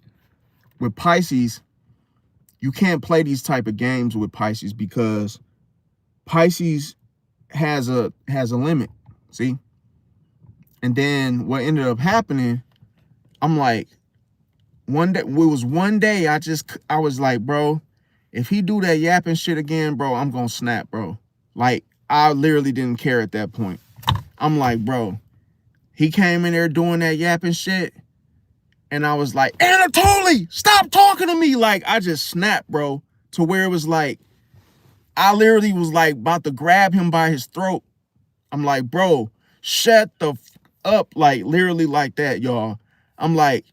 with Pisces, you can't play these type of games with Pisces, because Pisces has a limit, see? And then what ended up happening, I'm like, one day I was like, bro, if he do that yapping shit again, bro, I'm gonna snap, bro. Like, I literally didn't care at that point. I'm like, bro, he came in there doing that yapping shit, and I was like, Anatoly, stop talking to me. Like, I just snapped, bro, to where it was like, I literally was like about to grab him by his throat. I'm like, bro, shut the up, like literally like that, y'all. I'm like,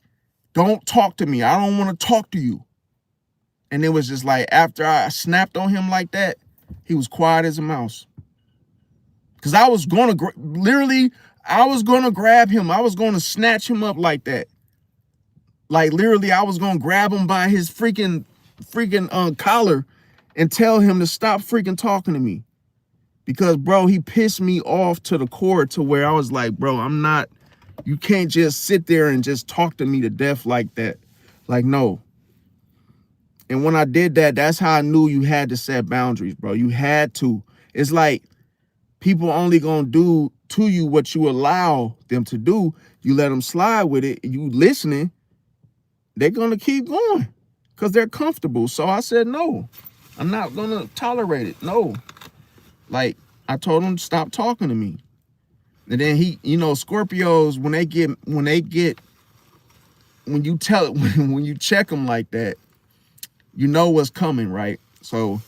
don't talk to me. I don't want to talk to you. And it was just like, after I snapped on him like that, he was quiet as a mouse. Because I was going to, I was going to grab him. I was going to snatch him up like that. Like, literally, I was going to grab him by his freaking collar and tell him to stop freaking talking to me. Because, bro, he pissed me off to the core, to where I was like, bro, you can't just sit there and just talk to me to death like that. Like, no. And when I did that, that's how I knew you had to set boundaries, bro. You had to. It's like, people only gonna do to you what you allow them to do. You let them slide with it, you listening, they're gonna keep going because they're comfortable. So I said, no, I'm not gonna tolerate it. No. Like, I told him to stop talking to me. And then he, Scorpios, when you check them like that, you know what's coming, right? So,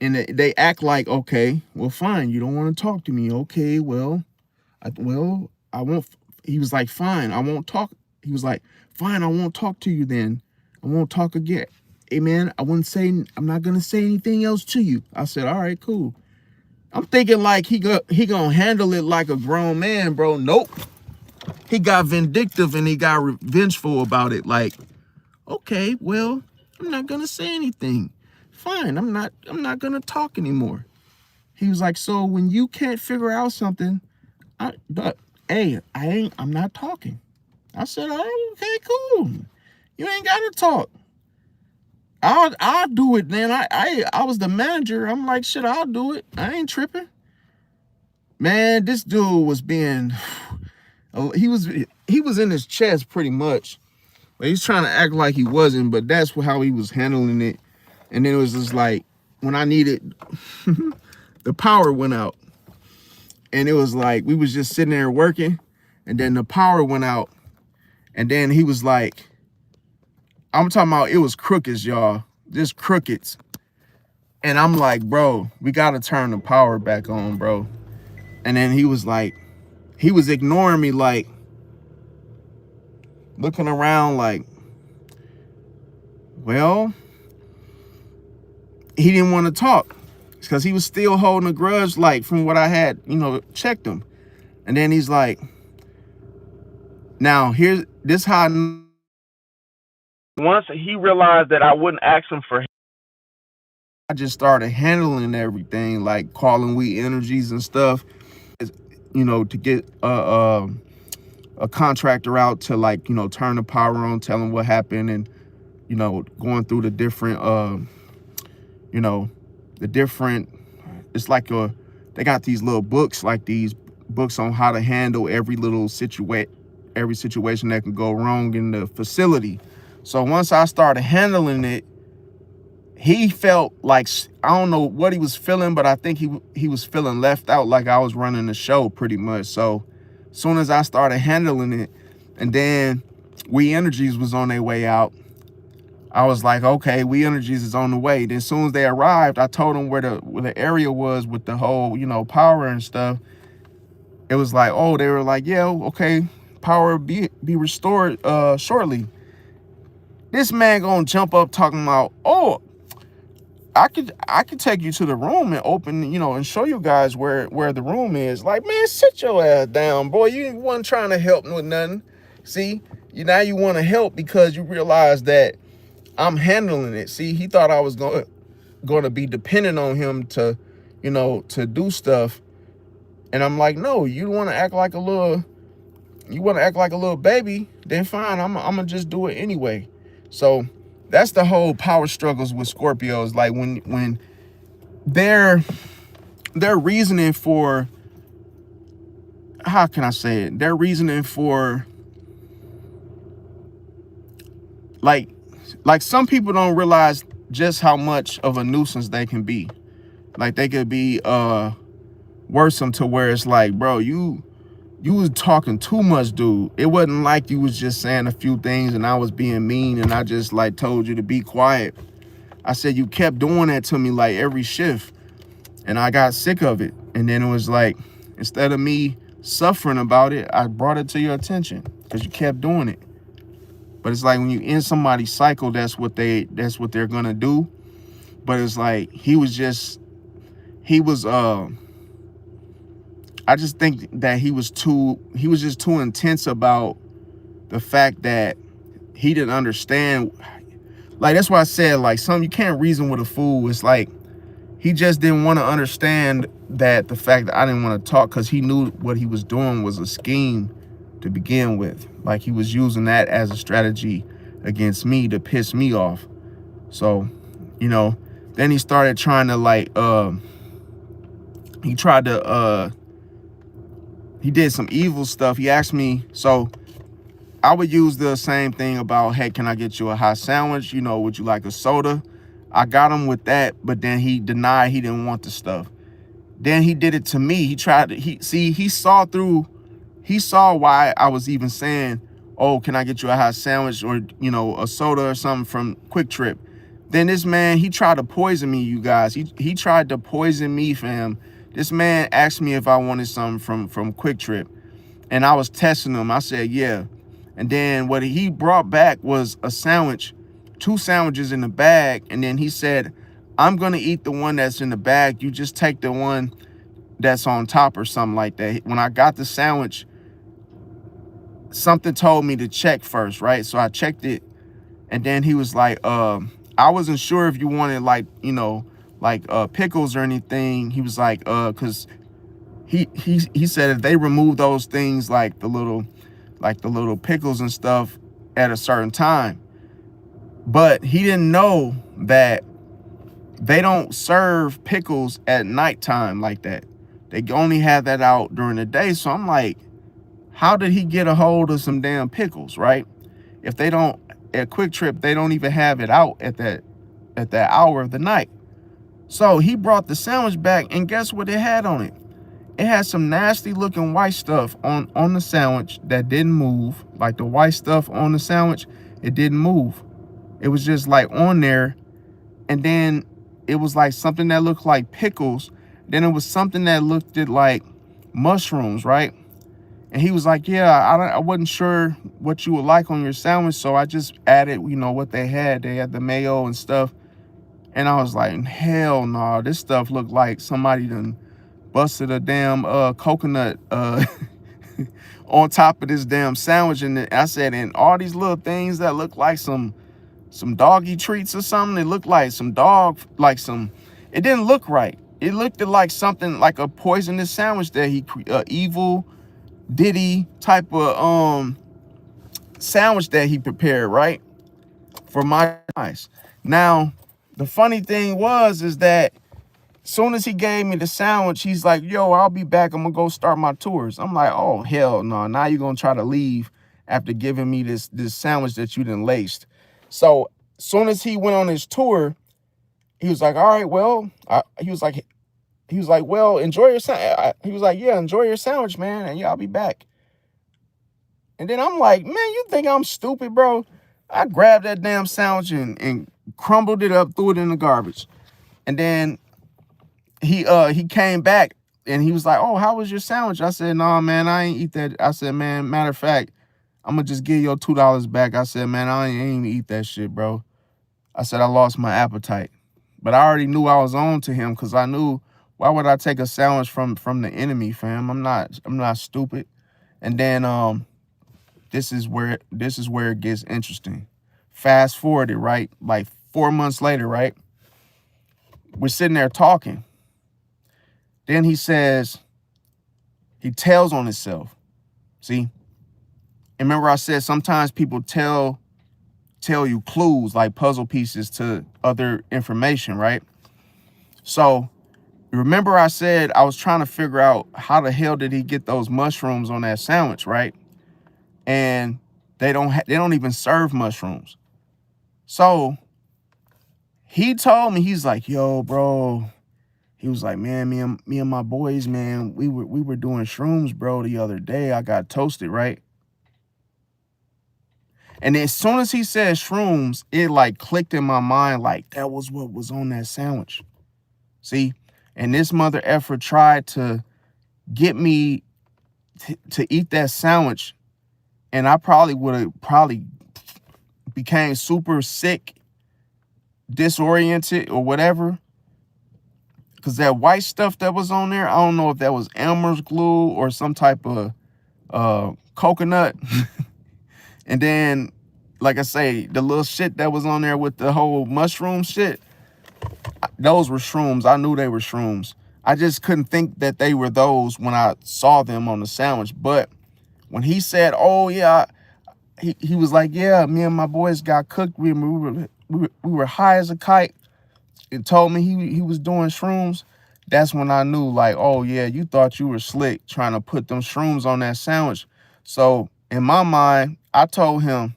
and they act like, okay, well, fine, you don't want to talk to me. Okay, I won't. He was like, fine, I won't talk. He was like, fine, I won't talk to you then. I won't talk again. Hey, man, I'm not going to say anything else to you. I said, all right, cool. I'm thinking like he gonna handle it like a grown man, bro. Nope. He got vindictive and he got revengeful about it. Like, okay, well, I'm not gonna say anything. Fine, I'm not gonna talk anymore. He was like, so when you can't figure out something, I'm not talking. I said, oh, okay, cool. You ain't gotta talk. I'll do it, man. I was the manager. I'm like, shit, I'll do it. I ain't tripping. Man, this dude was being, he was in his chest pretty much. But he's trying to act like he wasn't, but that's how he was handling it. And then it was just like, when I needed, the power went out. And it was like, we was just sitting there working, and then the power went out. And then he was like, I'm talking about, it was crookeds, y'all. Just crookeds. And I'm like, bro, we got to turn the power back on, bro. And then he was like, he was ignoring me, like, looking around like, well, he didn't want to talk because he was still holding a grudge, like, from what I had, checked him. And then he's like, now, this how once he realized that I wouldn't ask him for help, I just started handling everything, like calling we energies and stuff, to get a contractor out to, like, turn the power on, tell him what happened, and, going through the different, it's like they got these little books, like these books on how to handle every situation that can go wrong in the facility. So once I started handling it, he felt like, I don't know what he was feeling, but I think he was feeling left out, like I was running the show pretty much. So as soon as I started handling it, and then We Energies was on their way out, I was like, okay, We Energies is on the way. Then as soon as they arrived, I told them where the area was with the whole, power and stuff. It was like, oh, they were like, yeah, okay, power be restored shortly. This man gonna jump up talking about, oh, I could take you to the room and open, and show you guys where the room is. Like, man, sit your ass down, boy. You wasn't trying to help with nothing. See, now you want to help because you realize that I'm handling it. See, he thought I was going to be dependent on him to, to do stuff. And I'm like, no, you want to act like a little baby, then fine, I'm gonna just do it anyway. So that's the whole power struggles with Scorpios. Like when their reasoning for, how can I say it? Their reasoning for, like some people don't realize just how much of a nuisance they can be. Like they could be worrisome to where it's like, bro, you was talking too much, dude. It wasn't like you was just saying a few things and I was being mean and I just like told you to be quiet. I said you kept doing that to me like every shift, and I got sick of it. And then it was like, instead of me suffering about it, I brought it to your attention because you kept doing it. But it's like when you end somebody's cycle, that's what they're gonna do. But it's like he was just I just think that he was just too intense about the fact that he didn't understand. Like, that's why I said, like, you can't reason with a fool. It's like he just didn't want to understand that the fact that I didn't want to talk, because he knew what he was doing was a scheme to begin with. Like, he was using that as a strategy against me to piss me off. So, then he started trying to he did some evil stuff. He asked me, so I would use the same thing about, hey, can I get you a hot sandwich? Would you like a soda? I got him with that, but then he denied he didn't want the stuff. Then he did it to me. He saw why I was even saying, oh, can I get you a hot sandwich or, a soda or something from Quick Trip? Then this man, he tried to poison me, you guys. He tried to poison me, fam. This man asked me if I wanted something from Quick Trip, and I was testing him. I said, yeah. And then what he brought back was a sandwich, 2 sandwiches in the bag. And then he said, I'm going to eat the one that's in the bag. You just take the one that's on top or something like that. When I got the sandwich, something told me to check first, right? So I checked it. And then he was like, I wasn't sure if you wanted pickles or anything. He was like, because he said if they remove those things, like the little pickles and stuff, at a certain time. But he didn't know that they don't serve pickles at nighttime like that. They only have that out during the day. So I'm like, how did he get a hold of some damn pickles, right? If they don't, at Quick Trip, they don't even have it out at that hour of the night. So he brought the sandwich back, and guess what it had on it? It had some nasty looking white stuff on the sandwich that didn't move. Like the white stuff on the sandwich, it didn't move. It was just like on there. And then it was like something that looked like pickles. Then it was something that looked like mushrooms, right? And he was like, yeah, I wasn't sure what you would like on your sandwich, so I just added, what they had. They had the mayo and stuff. And I was like, hell no, this stuff looked like somebody done busted a damn coconut on top of this damn sandwich. And I said, and all these little things that look like some doggy treats or something, it looked like some dog, it didn't look right. It looked like something like a poisonous sandwich that he evil Diddy type of sandwich that he prepared, right, for my eyes. Now the funny thing is that as soon as he gave me the sandwich, he's like, yo, I'll be back, I'm gonna go start my tours. I'm like, oh hell no, now you're gonna try to leave after giving me this sandwich that you done laced. So as soon as he went on his tour, he was like, all right, well, he was like, well, enjoy your sandwich. He was like, yeah, enjoy your sandwich, man, and yeah, I'll be back. And then I'm like, man, you think I'm stupid, bro? I grabbed that damn sandwich and crumbled it up, threw it in the garbage. And then he came back and he was like, oh, how was your sandwich? I said, no, man, I ain't eat that. I said, man, matter of fact, I'm gonna just give your $2 back. I said, man, I ain't even eat that shit, bro. I said, I lost my appetite. But I already knew I was on to him because I knew, why would I take a sandwich from the enemy, fam? I'm not stupid. And then this is where it gets interesting. Fast forward it, right? Like 4 months later, right? We're sitting there talking. Then he says, he tells on himself. See? And remember I said sometimes people tell you clues like puzzle pieces to other information, right? So remember I said I was trying to figure out how the hell did he get those mushrooms on that sandwich, right? And they don't even serve mushrooms. So he told me, he's like, yo, bro. He was like, man, me and my boys, man, we were doing shrooms, bro, the other day. I got toasted, right? And as soon as he said shrooms, it like clicked in my mind, like that was what was on that sandwich. See? And this mother effer tried to get me to eat that sandwich. And I probably would have became super sick, disoriented or whatever. Because that white stuff that was on there, I don't know if that was Elmer's glue or some type of coconut. And then, like I say, the little shit that was on there with the whole mushroom shit, those were shrooms. I knew they were shrooms. I just couldn't think that they were those when I saw them on the sandwich. But when he said, oh, yeah, he was like, yeah, me and my boys got cooked. We were high as a kite. It told me he was doing shrooms. That's when I knew, like, oh, yeah, you thought you were slick trying to put them shrooms on that sandwich. So in my mind, I told him,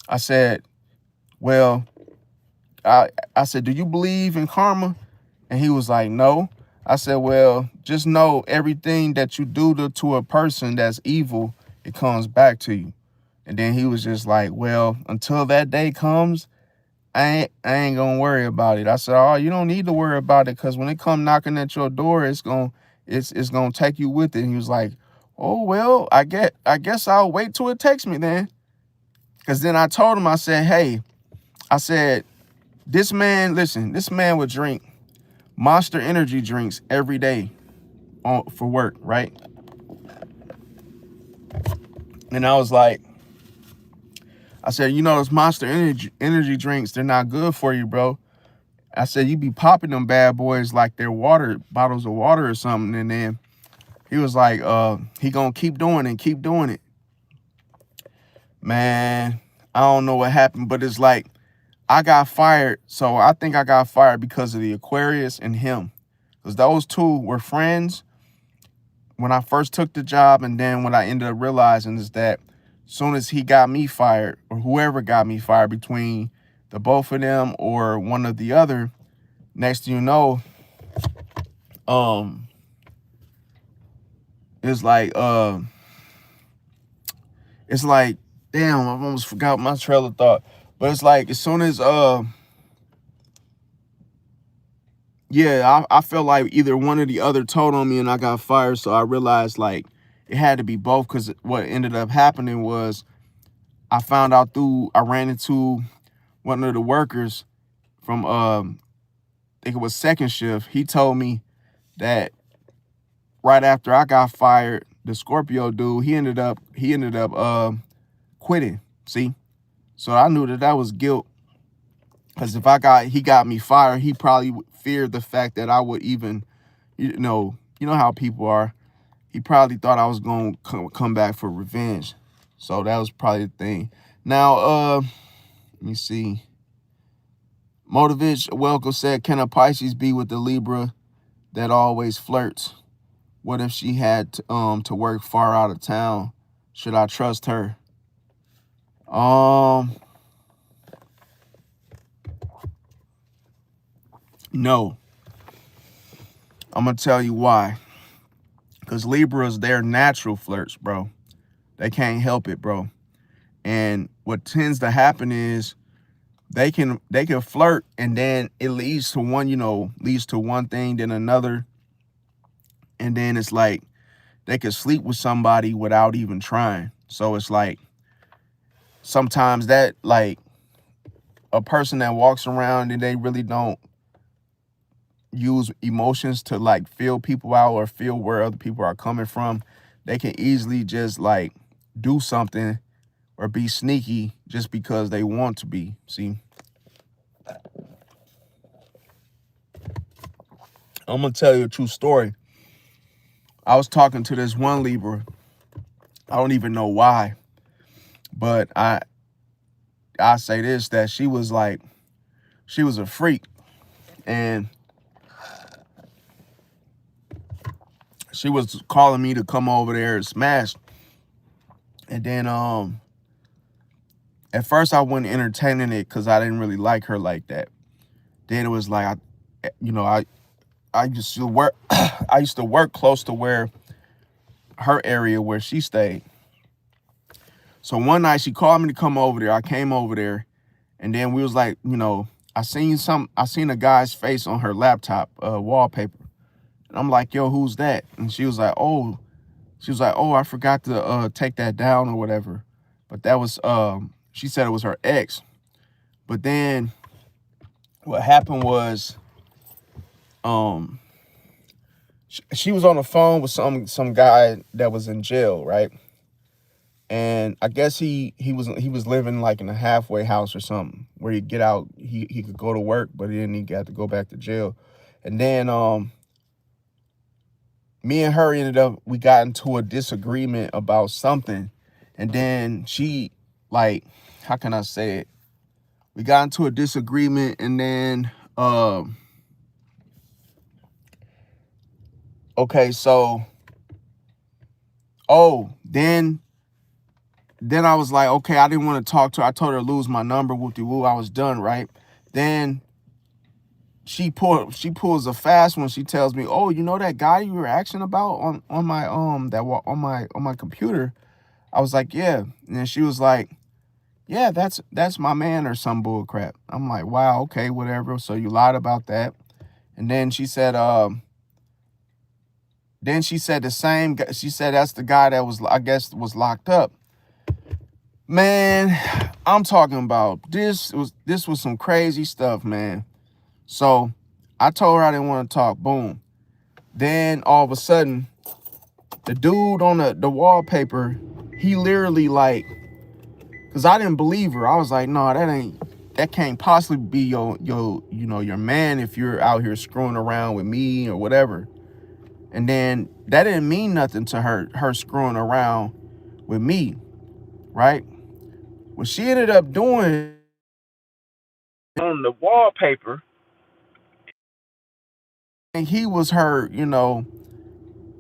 I said, well, I said, do you believe in karma? And he was like, no. I said, well, just know everything that you do to a person that's evil, it comes back to you. And then he was just like, well, until that day comes, I ain't gonna worry about it. I said, oh, you don't need to worry about it, because when it come knocking at your door, it's gonna take you with it. And he was like, oh, well, I guess I'll wait till it takes me then. Because then I told him, I said, hey, I said, this man would drink Monster energy drinks every day for work, right? And I was like, I said, you know, those Monster energy drinks, they're not good for you, bro. I said, you be popping them bad boys like they're bottles of water or something. And then he was like, he gonna keep doing it. Man, I don't know what happened, but it's like I got fired. So I think I got fired because of the Aquarius and him. Because those two were friends when I first took the job. And then what I ended up realizing is that as soon as he got me fired, or whoever got me fired, between the both of them or one or the other, next thing you know, it's like, damn, I almost forgot my trail of thought. But it's like, as soon as yeah, I felt like either one or the other told on me and I got fired. So I realized like it had to be both, because what ended up happening was I ran into one of the workers from I think it was second shift. He told me that right after I got fired, the Scorpio dude, he ended up quitting. See? So I knew that was guilt. Because if he got me fired, he probably feared the fact that I would even, you know how people are. He probably thought I was going to come back for revenge. So that was probably the thing. Now, let me see. Motivich Welko said, can a Pisces be with the Libra that always flirts? What if she had to work far out of town? Should I trust her? No. I'm going to tell you why. Because Libras, they're natural flirts, bro. They can't help it, bro. And what tends to happen is they can flirt, and then it leads to one, leads to one thing, then another. And then it's like they can sleep with somebody without even trying. So it's like sometimes that, like, a person that walks around and they really don't use emotions to like feel people out or feel where other people are coming from, they can easily just like do something or be sneaky just because they want to be. See, I'm gonna tell you a true story. I was talking to this one Libra. I don't even know why, but I say this, that she was a freak, and she was calling me to come over there and smash. And then at first I wasn't entertaining it because I didn't really like her like that. Then it was like I used to work I used to work close to where her area where she stayed. So one night she called me to come over there. I came over there, and then we was like, I seen a guy's face on her laptop wallpaper. And I'm like, yo, who's that? And she was like, oh, I forgot to take that down or whatever. But that was she said it was her ex. But then what happened was she was on the phone with some guy that was in jail, right? And I guess he was living like in a halfway house or something where he'd get out, he could go to work, but then he got to go back to jail. And then me and her we got into a disagreement about something. And then she, like, how can I say it? We got into a disagreement, and then okay, so then I was like, okay, I didn't want to talk to her. I told her to lose my number, whoop-de-woo. I was done, right? Then she pulls a fast one. She tells me, oh, you know that guy you were asking about on my computer? I was like, yeah. And then she was like, yeah, that's my man, or some bull crap. I'm like, wow, okay, whatever. So you lied about that. And then she said, the same guy, she said that's the guy that was locked up. Man, I'm talking about this was some crazy stuff, man. So I told her I didn't want to talk. Boom. Then all of a sudden, the dude on the wallpaper, he literally, like, because I didn't believe her. I was like, no, that can't possibly be your man if you're out here screwing around with me or whatever. And then that didn't mean nothing to her screwing around with me, right? What she ended up doing on the wallpaper, and he was her,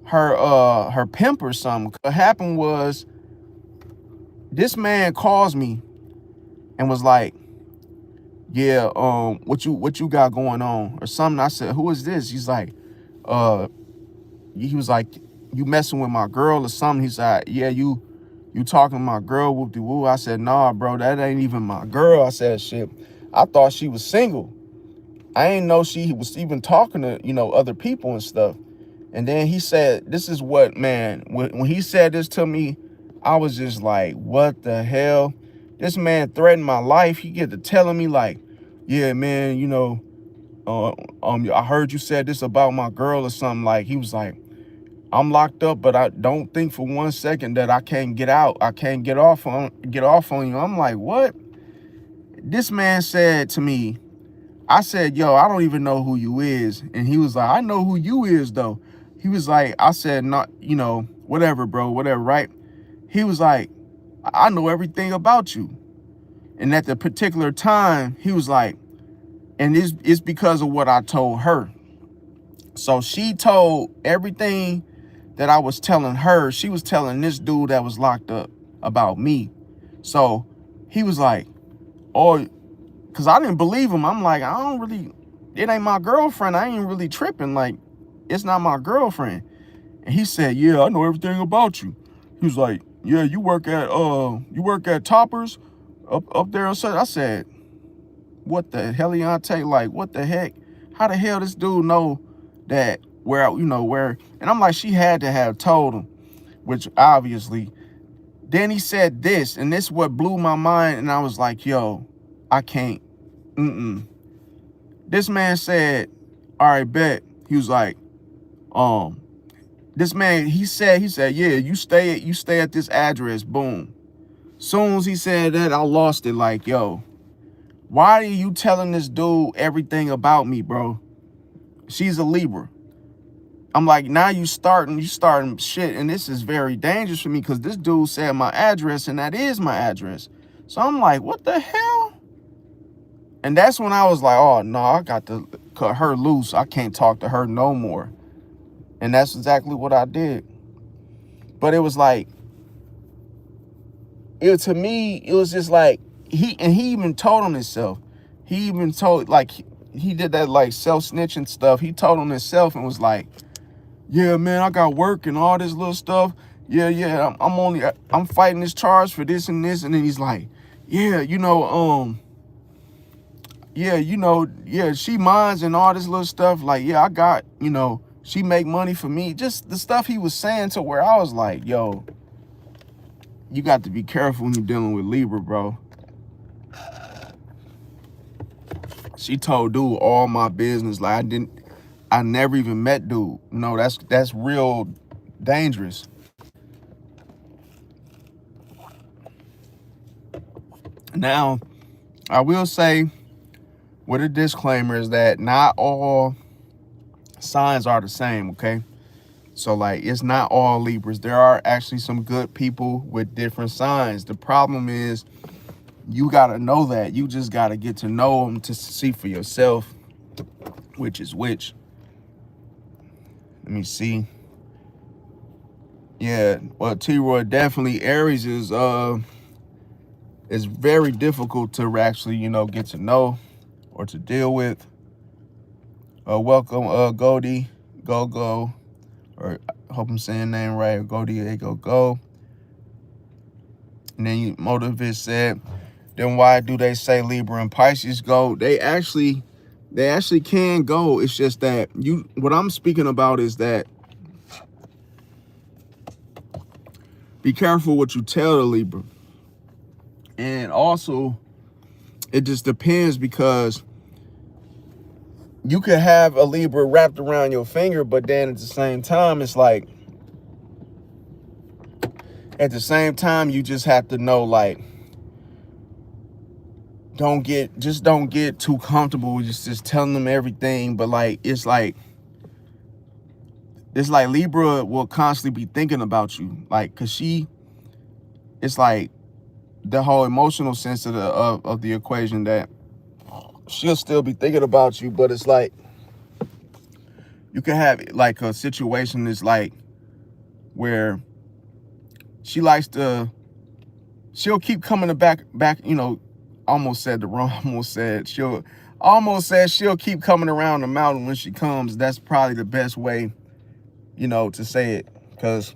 her pimp or something. What happened was, this man calls me and was like, yeah, what you got going on or something. I said, who is this? He's like, he was like, you messing with my girl or something? He's like, yeah, you talking to my girl, whoop-de-woo. I said, nah, bro, that ain't even my girl. I said, shit, I thought she was single. I ain't know she was even talking to, other people and stuff. And then he said, this is what, man, when he said this to me, I was just like, what the hell? This man threatened my life. He get to telling me like, yeah, man, I heard you said this about my girl or something. Like, he was like, I'm locked up, but I don't think for 1 second that I can't get out. I can't get off on you. I'm like, what? This man said to me, I said, yo, I don't even know who you is. And he was like, I know who you is, though. He was like, I said, not, whatever, bro, whatever, right? He was like, I know everything about you. And at the particular time, he was like, and it's because of what I told her. So she told everything that I was telling her. She was telling this dude that was locked up about me. So he was like, oh, because I didn't believe him. I'm like, I don't really, it ain't my girlfriend. I ain't really tripping. Like, it's not my girlfriend. And he said, yeah, I know everything about you. He was like, yeah, you work at Toppers up there. I said, what the heliante? Like, what the heck? How the hell this dude know that where, where? And I'm like, she had to have told him, which obviously. Then he said this, and this what blew my mind. And I was like, yo, I can't. This man said, all right, bet. He was like, this man, he said, yeah, you stay at this address, boom. Soon as he said that, I lost it. Like, yo, why are you telling this dude everything about me, bro? She's a Libra. I'm like, now you starting shit, and this is very dangerous for me because this dude said my address, and that is my address. So I'm like, what the hell? And that's when I was like, oh, no, I got to cut her loose. I can't talk to her no more. And that's exactly what I did. But it was like, to me, it was just like, he even told on himself. He even told, like, he did that, like, self-snitching stuff. He told on himself and was like, yeah, man, I got work and all this little stuff. Yeah, I'm fighting this charge for this and this. And then he's like, yeah, she minds and all this little stuff. Like, yeah, I got, she make money for me. Just the stuff he was saying to where I was like, yo, you got to be careful when you're dealing with Libra, bro. She told dude all my business. Like, I never even met dude. No, that's real dangerous. Now, I will say with a disclaimer is that not all signs are the same, okay? So, like, it's not all Libras. There are actually some good people with different signs. The problem is you got to know that. You just got to get to know them to see for yourself which is which. Let me see. Yeah, well, T-Roy, definitely Aries is very difficult to actually, get to know or to deal with. Welcome, Goldie, Go, or I hope I'm saying the name right, Goldie, Go. And then Motivist said, then why do they say Libra and Pisces go? They actually can go. It's just that what I'm speaking about is that be careful what you tell the Libra. And also, it just depends because you could have a Libra wrapped around your finger, but then at the same time, it's like, at the same time, you just have to know, like, don't get too comfortable with just telling them everything. But like, it's like Libra will constantly be thinking about you. Like, cause it's like the whole emotional sense of the equation that she'll still be thinking about you. But it's like, you can have like a situation that's like where she'll keep coming back, almost said she'll keep coming around the mountain when she comes. That's probably the best way, to say it. Because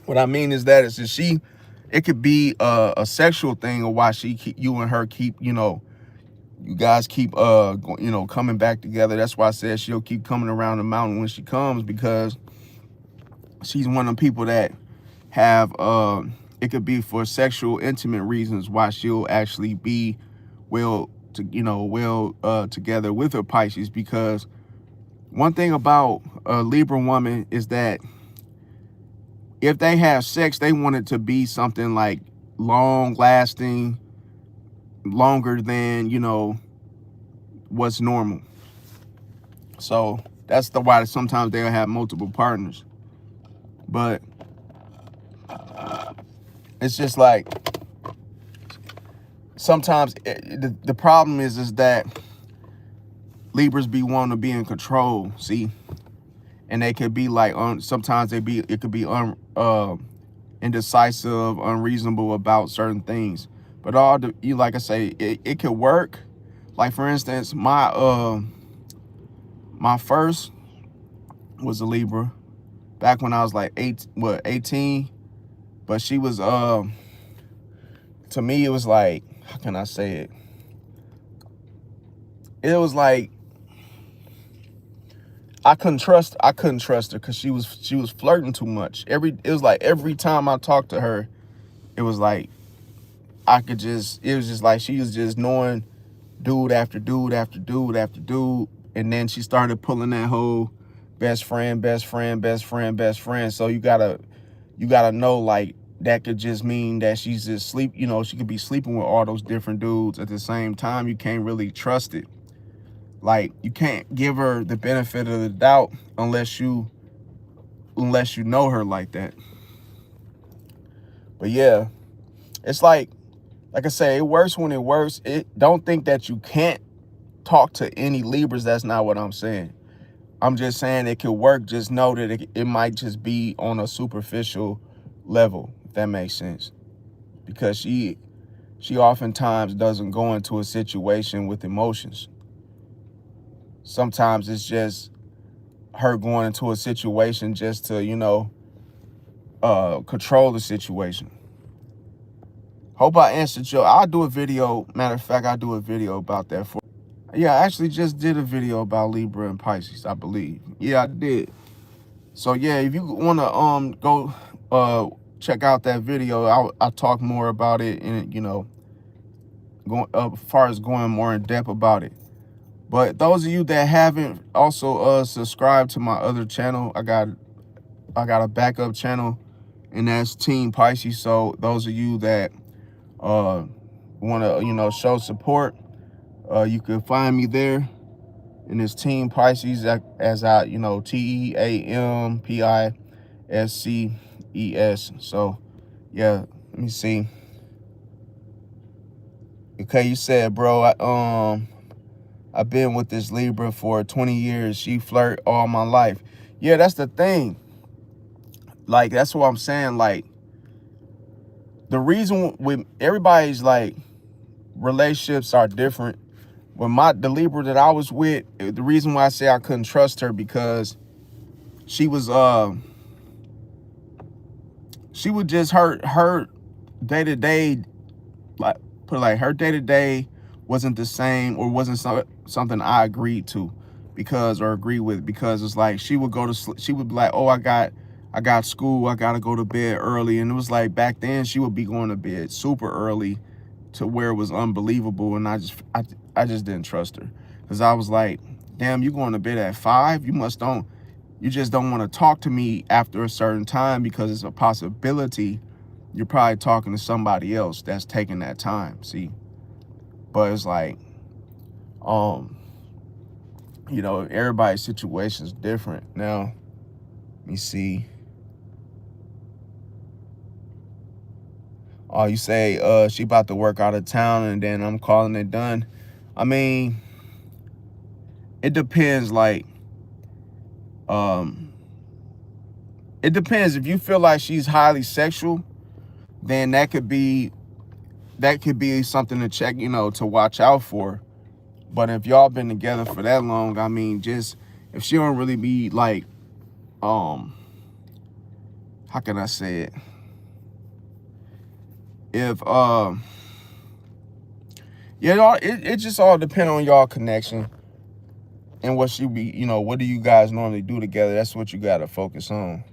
what I mean is that it could be a sexual thing, or why you and her keep, you guys keep, coming back together. That's why I said she'll keep coming around the mountain when she comes, because she's one of the people that have, it could be for sexual, intimate reasons why she'll actually be together with her Pisces. Because one thing about a Libra woman is that if they have sex, they want it to be something like long lasting, longer than, what's normal. So that's why sometimes they'll have multiple partners. But it's just like, sometimes the problem is that Libras be wanting to be in control, see? And they could be like, sometimes it could be indecisive, unreasonable about certain things. But like I say, it could work, Like for instance, my first was a Libra back when I was like 18. But she was to me it was like, how can I say it? It was like I couldn't trust her because she was flirting too much. It was like every time I talked to her, it was like it was just like she was just knowing dude after dude after dude after dude. And then she started pulling that whole best friend. So you gotta know, like, that could just mean that she's just she could be sleeping with all those different dudes at the same time. You can't really trust it. Like, you can't give her the benefit of the doubt unless you know her like that. But yeah, it's like I say, it works when it works. Don't think that you can't talk to any Libras. That's not what I'm saying. I'm just saying it could work. Just know that it might just be on a superficial level, if that makes sense. Because she oftentimes doesn't go into a situation with emotions. Sometimes it's just her going into a situation just to, control the situation. Hope I answered I'll do a video. Matter of fact, I'll do a video about that for. Yeah, I actually just did a video about Libra and Pisces, I believe. Yeah, I did. So yeah, if you want to go check out that video, I'll talk more about it, and going as far as going more in depth about it. But those of you that haven't also subscribed to my other channel, I got a backup channel, and that's Team Pisces. So those of you that want to show support, you can find me there. And it's Team Pisces, as I TEAMPISCES. So yeah, let me see. Okay, you said, bro, I've been with this Libra for 20 years. She flirt all my life. Yeah, that's the thing. Like, that's what I'm saying. Like, the reason with everybody's, like, relationships are different. When the Libra that I was with, the reason why I say I couldn't trust her, because she was she would just her day-to-day, her day-to-day wasn't the same, or wasn't something I agreed to or agree with, because it's like she would go to sleep, she would be like, oh, I got school, I gotta go to bed early. And it was like, back then she would be going to bed super early to where it was unbelievable. And I just didn't trust her, because I was like, damn, you going to bed at 5? You just don't want to talk to me after a certain time, because it's a possibility you're probably talking to somebody else that's taking that time. See, but it's like, everybody's situation is different. Now, let me see. Oh, you say she about to work out of town and then I'm calling it done. I mean, it depends. Like, it depends. If you feel like she's highly sexual, then that could be something to check, to watch out for. But if y'all been together for that long, I mean, just if she don't really be like, how can I say it? If it just all depends on y'all connection and what she be, what do you guys normally do together? That's what you gotta focus on.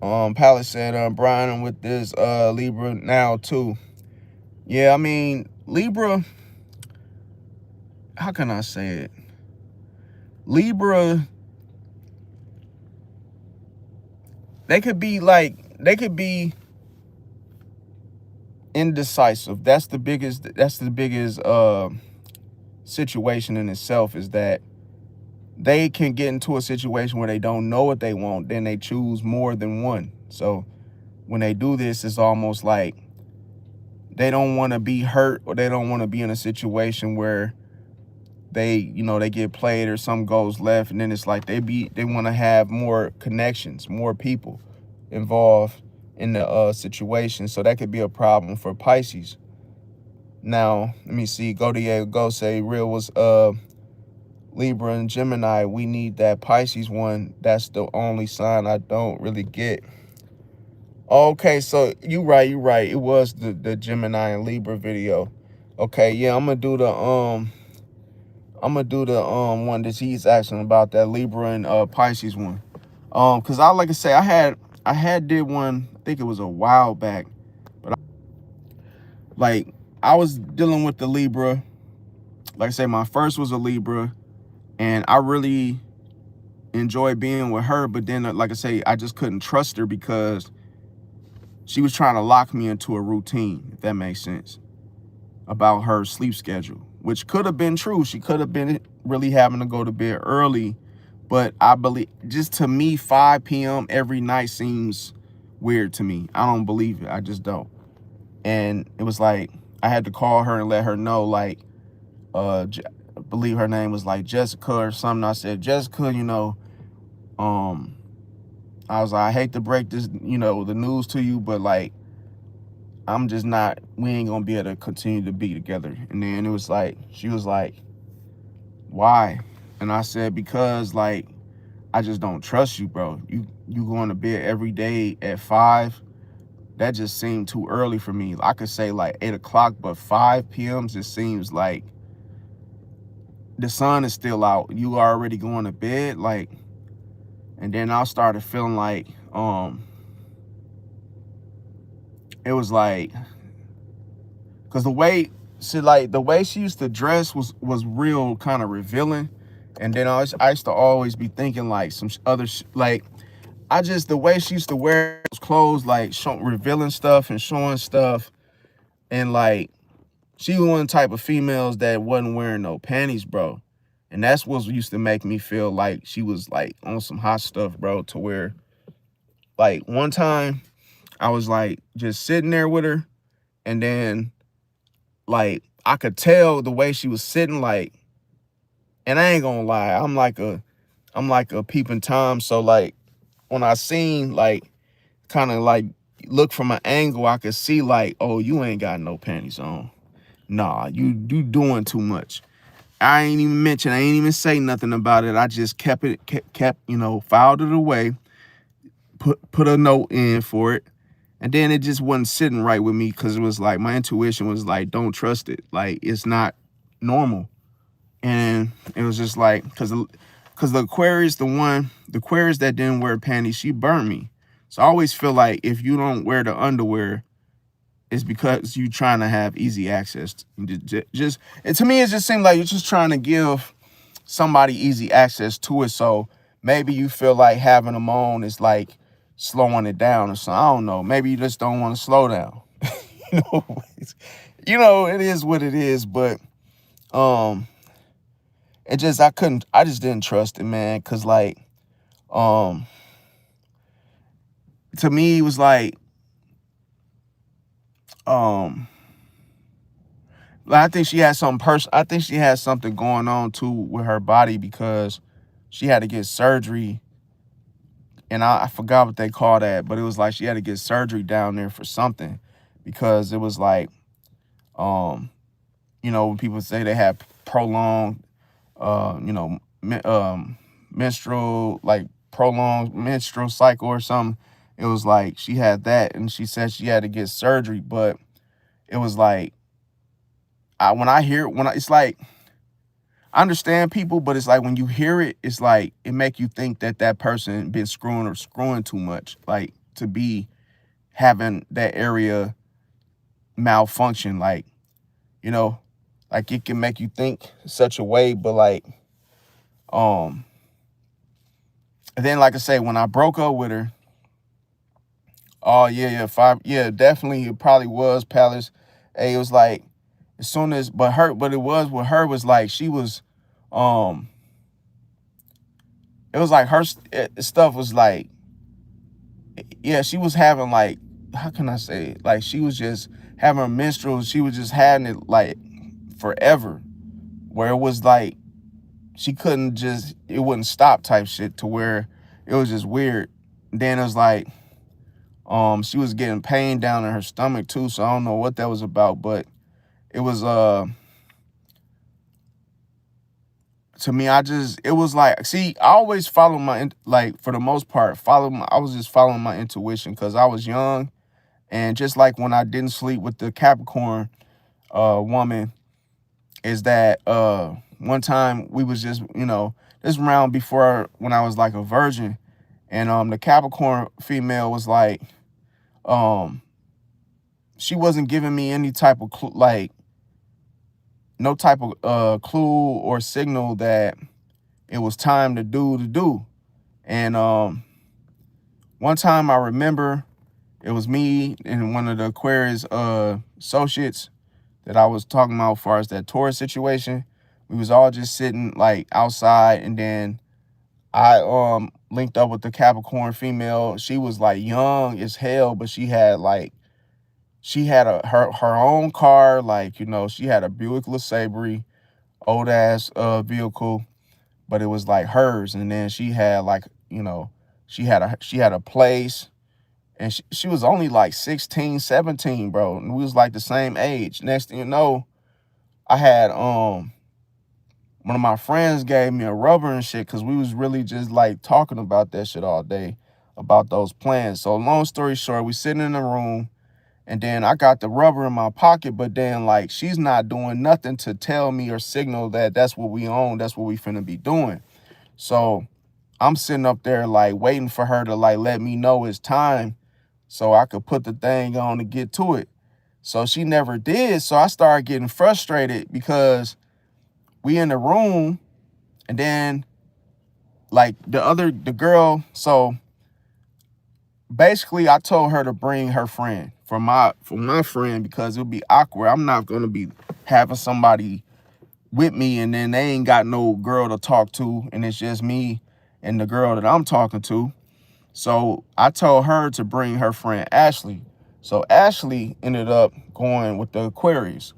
Palace said, Brian, I'm with this Libra now too. Yeah, I mean, Libra, how can I say it? Libra, they could be indecisive. That's the biggest situation in itself, is that they can get into a situation where they don't know what they want, then they choose more than one. So when they do this, it's almost like they don't want to be hurt, or they don't want to be in a situation where they get played or something goes left, and then it's like they want to have more connections, more people involved in the situation. So that could be a problem for Pisces. Now, let me see. Go say real was Libra and Gemini. We need that Pisces one. That's the only sign I don't really get. Okay, so you right. It was the Gemini and Libra video. Okay, yeah, I'm gonna do the one that he's asking about, that Libra and Pisces one. Cause like I say, I had did one, I think it was a while back, but like I was dealing with the Libra. Like I say, my first was a Libra, and I really enjoyed being with her, but then like I say, I just couldn't trust her because she was trying to lock me into a routine, if that makes sense, about her sleep schedule, which could have been true. She could have been really having to go to bed early, but I believe, just to me, 5 p.m. every night seems weird to me. I don't believe it. I just don't. And it was like, I had to call her and let her know, like, I believe her name was like Jessica or something. I said, Jessica, you know, I was like, I hate to break this, you know, the news to you, but like, I'm just not, we ain't gonna be able to continue to be together. And then it was like, she was like, why? And I said, because like, I just don't trust you, bro. You going to bed every day at 5. That just seemed too early for me. I could say like 8 o'clock, but 5 p.m. just seems like the sun is still out. You are already going to bed, like. And then I started feeling like, it was like, cause the way she used to dress was real kind of revealing. And then I used to always be thinking like some other like, the way she used to wear those clothes, like revealing stuff and showing stuff, and like, she was one type of females that wasn't wearing no panties, bro. And that's what used to make me feel like she was like on some hot stuff, bro, to where like one time I was like just sitting there with her, and then like I could tell the way she was sitting, like, and I ain't gonna lie, I'm like a peeping Tom. So like when I seen like kind of like look from an angle, I could see like, oh, you ain't got no panties on. Nah, you doing too much. I ain't even say nothing about it. I just kept, you know, filed it away, put a note in for it. And then it just wasn't sitting right with me, because it was like, my intuition was like, don't trust it. Like, it's not normal. And it was just like, because the Aquarius, the Aquarius that didn't wear panties, she burned me. So I always feel like if you don't wear the underwear, it's because you trying to have easy access. Just and to me, it just seemed like you're just trying to give somebody easy access to it. So maybe you feel like having them on is like slowing it down or something. I don't know. Maybe you just don't want to slow down. you know, it is what it is. But it just, I just didn't trust it, man. Cause like, to me, it was like, I think she had I think she had something going on too with her body, because she had to get surgery, and I forgot what they call that, but it was like she had to get surgery down there for something, because it was like, you know, when people say they have prolonged, you know, prolonged menstrual cycle or something. It was like she had that, and she said she had to get surgery, but it was like, it's like, I understand people, but it's like when you hear it, it's like it make you think that that person been screwing too much, like to be having that area malfunction, like, you know, like it can make you think such a way. But like, and then like I say, when I broke up with her, oh yeah, 5, yeah, definitely, it probably was Palace. Hey, it was like, as soon as, but it was with her was like, she was, it was like her stuff was like, yeah, she was having like, how can I say it? Like, she was just having a menstrual. She was just having it like forever, where it was like, she couldn't just, it wouldn't stop type shit, to where it was just weird. Then it was like, she was getting pain down in her stomach too. So I don't know what that was about, but it was to me, it was like, see, I always follow like, for the most part, I was just following my intuition because I was young. And just like when I didn't sleep with the Capricorn woman, is that one time we was just, this round before when I was like a virgin, and the Capricorn female was like, she wasn't giving me any type of no type of clue or signal that it was time to do. And one time I remember it was me and one of the Aquarius associates that I was talking about as far as that Taurus situation. We was all just sitting like outside, and then I linked up with the Capricorn female. She was like young as hell, but she had her own car, like, she had a Buick LeSabre, old ass vehicle, but it was like hers. And then she had like, she had a place, and she was only like 16, 17, bro. And we was like the same age. Next thing you know, I had one of my friends gave me a rubber and shit, because we was really just like talking about that shit all day, about those plans. So long story short, we sitting in the room, and then I got the rubber in my pocket, but then like she's not doing nothing to tell me or signal that that's what we own, that's what we finna be doing. So I'm sitting up there like waiting for her to like let me know it's time so I could put the thing on to get to it. So she never did. So I started getting frustrated because we in the room, and then like the girl, so basically I told her to bring her friend for my friend, because it would be awkward. I'm not gonna be having somebody with me and then they ain't got no girl to talk to, and it's just me and the girl that I'm talking to. So I told her to bring her friend Ashley. So Ashley ended up going with the Aquarius.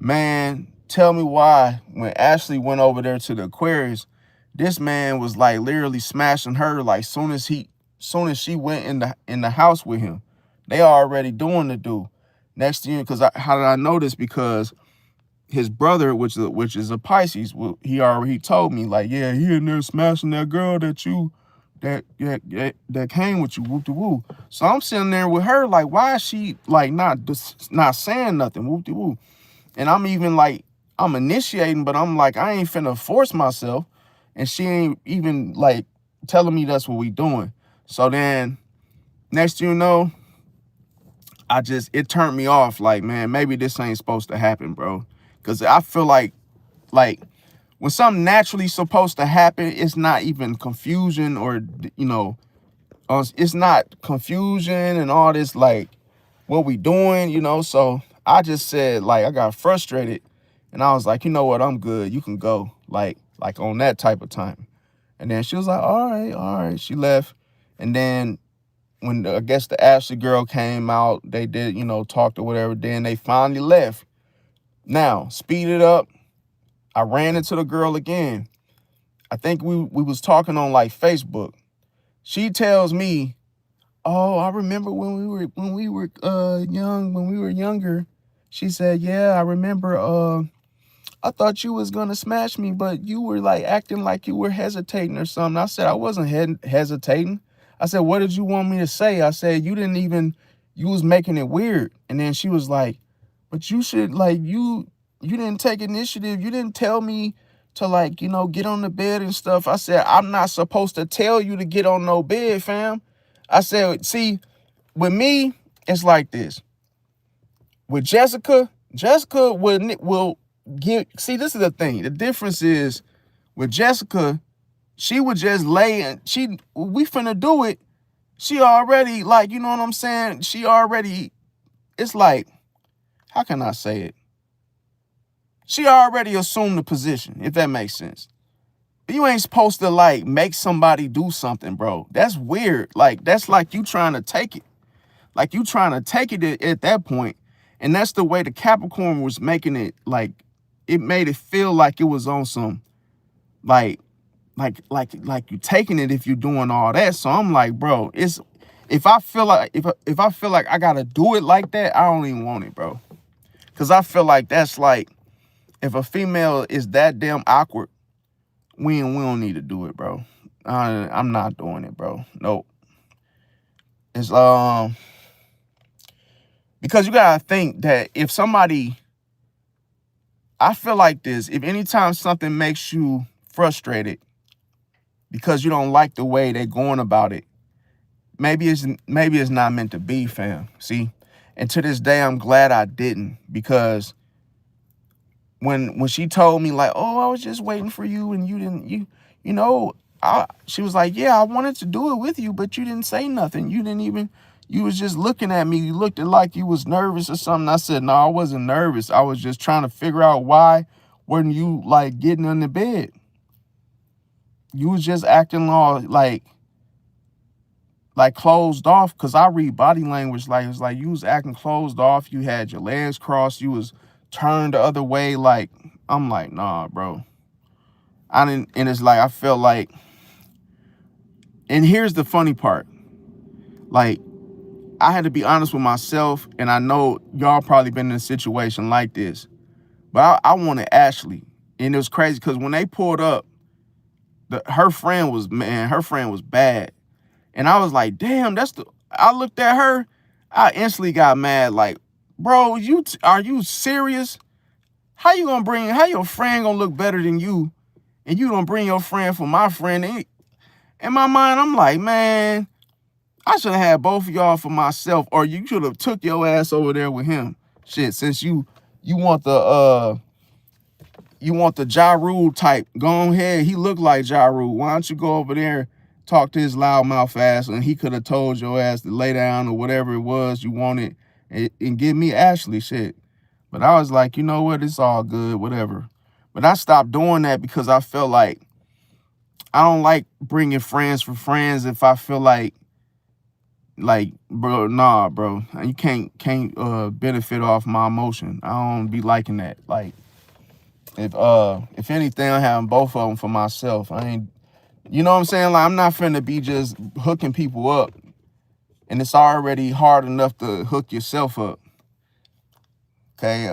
Man, tell me why when Ashley went over there to the Aquarius, this man was like literally smashing her like soon as she went in the house with him. They already doing the do. Next thing, because how did I know this? Because his brother, which is a Pisces, he already told me, like, yeah, he in there smashing that girl that came with you, whoop de woo. So I'm sitting there with her like, why is she like not saying nothing, whoop de woo? And I'm even like, I'm initiating, but I'm like, I ain't finna force myself, and she ain't even like telling me that's what we doing. So then next thing you know, it turned me off. Like, man, maybe this ain't supposed to happen, bro. Because I feel like when something naturally supposed to happen, it's not even confusion or, it's not confusion and all this, like, what we doing, So I just said, like, I got frustrated, and I was like, you know what, I'm good. You can go, like on that type of time. And then she was like, all right. She left. And then when I guess the Ashley girl came out, they did, talked or whatever. Then they finally left. Now, speed it up. I ran into the girl again. I think we was talking on like Facebook. She tells me, "Oh, I remember when we were young, when we were younger." She said, "Yeah, I remember I thought you was gonna smash me, but you were like acting like you were hesitating or something." I said, "I wasn't hesitating." I said, "What did you want me to say?" I said, you was making it weird." And then she was like, "But you should, like, you didn't take initiative. You didn't tell me to, like, get on the bed and stuff." I said, "I'm not supposed to tell you to get on no bed, fam." I said, see, with me, it's like this. With Jessica will see, this is the thing. The difference is with Jessica, she would just lay and we finna do it. She already, like, you know what I'm saying? She already, it's like, how can I say it? She already assumed the position, if that makes sense. But you ain't supposed to like make somebody do something, bro. That's weird. Like, that's like you trying to take it. Like, you trying to take it at that point. And that's the way the Capricorn was making it. Like, it made it feel like it was on some, like you taking it if you're doing all that. So I'm like, bro, if I feel like I gotta do it like that, I don't even want it, bro. Cause I feel like that's like, if a female is that damn awkward, we don't need to do it, bro. I'm not doing it, bro. Nope. It's because you gotta think that if somebody, I feel like this, if anytime something makes you frustrated because you don't like the way they're going about it, maybe it's not meant to be, fam. See? And to this day, I'm glad I didn't, because when she told me like, oh, I was just waiting for you and you didn't, you know, she was like, yeah, I wanted to do it with you, but you didn't say nothing. You didn't even, you was just looking at me. You looked like you was nervous or something. I said, no, I wasn't nervous. I was just trying to figure out why weren't you like getting in the bed. You was just acting all like closed off, because I read body language. Like, it's like you was acting closed off. You had your legs crossed. You was turned the other way. Like, I'm like, nah, bro. I didn't, and it's like, I felt like, and here's the funny part. Like, I had to be honest with myself, and I know y'all probably been in a situation like this, but I wanted Ashley. And it was crazy because when they pulled up, her friend was bad. And I was like, damn, I looked at her, I instantly got mad. Like, bro, are you serious? How your friend gonna look better than you, and you don't bring your friend for my friend? In my mind, I'm like, man, I should have had both of y'all for myself, or you should have took your ass over there with him. Shit, since you want the Ja Rule type, go ahead. He looked like Ja Rule. Why don't you go over there, talk to his loudmouth ass, and he could have told your ass to lay down or whatever it was you wanted, and give me Ashley, shit. But I was like, you know what? It's all good, whatever. But I stopped doing that because I felt like I don't like bringing friends for friends if I feel like, bro, nah, bro. You can't benefit off my emotion. I don't be liking that. Like, if anything, I'm having both of them for myself. I ain't, you know what I'm saying? Like, I'm not finna be just hooking people up, and it's already hard enough to hook yourself up. Okay,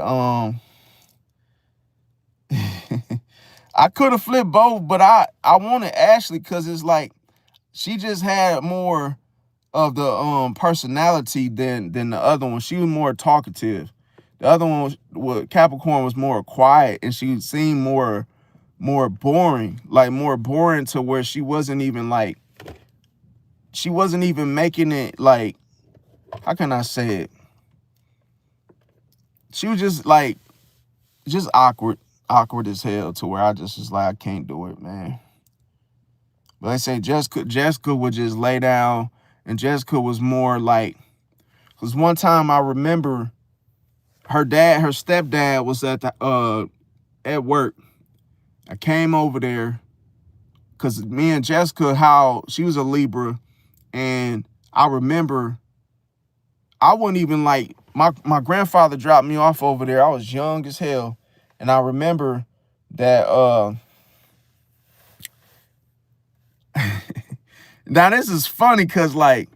I could have flipped both, but I wanted Ashley because it's like she just had more of the personality than the other one. She was more talkative. The other one was Capricorn, was more quiet, and she seemed more boring, like more boring to where she wasn't even making it, like, how can I say it? She was just like, just awkward as hell, to where I just was like, I can't do it, man. But I say Jessica would just lay down, and Jessica was more like, because one time I remember her stepdad was at work. I came over there because me and Jessica, how she was a Libra, and I remember I wasn't even like, my grandfather dropped me off over there. I was young as hell, and I remember that now this is funny because like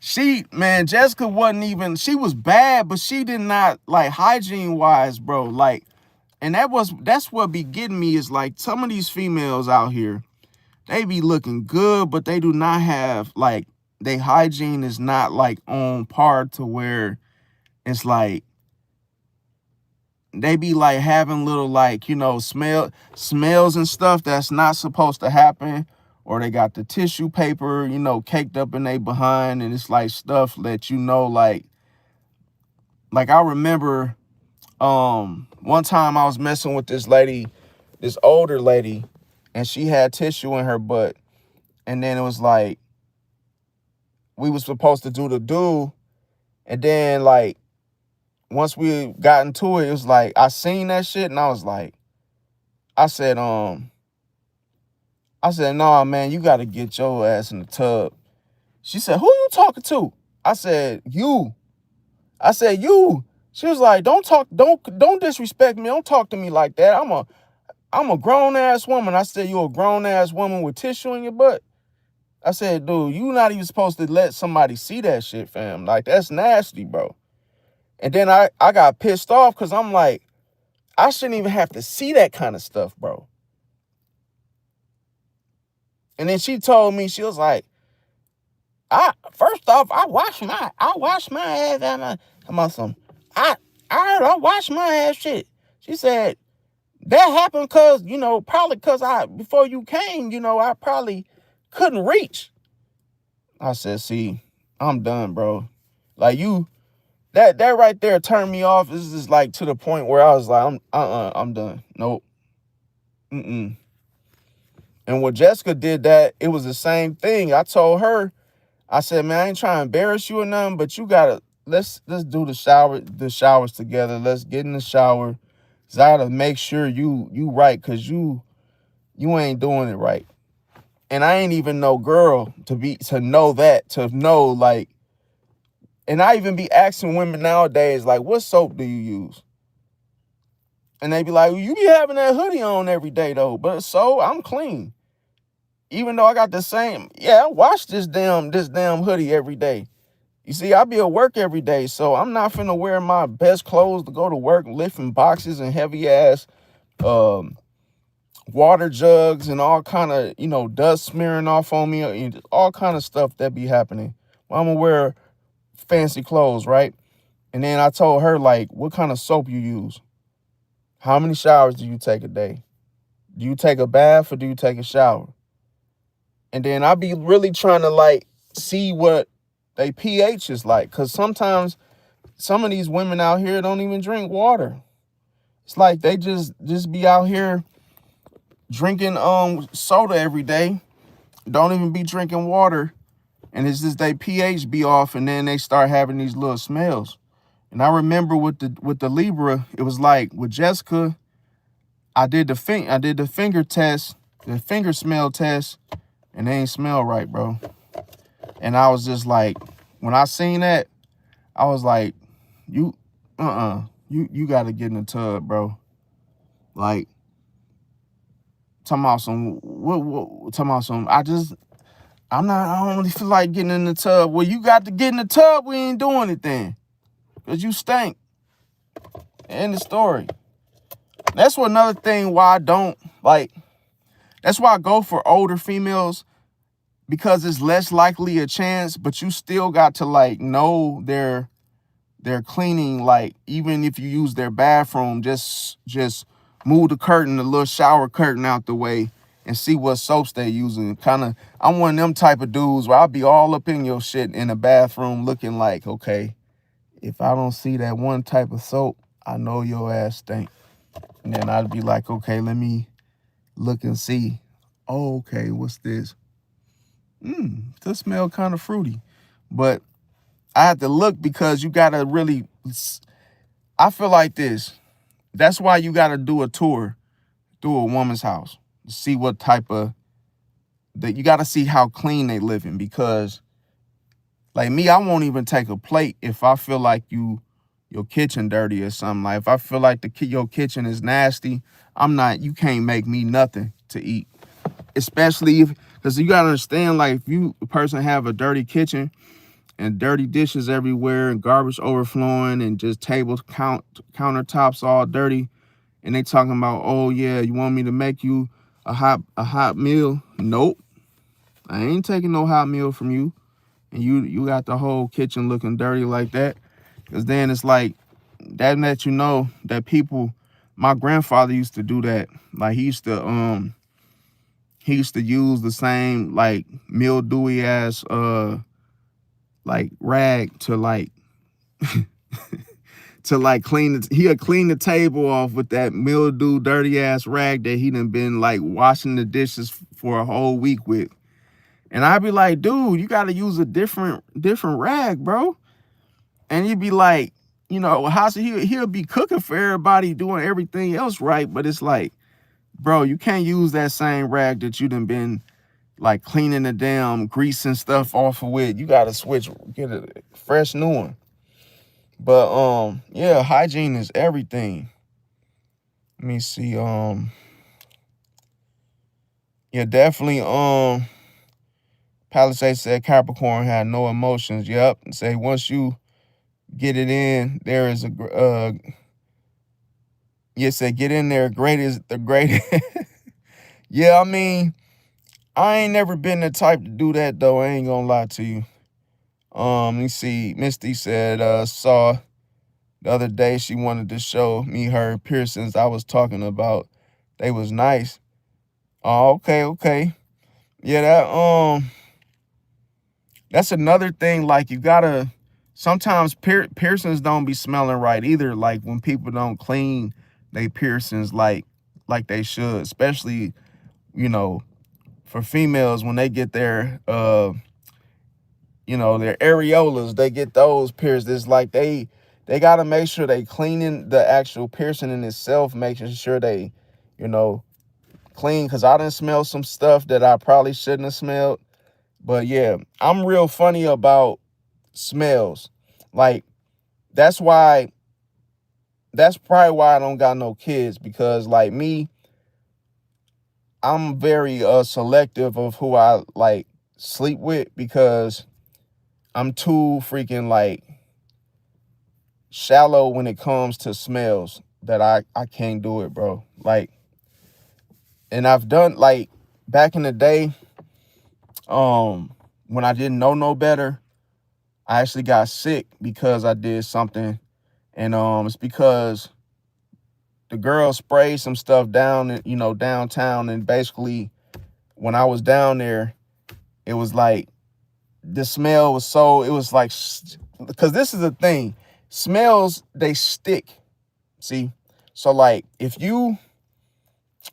Jessica wasn't even, she was bad, but she did not, like, hygiene wise, bro, like, and that's what be getting me, is like some of these females out here, they be looking good, but they do not have, like, their hygiene is not like on par to where it's like they be like having little, like, you know, smells and stuff that's not supposed to happen, or they got the tissue paper, you know, caked up in they behind, and it's like stuff that, you know, like I remember one time I was messing with this lady, this older lady, and she had tissue in her butt, and then it was like we was supposed to do the do, and then like once we got into it, it was like I seen that shit, and I was like, I said, nah, man, you got to get your ass in the tub. She said, who you talking to? I said, you. I said, you. She was like, don't disrespect me. Don't talk to me like that. I'm a grown ass woman. I said, you a grown ass woman with tissue in your butt? I said, dude, you not even supposed to let somebody see that shit, fam. Like, that's nasty, bro. And then I got pissed off because I'm like, I shouldn't even have to see that kind of stuff, bro. And then she told me, she was like, first off, I wash my ass. I wash my ass shit. She said, that happened because, probably because before you came, I probably couldn't reach. I said, see, I'm done, bro. Like that right there turned me off. This is like to the point where I was like, I'm done. Nope. And when Jessica did that, it was the same thing. I told her, I said, man, I ain't trying to embarrass you or nothing, but you gotta let's do the showers together. Let's get in the shower. Cause I gotta make sure you right, cause you ain't doing it right. And I ain't even no girl to know like, and I even be asking women nowadays, like, what soap do you use? And they be like, well, you be having that hoodie on every day though, but so I'm clean. Even though I got the same, I wash this damn hoodie every day. You see, I be at work every day, so I'm not finna wear my best clothes to go to work, lifting boxes and heavy ass water jugs and all kind of, dust smearing off on me, all kind of stuff that be happening. Well, I'm gonna wear fancy clothes, right? And then I told her, like, what kind of soap you use? How many showers do you take a day? Do you take a bath or do you take a shower? And then I be really trying to like see what they pH is like, because sometimes some of these women out here don't even drink water. It's like they just be out here drinking soda every day, don't even be drinking water, and it's just they pH be off, and then they start having these little smells. And I remember with the Libra, it was like with Jessica, I did the finger test, the finger smell test, and they ain't smell right, bro. And I was just like, when I seen that, I was like, you gotta get in the tub, bro. Like, talking about some, I don't really feel like getting in the tub. Well, you got to get in the tub, we ain't doing it then. Because you stink. End of story. That's what another thing why I don't, like, that's why I go for older females, because it's less likely a chance, but you still got to, like, know they're cleaning. Like, even if you use their bathroom, just move the curtain, the little shower curtain out the way, and see what soaps they're using. I'm one of them type of dudes where I'll be all up in your shit in the bathroom looking like, okay, if I don't see that one type of soap, I know your ass stink. And then I'd be like, okay, let me look and see. Oh, okay, what's this? This smell kind of fruity. But I had to look, because you got to really, I feel like this. That's why you got to do a tour through a woman's house to see what type of, that you got to see how clean they living. Because like me, I won't even take a plate if I feel like your kitchen dirty or something. Like if I feel like your kitchen is nasty, you can't make me nothing to eat. Especially because you got to understand, like, if a person have a dirty kitchen and dirty dishes everywhere and garbage overflowing and just countertops all dirty, and they talking about, oh yeah, you want me to make you a hot meal? Nope, I ain't taking no hot meal from you. And you got the whole kitchen looking dirty like that. Because then it's like, that lets you know that people, my grandfather used to do that. Like, he used to use the same, like, mildewy ass like rag to, like, to, like, he'll clean the table off with that mildew dirty ass rag that he done been, like, washing the dishes for a whole week with. And I'd be like, dude, you got to use a different rag, bro. And he'd be like, he'll be cooking for everybody, doing everything else right. But it's like, bro, you can't use that same rag that you done been, like, cleaning the damn grease and stuff off of with. You got to get a fresh new one. But, yeah, hygiene is everything. Let me see. Yeah, definitely, Palisade said Capricorn had no emotions. Yep. And say once you get it in. There is a yes, say get in there. Great is the great. Yeah, I mean, I ain't never been the type to do that though. I ain't gonna lie to you. Let me see. Misty said, saw the other day she wanted to show me her piercings I was talking about. They was nice. Oh, okay, okay. Yeah, that's another thing. Like you gotta sometimes piercings don't be smelling right either. Like when people don't clean they piercings like they should, especially, you know, for females when they get their their areolas, they get those pierced. It's like they gotta make sure they cleaning the actual piercing in itself, making sure they, you know, clean. Cause I didn't smell some stuff that I probably shouldn't have smelled. But yeah, I'm real funny about smells. Like that's probably why I don't got no kids, because like me, I'm very selective of who I like sleep with, because I'm too freaking like shallow when it comes to smells that I can't do it, bro. Like, and I've done like back in the day, when I didn't know no better, I actually got sick because I did something, and it's because the girl sprayed some stuff down, you know, downtown, and basically when I was down there, it was like the smell was so, it was like, because this is the thing, smells, they stick. See, so like if you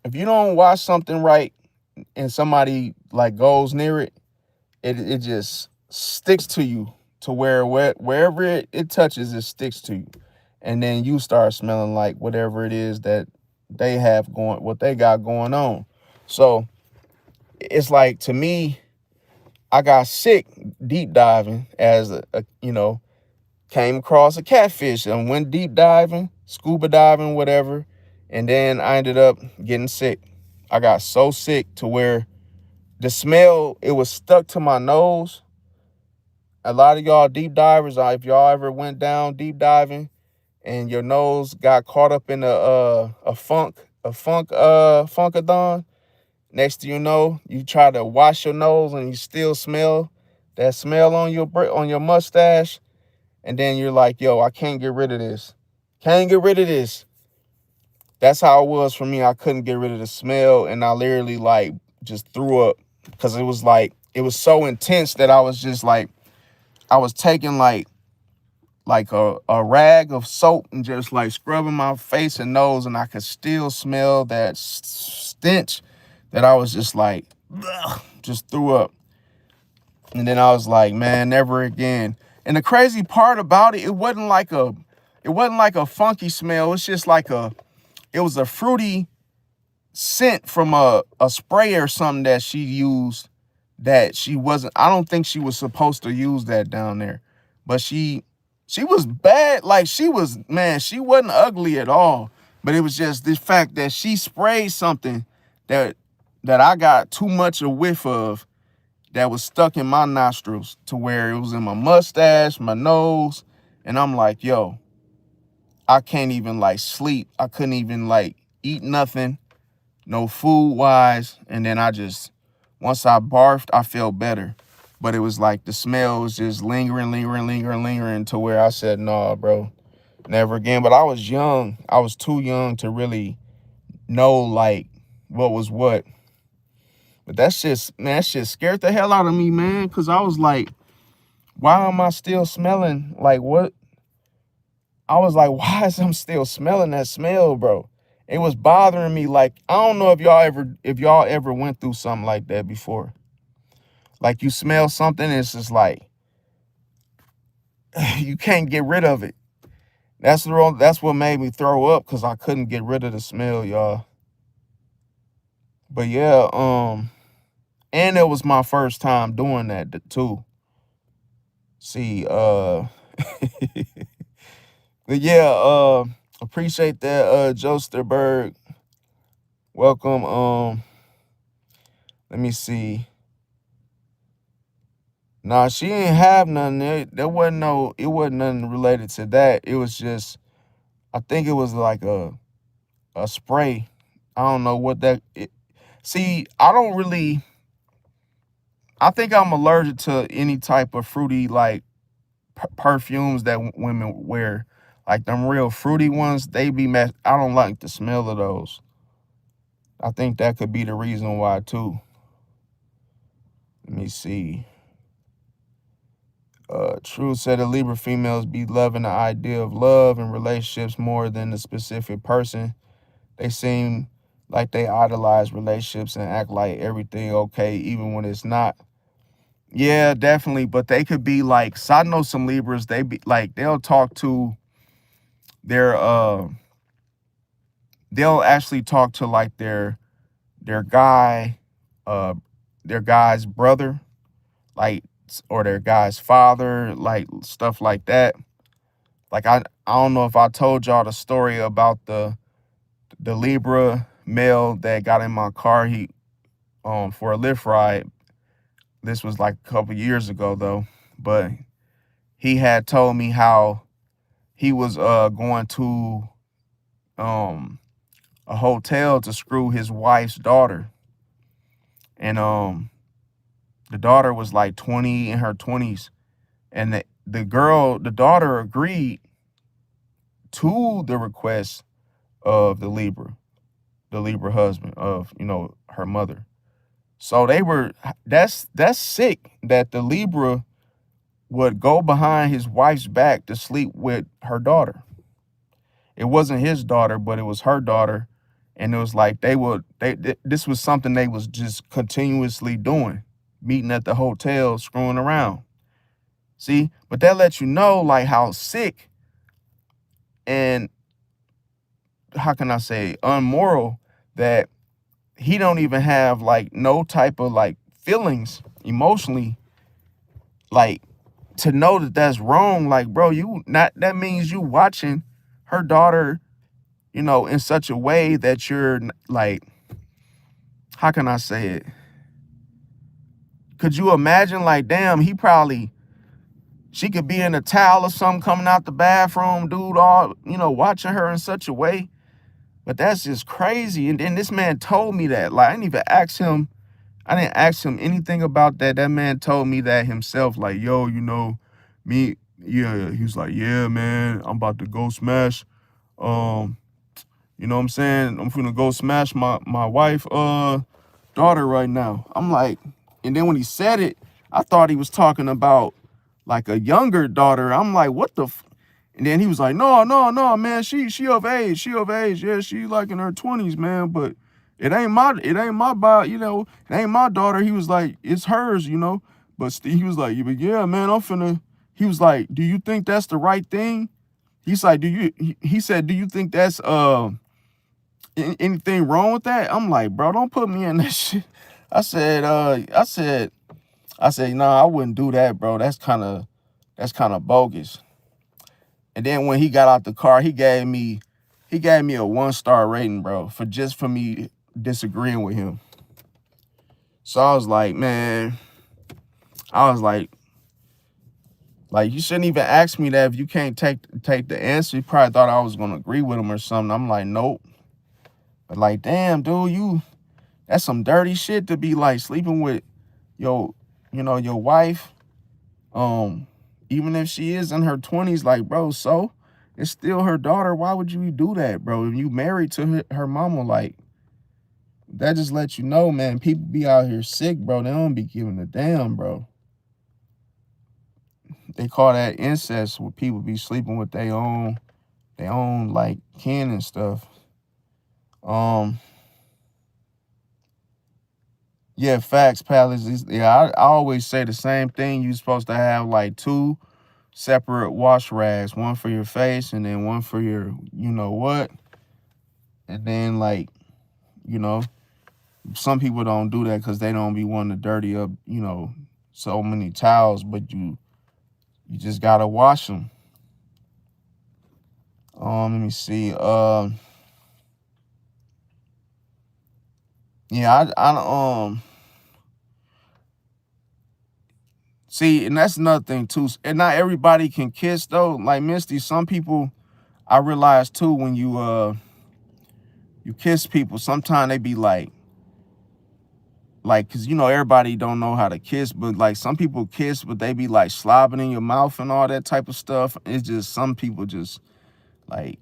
don't wash something right and somebody like goes near it, it just sticks to you, to wherever it touches, it sticks to you. And then you start smelling like whatever it is that they have going, what they got going on. So it's like, to me, I got sick deep diving as a came across a catfish and went deep diving, scuba diving, whatever. And then I ended up getting sick. I got so sick to where the smell, it was stuck to my nose. A lot of y'all deep divers, if y'all ever went down deep diving and your nose got caught up in funkadon, next thing you know, you try to wash your nose and you still smell that smell on your mustache. And then you're like, yo, I can't get rid of this. Can't get rid of this. That's how it was for me. I couldn't get rid of the smell. And I literally like just threw up, because it was like, it was so intense that I was just like, I was taking like a rag of soap and just like scrubbing my face and nose, and I could still smell that stench that I was just like, ugh, just threw up. And then I was like, man, never again. And the crazy part about it, it wasn't like a funky smell. It's just like it was a fruity scent from a spray or something that she used, that she wasn't, I don't think she was supposed to use that down there. But she was bad. Like she wasn't ugly at all. But it was just this fact that she sprayed something that I got too much a whiff of, that was stuck in my nostrils, to where it was in my mustache, my nose. And I'm like, yo, I can't even like sleep. I couldn't even like eat nothing, no food wise. And then once I barfed, I felt better. But it was like the smell was just lingering to where I said, nah, bro, never again. But I was young. I was too young to really know like what was what. But that shit scared the hell out of me, man. Cause I was like, why am I still smelling? Like what? I was like, why is I'm still smelling that smell, bro? It was bothering me. Like, I don't know if y'all ever went through something like that before. Like you smell something, it's just like you can't get rid of it. That's what made me throw up, because I couldn't get rid of the smell, y'all. But yeah, and it was my first time doing that too. See, but yeah, appreciate that, Josterberg. Welcome. Let me see. Nah, she ain't have nothing. There wasn't it wasn't nothing related to that. It was just, I think it was like a spray. I don't know what see, I think I'm allergic to any type of fruity, like, perfumes that women wear. Like them real fruity ones, they be I don't like the smell of those. I think that could be the reason why too. Let me see. True said that Libra females be loving the idea of love and relationships more than the specific person. They seem like they idolize relationships and act like everything okay, even when it's not. Yeah, definitely. But they could be like, so I know some Libras, they be like, their they'll actually talk to like their guy, uh their guy's brother, like, or their guy's father, like stuff like that. Like I don't know if I told y'all the story about the Libra male that got in my car. He for a Lyft ride. This was like a couple years ago though, but he had told me how he was going to a hotel to screw his wife's daughter. And the daughter was like 20, in her 20s. And the daughter agreed to the request of the Libra husband, of, her mother. So that's sick that the Libra would go behind his wife's back to sleep with her daughter. It wasn't his daughter, but it was her daughter. And it was like this was something they was just continuously doing, meeting at the hotel, screwing around. See, but that lets you know like how sick and, how can I say, unmoral that he don't even have like no type of like feelings emotionally, like, to know that that's wrong. Like, bro, that means you watching her daughter, in such a way that you're like, how can I say it? Could you imagine, like, damn, she could be in a towel or something coming out the bathroom, dude, all, watching her in such a way. But that's just crazy. And then this man told me that. Like, I didn't ask him anything about that. That man told me that himself, like, yo, me, yeah, he was like, yeah, man, I'm about to go smash, you know what I'm saying? I'm finna go smash my wife, daughter right now. I'm like, and then when he said it, I thought he was talking about like a younger daughter. I'm like, what the and then he was like, no, man, she of age. She of age. Yeah, she like in her 20s, man, but it ain't my it ain't my daughter. He was like, it's hers, But he was like, yeah, man, he was like, do you think that's the right thing? He's like, he said, do you think that's anything wrong with that? I'm like, bro, don't put me in that shit. I said, nah, I wouldn't do that, bro. That's kind of bogus. And then when he got out the car, he gave me a 1-star rating, bro, for me disagreeing with him. So I was like, man, like, you shouldn't even ask me that if you can't take the answer. You probably thought I was gonna agree with him or something. I'm like, nope. But like, damn, dude, that's some dirty shit to be like sleeping with your wife. Even if she is in her 20s, like, bro, so it's still her daughter. Why would you do that, bro? If you married to her mama, like, that just lets you know, man, people be out here sick, bro. They don't be giving a damn, bro. They call that incest, where people be sleeping with their own like kin and stuff. Yeah, facts, Palace. Yeah, I always say the same thing. You supposed to have like 2 separate wash rags, one for your face and then one for your, what. And then, like, some people don't do that because they don't be wanting to dirty up, so many towels, but you just gotta wash them. Let me see. Yeah, See, and that's another thing too. And not everybody can kiss though. Like Misty, some people, I realize too, when you kiss people, sometimes they be like, cause you know everybody don't know how to kiss, but like some people kiss, but they be like slobbing in your mouth and all that type of stuff. It's just some people just like,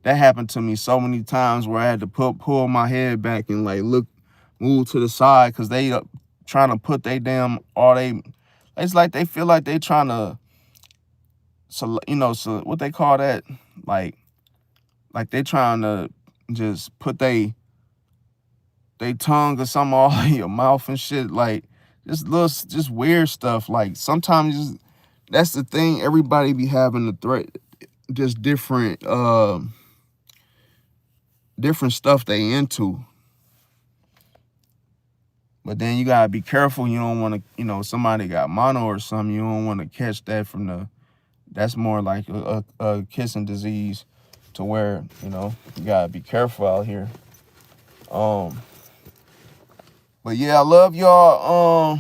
that happened to me so many times where I had to pull my head back and like move to the side because they trying to put they damn it's like they feel like they trying to, so you know, so what they call that, like they trying to just put they tongue or something all in your mouth and shit, like just weird stuff. Like sometimes that's the thing, everybody be having the threat, just different stuff they into. But then you gotta be careful. You don't want to, you know, somebody got mono or something. You don't want to catch that from that's more like a kissing disease, to where, you know, you gotta be careful out here. But yeah, I love y'all.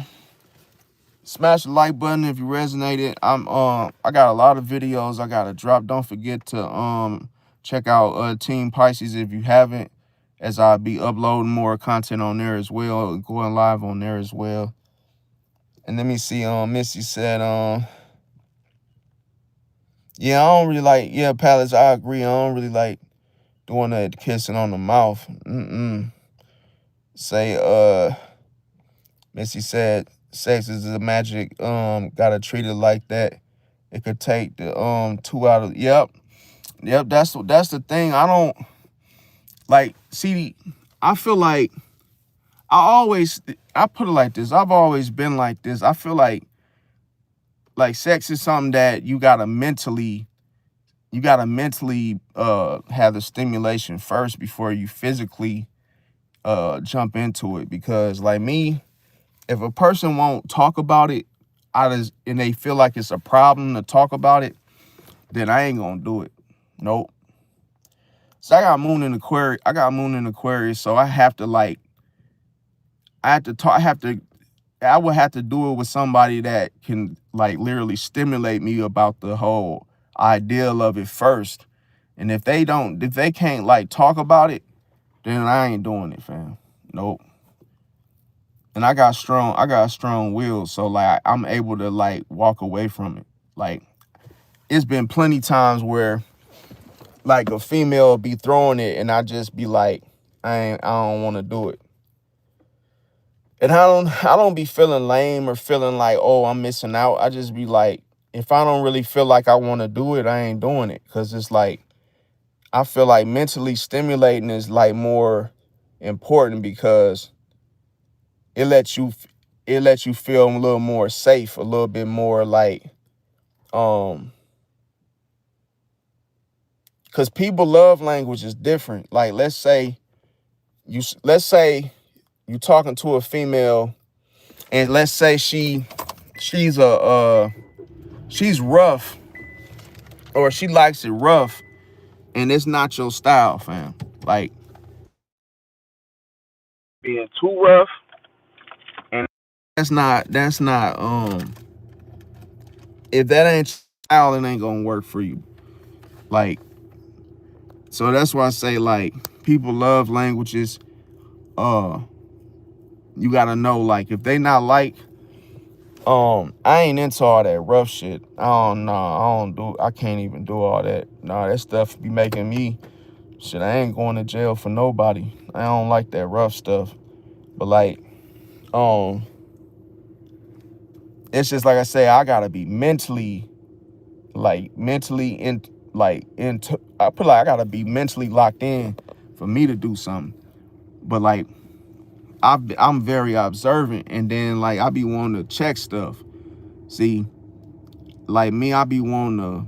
Smash the like button if you resonated. I got a lot of videos I gotta drop. Don't forget to check out Team Pisces if you haven't, as I'll be uploading more content on there as well, going live on there as well. And let me see, Missy said, yeah, I don't really like, yeah, Palace, I agree. I don't really like doing that kissing on the mouth. Say, Missy said, sex is a magic, gotta treat it like that. It could take the 2 out of, yep, that's the thing. I don't, like, see, I feel like, I put it like this, I've always been like this. I feel like sex is something that you gotta mentally have the stimulation first before you physically jump into it. Because like me, if a person won't talk about it, and they feel like it's a problem to talk about it, then I ain't gonna do it. Nope. So I got moon in Aquarius, so I have to like, I would have to do it with somebody that can like literally stimulate me about the whole ideal of it first. And if they can't like talk about it, then I ain't doing it, fam. Nope. And I got strong will, so like I'm able to like walk away from it. Like it's been plenty times where like a female be throwing it and I just be like, I don't want to do it. And I don't be feeling lame or feeling like, oh, I'm missing out. I just be like, if I don't really feel like I want to do it, I ain't doing it. Cause it's like, I feel like mentally stimulating is like more important because it lets you feel a little more safe, a little bit more like, cause people love language is different. Like, let's say you talking to a female and let's say she's rough, or she likes it rough, and it's not your style, fam. Like being too rough, and that's not if that ain't your style, it ain't gonna work for you. Like, so that's why I say like people love languages. You gotta know, like, if they not like, I ain't into all that rough shit. I can't even do all that. Nah, that stuff be making me, shit, I ain't going to jail for nobody. I don't like that rough stuff. But like, it's just like I say, I gotta be I gotta be mentally locked in for me to do something. But like, I'm very observant, and then like I be wanting to check stuff. See, like me, I be wanting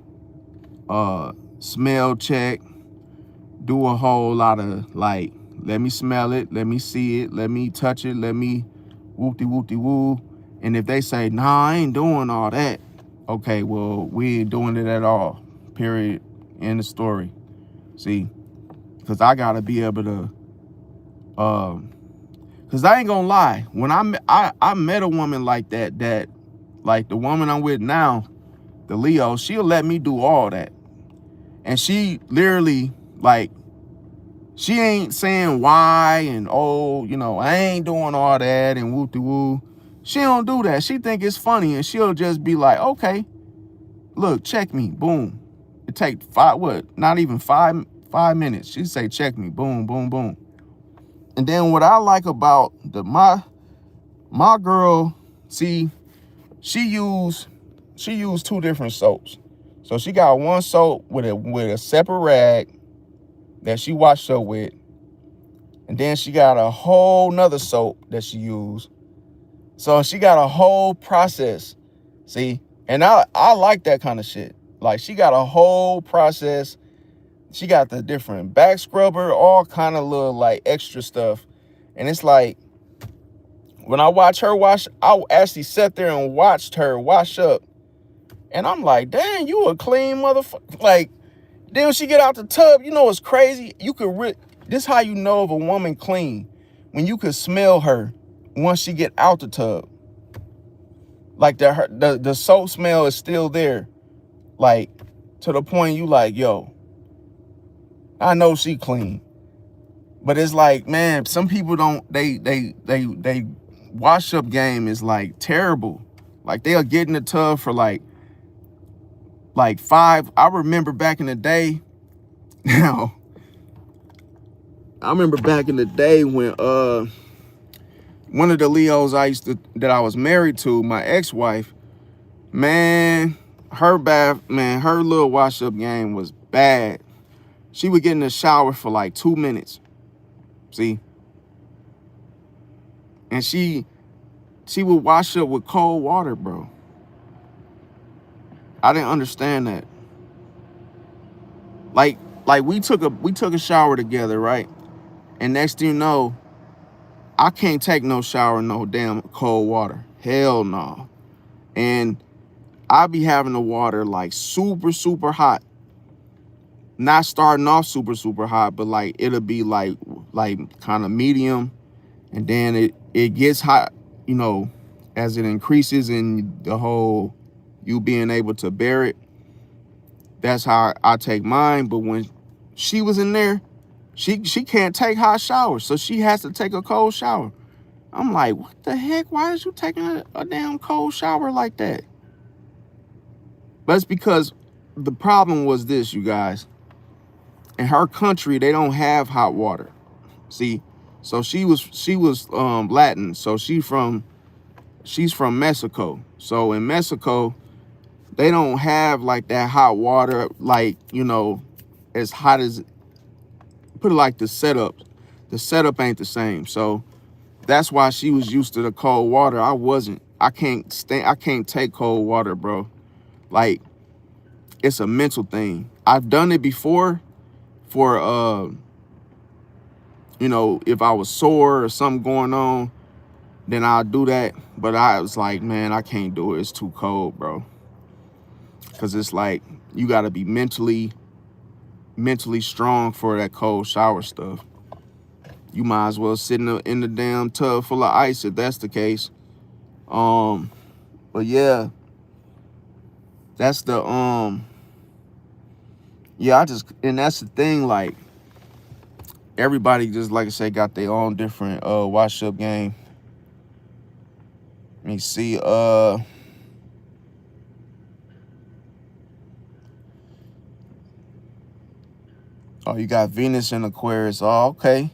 to smell check, do a whole lot of like, let me smell it, let me see it, let me touch it, let me whoop-de-whoop-de-woo. And if they say, nah, I ain't doing all that, okay, well, we ain't doing it at all, period, end of story. See, because I gotta be able to, because I ain't gonna lie, when I met a woman like that Like the woman I'm with now, the Leo, she'll let me do all that. And she literally, like, she ain't saying why and, oh, you know, I ain't doing all that and whoop-de-woo. She don't do that. She think it's funny, and she'll just be like, okay, look, check me, boom. It take not even five minutes. She say, check me, boom, boom, boom. And then what I like about my girl, see, she used 2 different soaps. So she got one soap with a separate rag that she washed up with. And then she got a whole nother soap that she used. So she got a whole process. See? And I like that kind of shit. Like, she got a whole process. She got the different back scrubber, all kind of little like extra stuff. And it's like, when I watch her wash, I actually sat there and watched her wash up. And I'm like, dang, you a clean motherfucker. Like, then when she get out the tub, you know what's crazy? You could this how you know if a woman clean. When you could smell her once she get out the tub. Like the soap smell is still there. Like, to the point you like, yo, I know she clean. But it's like, man, some people don't, they wash up game is like terrible. Like, they'll get in the tub for like 5. I remember back in the day. Now, I remember back in the day when one of the Leos that I was married to, my ex-wife, man, her little wash up game was bad. She would get in the shower for like 2 minutes. See? And she would wash up with cold water, bro. I didn't understand that. Like we took a shower together, right? And next thing you know, I can't take no shower in no damn cold water. Hell no. And I be having the water like super, super hot. Not starting off super, super hot, but like it'll be like kind of medium. And then it gets hot, you know, as it increases in the whole you being able to bear it. That's how I take mine. But when she was in there, she can't take hot showers, so she has to take a cold shower. I'm like, what the heck? Why is you taking a damn cold shower like that? But it's because the problem was this, you guys. In her country, they don't have hot water. See, so she was Latin, so she's from Mexico. So in Mexico, they don't have like that hot water, like, you know, as hot as, put it like the setup. The setup ain't the same. So that's why she was used to the cold water. I wasn't. I can't take cold water, bro. Like, it's a mental thing. I've done it before for you know, if I was sore or something going on, then I'll do that. But I was like, man, I can't do it. It's too cold, bro. Because it's like, you got to be mentally strong for that cold shower stuff. You might as well sit in the damn tub full of ice if that's the case. But yeah, that's the yeah, and that's the thing, like, everybody just, like I say, got their own different wash up game. Let me see. Oh, you got Venus in Aquarius. Oh, okay.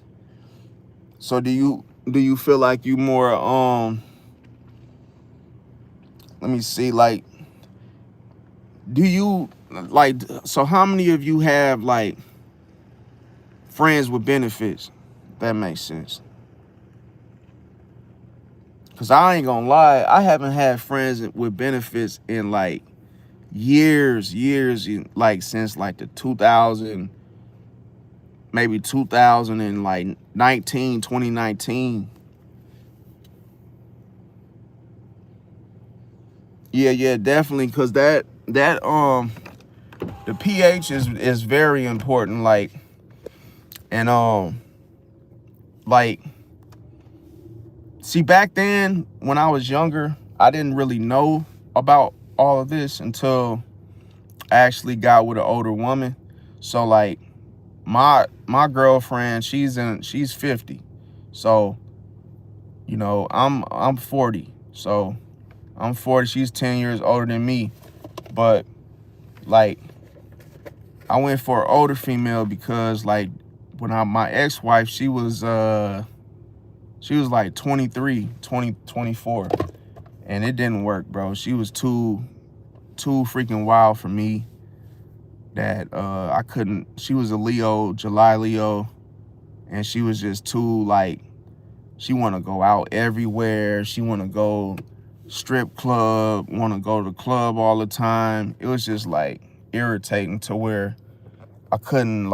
So do you feel like you more let me see, like, do you like, so how many of you have like friends with benefits? That makes sense. Cause I ain't gonna lie, I haven't had friends with benefits in like years, like since like the 2000, maybe 2019. Yeah, definitely. Cause that the pH is very important. Like, and like, see, back then when I was younger, I didn't really know about all of this until I actually got with an older woman. So like my girlfriend, she's 50. So, you know, I'm 40. So I'm 40, she's 10 years older than me. But like I went for an older female because like when my ex-wife, she was like 23, 24. And it didn't work, bro. She was too freaking wild for me. That I couldn't. She was a Leo, July Leo, and she was just too like, she want to go out everywhere. She want to go strip club, want to go to the club all the time. It was just like irritating to where I couldn't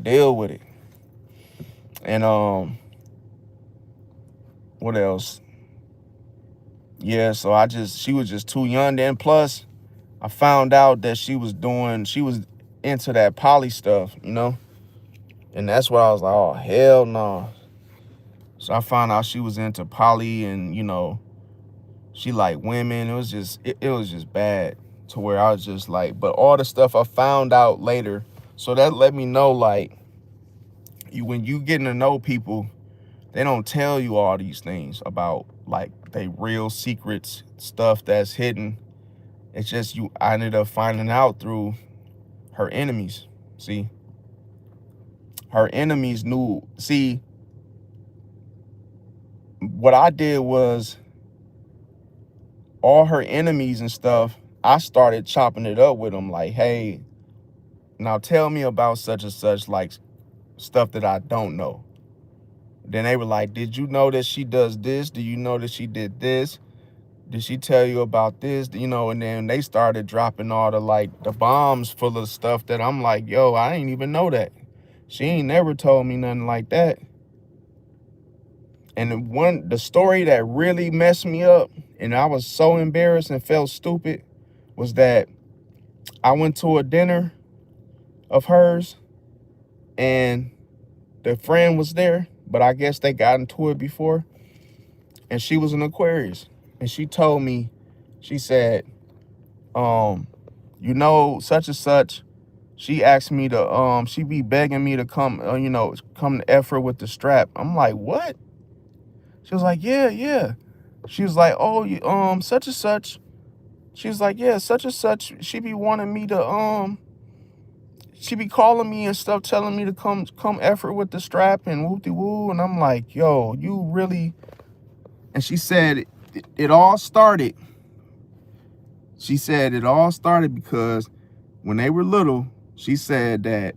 deal with it. And what else? Yeah, so she was just too young. Then plus I found out that she was into that poly stuff, you know? And that's where I was like, oh, hell no. So I found out she was into poly and, you know, she liked women. It was just, it was just bad to where I was just like, but all the stuff I found out later, so that let me know, like, when you getting to know people, they don't tell you all these things about, like, they real secrets, stuff that's hidden. It's just I ended up finding out through her enemies. See, her enemies knew. See, what I did was all her enemies and stuff, I started chopping it up with them like, hey, now tell me about such and such, like stuff that I don't know. Then they were like, did you know that she does this? Do you know that she did this? Did she tell you about this? You know, and then they started dropping all the bombs full of stuff that I'm like, yo, I ain't even know that. She ain't never told me nothing like that. And the story that really messed me up, and I was so embarrassed and felt stupid, was that I went to a dinner of hers and the friend was there, but I guess they got into it before. And she was an Aquarius. And she told me, she said, you know, such and such, she asked me to, she be begging me to come, you know, come to F her with the strap. I'm like, what? She was like, yeah. She was like, oh, you, such and such. She was like, yeah, such and such. She be wanting me to, she be calling me and stuff, telling me to come F her with the strap and whoop-de-woo. And I'm like, yo, you really. And she said it all started. She said it all started because when they were little, she said that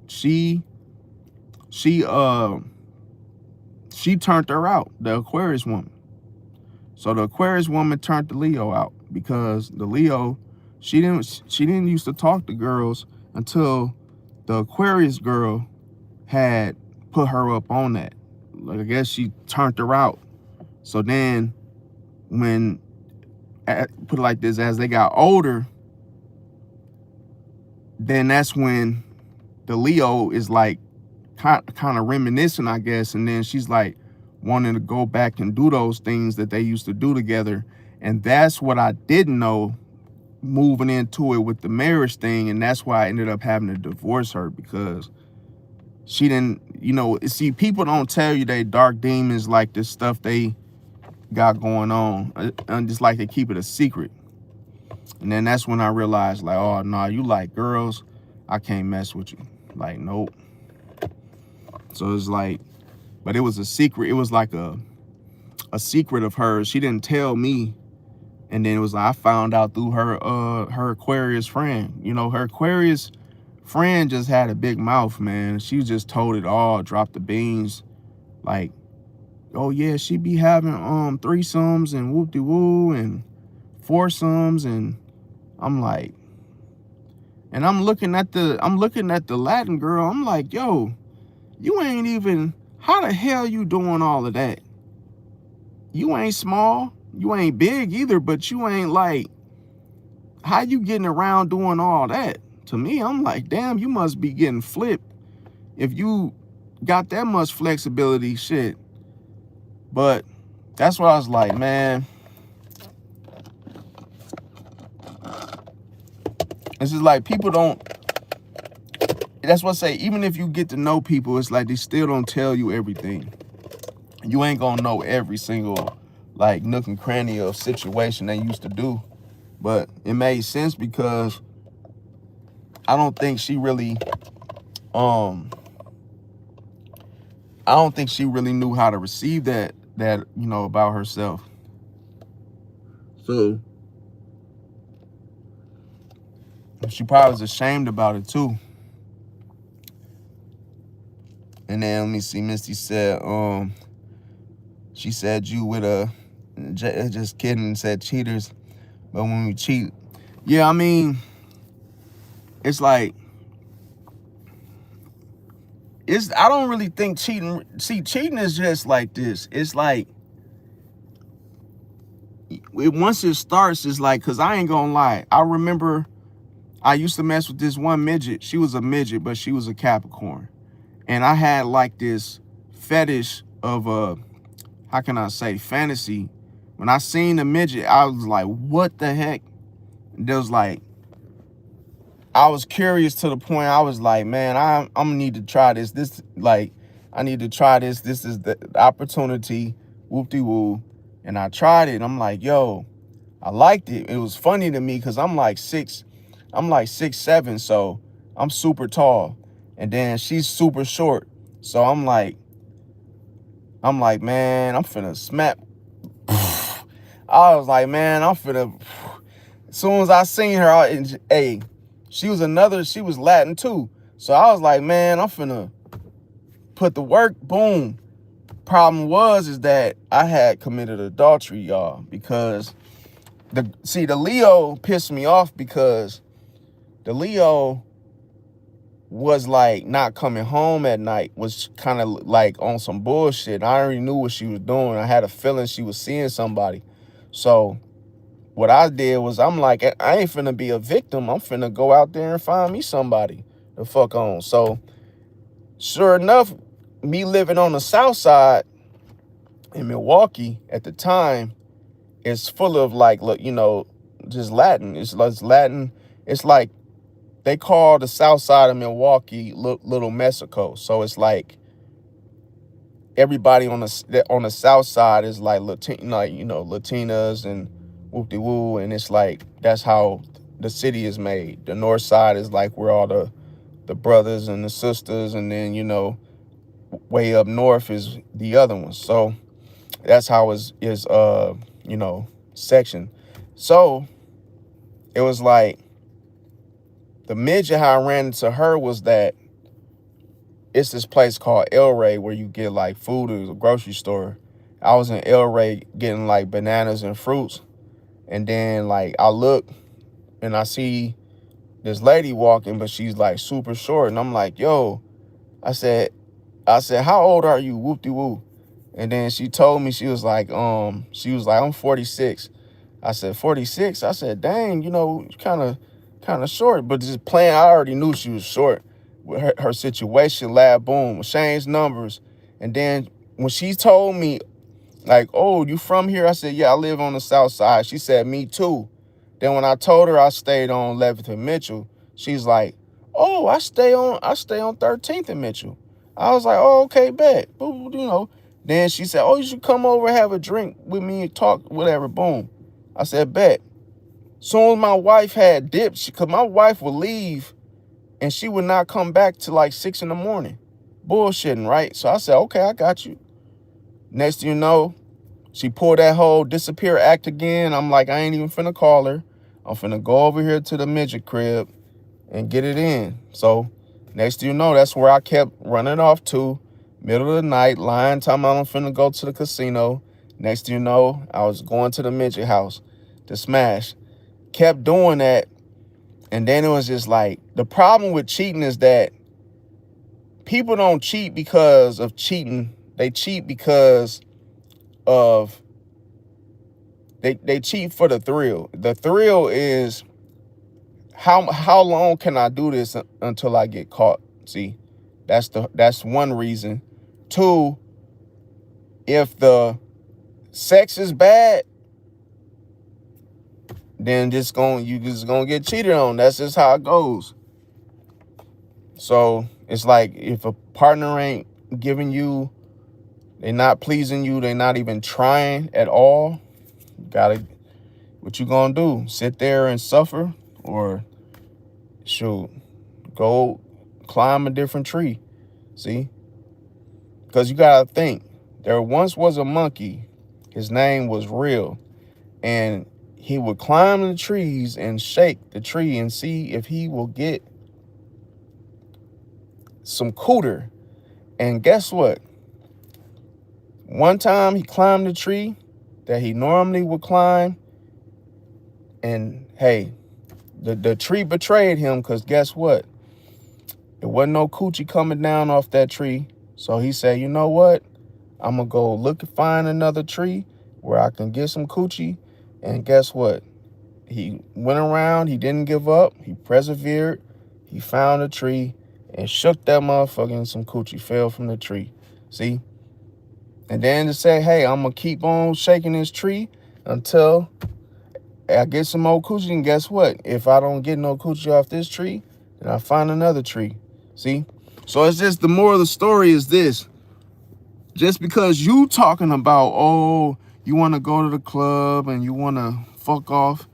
she turned her out, the Aquarius woman. So the Aquarius woman turned the Leo out because the Leo, she didn't used to talk to girls until the Aquarius girl had put her up on that. Like, I guess she turned her out. So then when, put it like this, as they got older, then that's when the Leo is like kind of reminiscing, I guess. And then she's like wanting to go back and do those things that they used to do together. And that's what I didn't know moving into it with the marriage thing. And that's why I ended up having to divorce her, because she didn't, you know, see, people don't tell you they dark demons, like this stuff they got going on, and just like they keep it a secret. And then that's when I realized, like, oh no, you like girls, I can't mess with you. Like, nope. So it's like, but it was a secret. It was like a secret of hers. She didn't tell me. And then it was like, I found out through her Aquarius friend. You know, her Aquarius friend just had a big mouth, man. She just told it all, dropped the beans. Like, oh yeah, she be having threesomes and whoop-de-woo and foursomes. And I'm like, and I'm looking at the Latin girl. I'm like, yo, you ain't even, how the hell you doing all of that? You ain't small, you ain't big either, but you ain't like, how you getting around doing all that? To me, I'm like, damn, you must be getting flipped if you got that much flexibility, shit. But that's why I was like, man, It's just like people don't, that's what I say, even if you get to know people, it's like they still don't tell you everything. You ain't gonna know every single like nook and cranny of situation they used to do. But it made sense because I don't think she really knew how to receive that you know, about herself. So she probably was ashamed about it too. And then let me see, Misty said, she said you with a, just kidding, said cheaters, but when we cheat, yeah, I mean, it's like, I don't really think cheating, cheating is just like this. It's like, once it starts, it's like, cause I ain't gonna lie, I remember I used to mess with this one midget. She was a midget, but she was a Capricorn. And I had like this fetish of how can I say, fantasy. When I seen the midget, I was like, what the heck? And there was like, I was curious to the point I was like, man, I'm gonna need to try this. I need to try this. This is the opportunity, whoop-de-woo. And I tried it. I'm like, yo, I liked it. It was funny to me because I'm like 6'7", so I'm super tall. And then she's super short. So I'm like, man, I'm finna smack. I was like, man, I'm finna. As soon as I seen her, she was Latin too. So I was like, man, I'm finna put the work, boom. Problem is that I had committed adultery, y'all, because the Leo pissed me off because the Leo was like not coming home at night, was kind of like on some bullshit. I already knew what she was doing. I had a feeling she was seeing somebody. So what I did was, I'm like, I ain't finna be a victim. I'm finna go out there and find me somebody to fuck on. So sure enough, me living on the south side in Milwaukee at the time, it's full of like, you know, just Latin. It's Latin. It's like, they call the south side of Milwaukee Little Mexico. So it's like everybody on the south side is like Latinas and whoop-de-woo. And it's like, that's how the city is made. The north side is like where all the brothers and the sisters, and then, you know, way up north is the other ones. So that's how is you know, section. So it was like, the midget, how I ran into her was that it's this place called El Rey where you get like food at a grocery store. I was in El Rey getting like bananas and fruits. And then like I look and I see this lady walking, but she's like super short. And I'm like, yo, I said, how old are you? Whoop-de-woo. And then she told me, she was like, I'm 46. I said, 46? I said, dang, you know, kind of short. But just playing, I already knew she was short with her situation. Lab, boom, changed numbers. And then when she told me, like, oh, you from here? I said, yeah, I live on the south side. She said, me too. Then when I told her I stayed on 11th and Mitchell, she's like, oh, I stay on 13th and Mitchell. I was like, oh, okay, bet. You know. Then she said, oh, you should come over and have a drink with me and talk, whatever, boom. I said, bet. Soon as my wife had dipped, because my wife would leave and she would not come back till like 6 in the morning. Bullshitting, right? So I said, okay, I got you. Next thing you know, she pulled that whole disappear act again. I'm like, I ain't even finna call her. I'm finna go over here to the midget crib and get it in. So next thing you know, that's where I kept running off to. Middle of the night, lying, talking about I'm finna go to the casino. Next thing you know, I was going to the midget house to smash. Kept doing that. And then it was just like, the problem with cheating is that people don't cheat because of cheating. They cheat because of, they cheat for the thrill. The thrill is, how long can I do this until I get caught? See, that's one reason. Two, if the sex is bad, then you just gonna get cheated on. That's just how it goes. So it's like if a partner ain't giving you, they're not pleasing you, they're not even trying at all, what you gonna do? Sit there and suffer, or shoot, go climb a different tree? See? Because you gotta think, there once was a monkey, his name was Real, and he would climb the trees and shake the tree and see if he will get some cooter. And guess what? One time he climbed the tree that he normally would climb, and hey, the tree betrayed him, because guess what? There wasn't no coochie coming down off that tree. So he said, you know what? I'm going to go find another tree where I can get some coochie. And guess what? He went around. He didn't give up. He persevered. He found a tree and shook that motherfucker, and some coochie fell from the tree. See? And then to say, hey, I'm going to keep on shaking this tree until I get some more coochie. And guess what? If I don't get no coochie off this tree, then I find another tree. See? So it's just, the moral of the story is this. Just because you talking about, oh, you want to go to the club and you want to fuck off,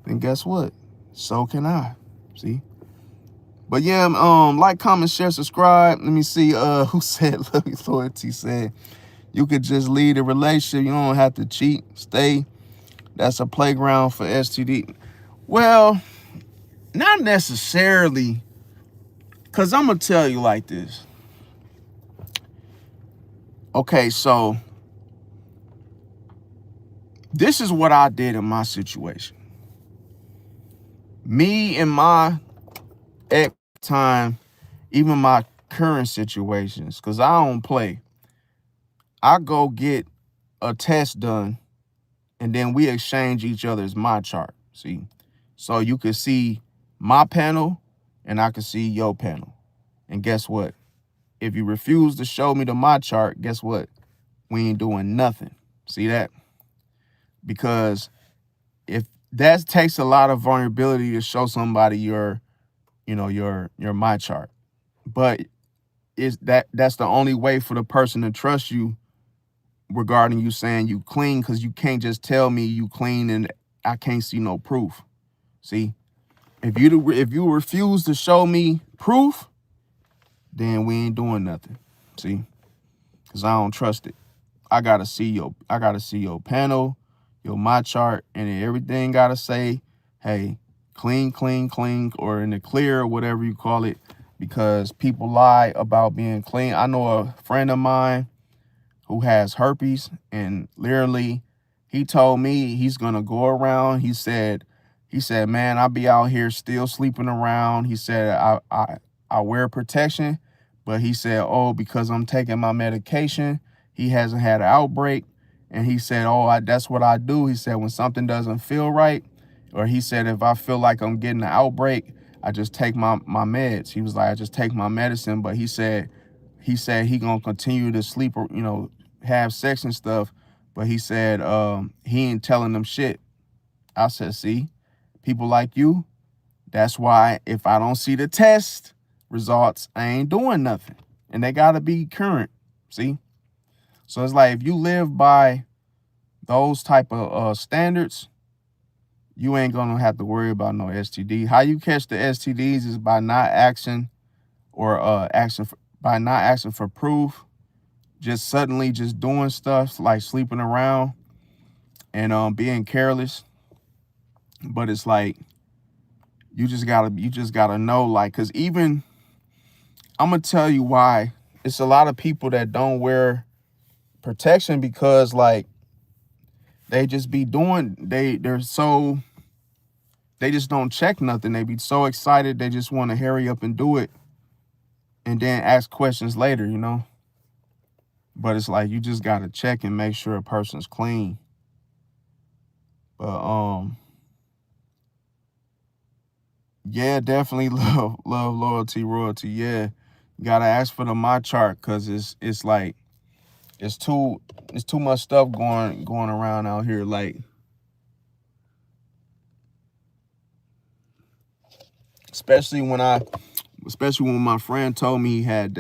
then guess what? So can I. See? But yeah, like, comment, share, subscribe. Let me see who said Loyalty said you could just lead a relationship. You don't have to cheat. Stay. That's a playground for STD. Well, not necessarily. Because I'm going to tell you like this. Okay, so this is what I did in my situation. Me and my ex time, even my current situations, because I don't play. I go get a test done, and then we exchange each other's my chart. See? So you can see my panel, and I can see your panel. And guess what? If you refuse to show me my chart, guess what? We ain't doing nothing. See that? Because if that takes a lot of vulnerability to show somebody your my chart. But that's the only way for the person to trust you regarding you saying you clean, because you can't just tell me you clean and I can't see no proof. See? If you refuse to show me proof, then we ain't doing nothing. See? Because I don't trust it. I gotta see your panel, my chart, and everything gotta say, hey, clean, or in the clear, or whatever you call it, because people lie about being clean. I know a friend of mine who has herpes, and literally he told me he's gonna go around. He said, man, I be out here still sleeping around. He said, I wear protection, but he said, oh, because I'm taking my medication, he hasn't had an outbreak. And he said, oh, that's what I do. He said, when something doesn't feel right, or he said, if I feel like I'm getting an outbreak, I just take my meds. He was like, I just take my medicine. But he said he gonna continue to sleep, or, have sex and stuff. But he said he ain't telling them shit. I said, see, people like you, that's why if I don't see the test results, I ain't doing nothing. And they gotta be current. See? So it's like, if you live by those type of standards, you ain't gonna have to worry about no STD. How you catch the STDs is by not asking, or by not asking for proof, just suddenly just doing stuff like sleeping around and being careless. But it's like, you just gotta know, like, because even, I'm gonna tell you why it's a lot of people that don't wear protection, because like they just be doing, they just don't check nothing. They be so excited, they just want to hurry up and do it and then ask questions later, But it's like, you just gotta check and make sure a person's clean. But yeah, definitely love, loyalty, royalty. Yeah, you gotta ask for my chart, because it's like, it's too much stuff going around out here. Like, Especially when my friend told me he had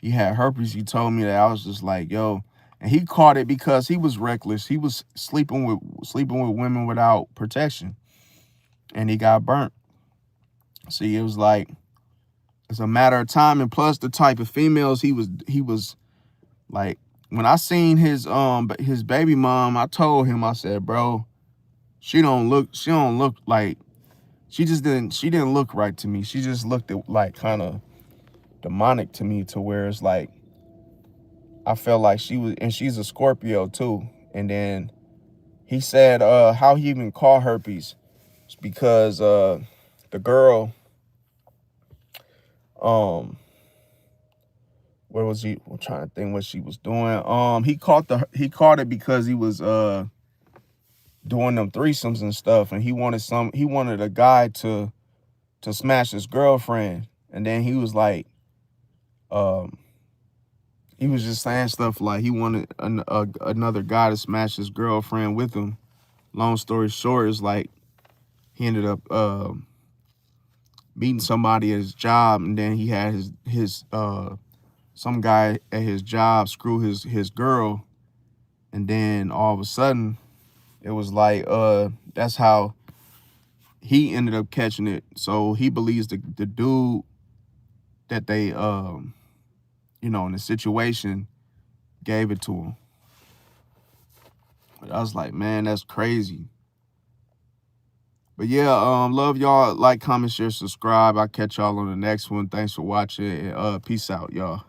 herpes. He told me that. I was just like, yo. And he caught it because he was reckless. He was sleeping with women without protection, and he got burnt. See, it was like, it's a matter of time. And plus the type of females he was like, when I seen his baby mom, I told him, I said, bro, she don't look like, she didn't look right to me. She just looked at, like, kind of demonic to me, to where it's like, I felt like she was, and she's a Scorpio too. And then he said how he even caught herpes. It's because the girl, where was he? I'm trying to think what she was doing. He caught it because he was doing them threesomes and stuff, and he wanted a guy to smash his girlfriend. And then he was like, he was just saying stuff like he wanted another guy to smash his girlfriend with him. Long story short, is like, he ended up meeting somebody at his job, and then he had his some guy at his job screw his girl, and then all of a sudden it was like, that's how he ended up catching it. So he believes the dude that they in the situation gave it to him. But I was like, man, that's crazy. But yeah, love y'all. Like, comment, share, subscribe. I'll catch y'all on the next one. Thanks for watching. Peace out, y'all.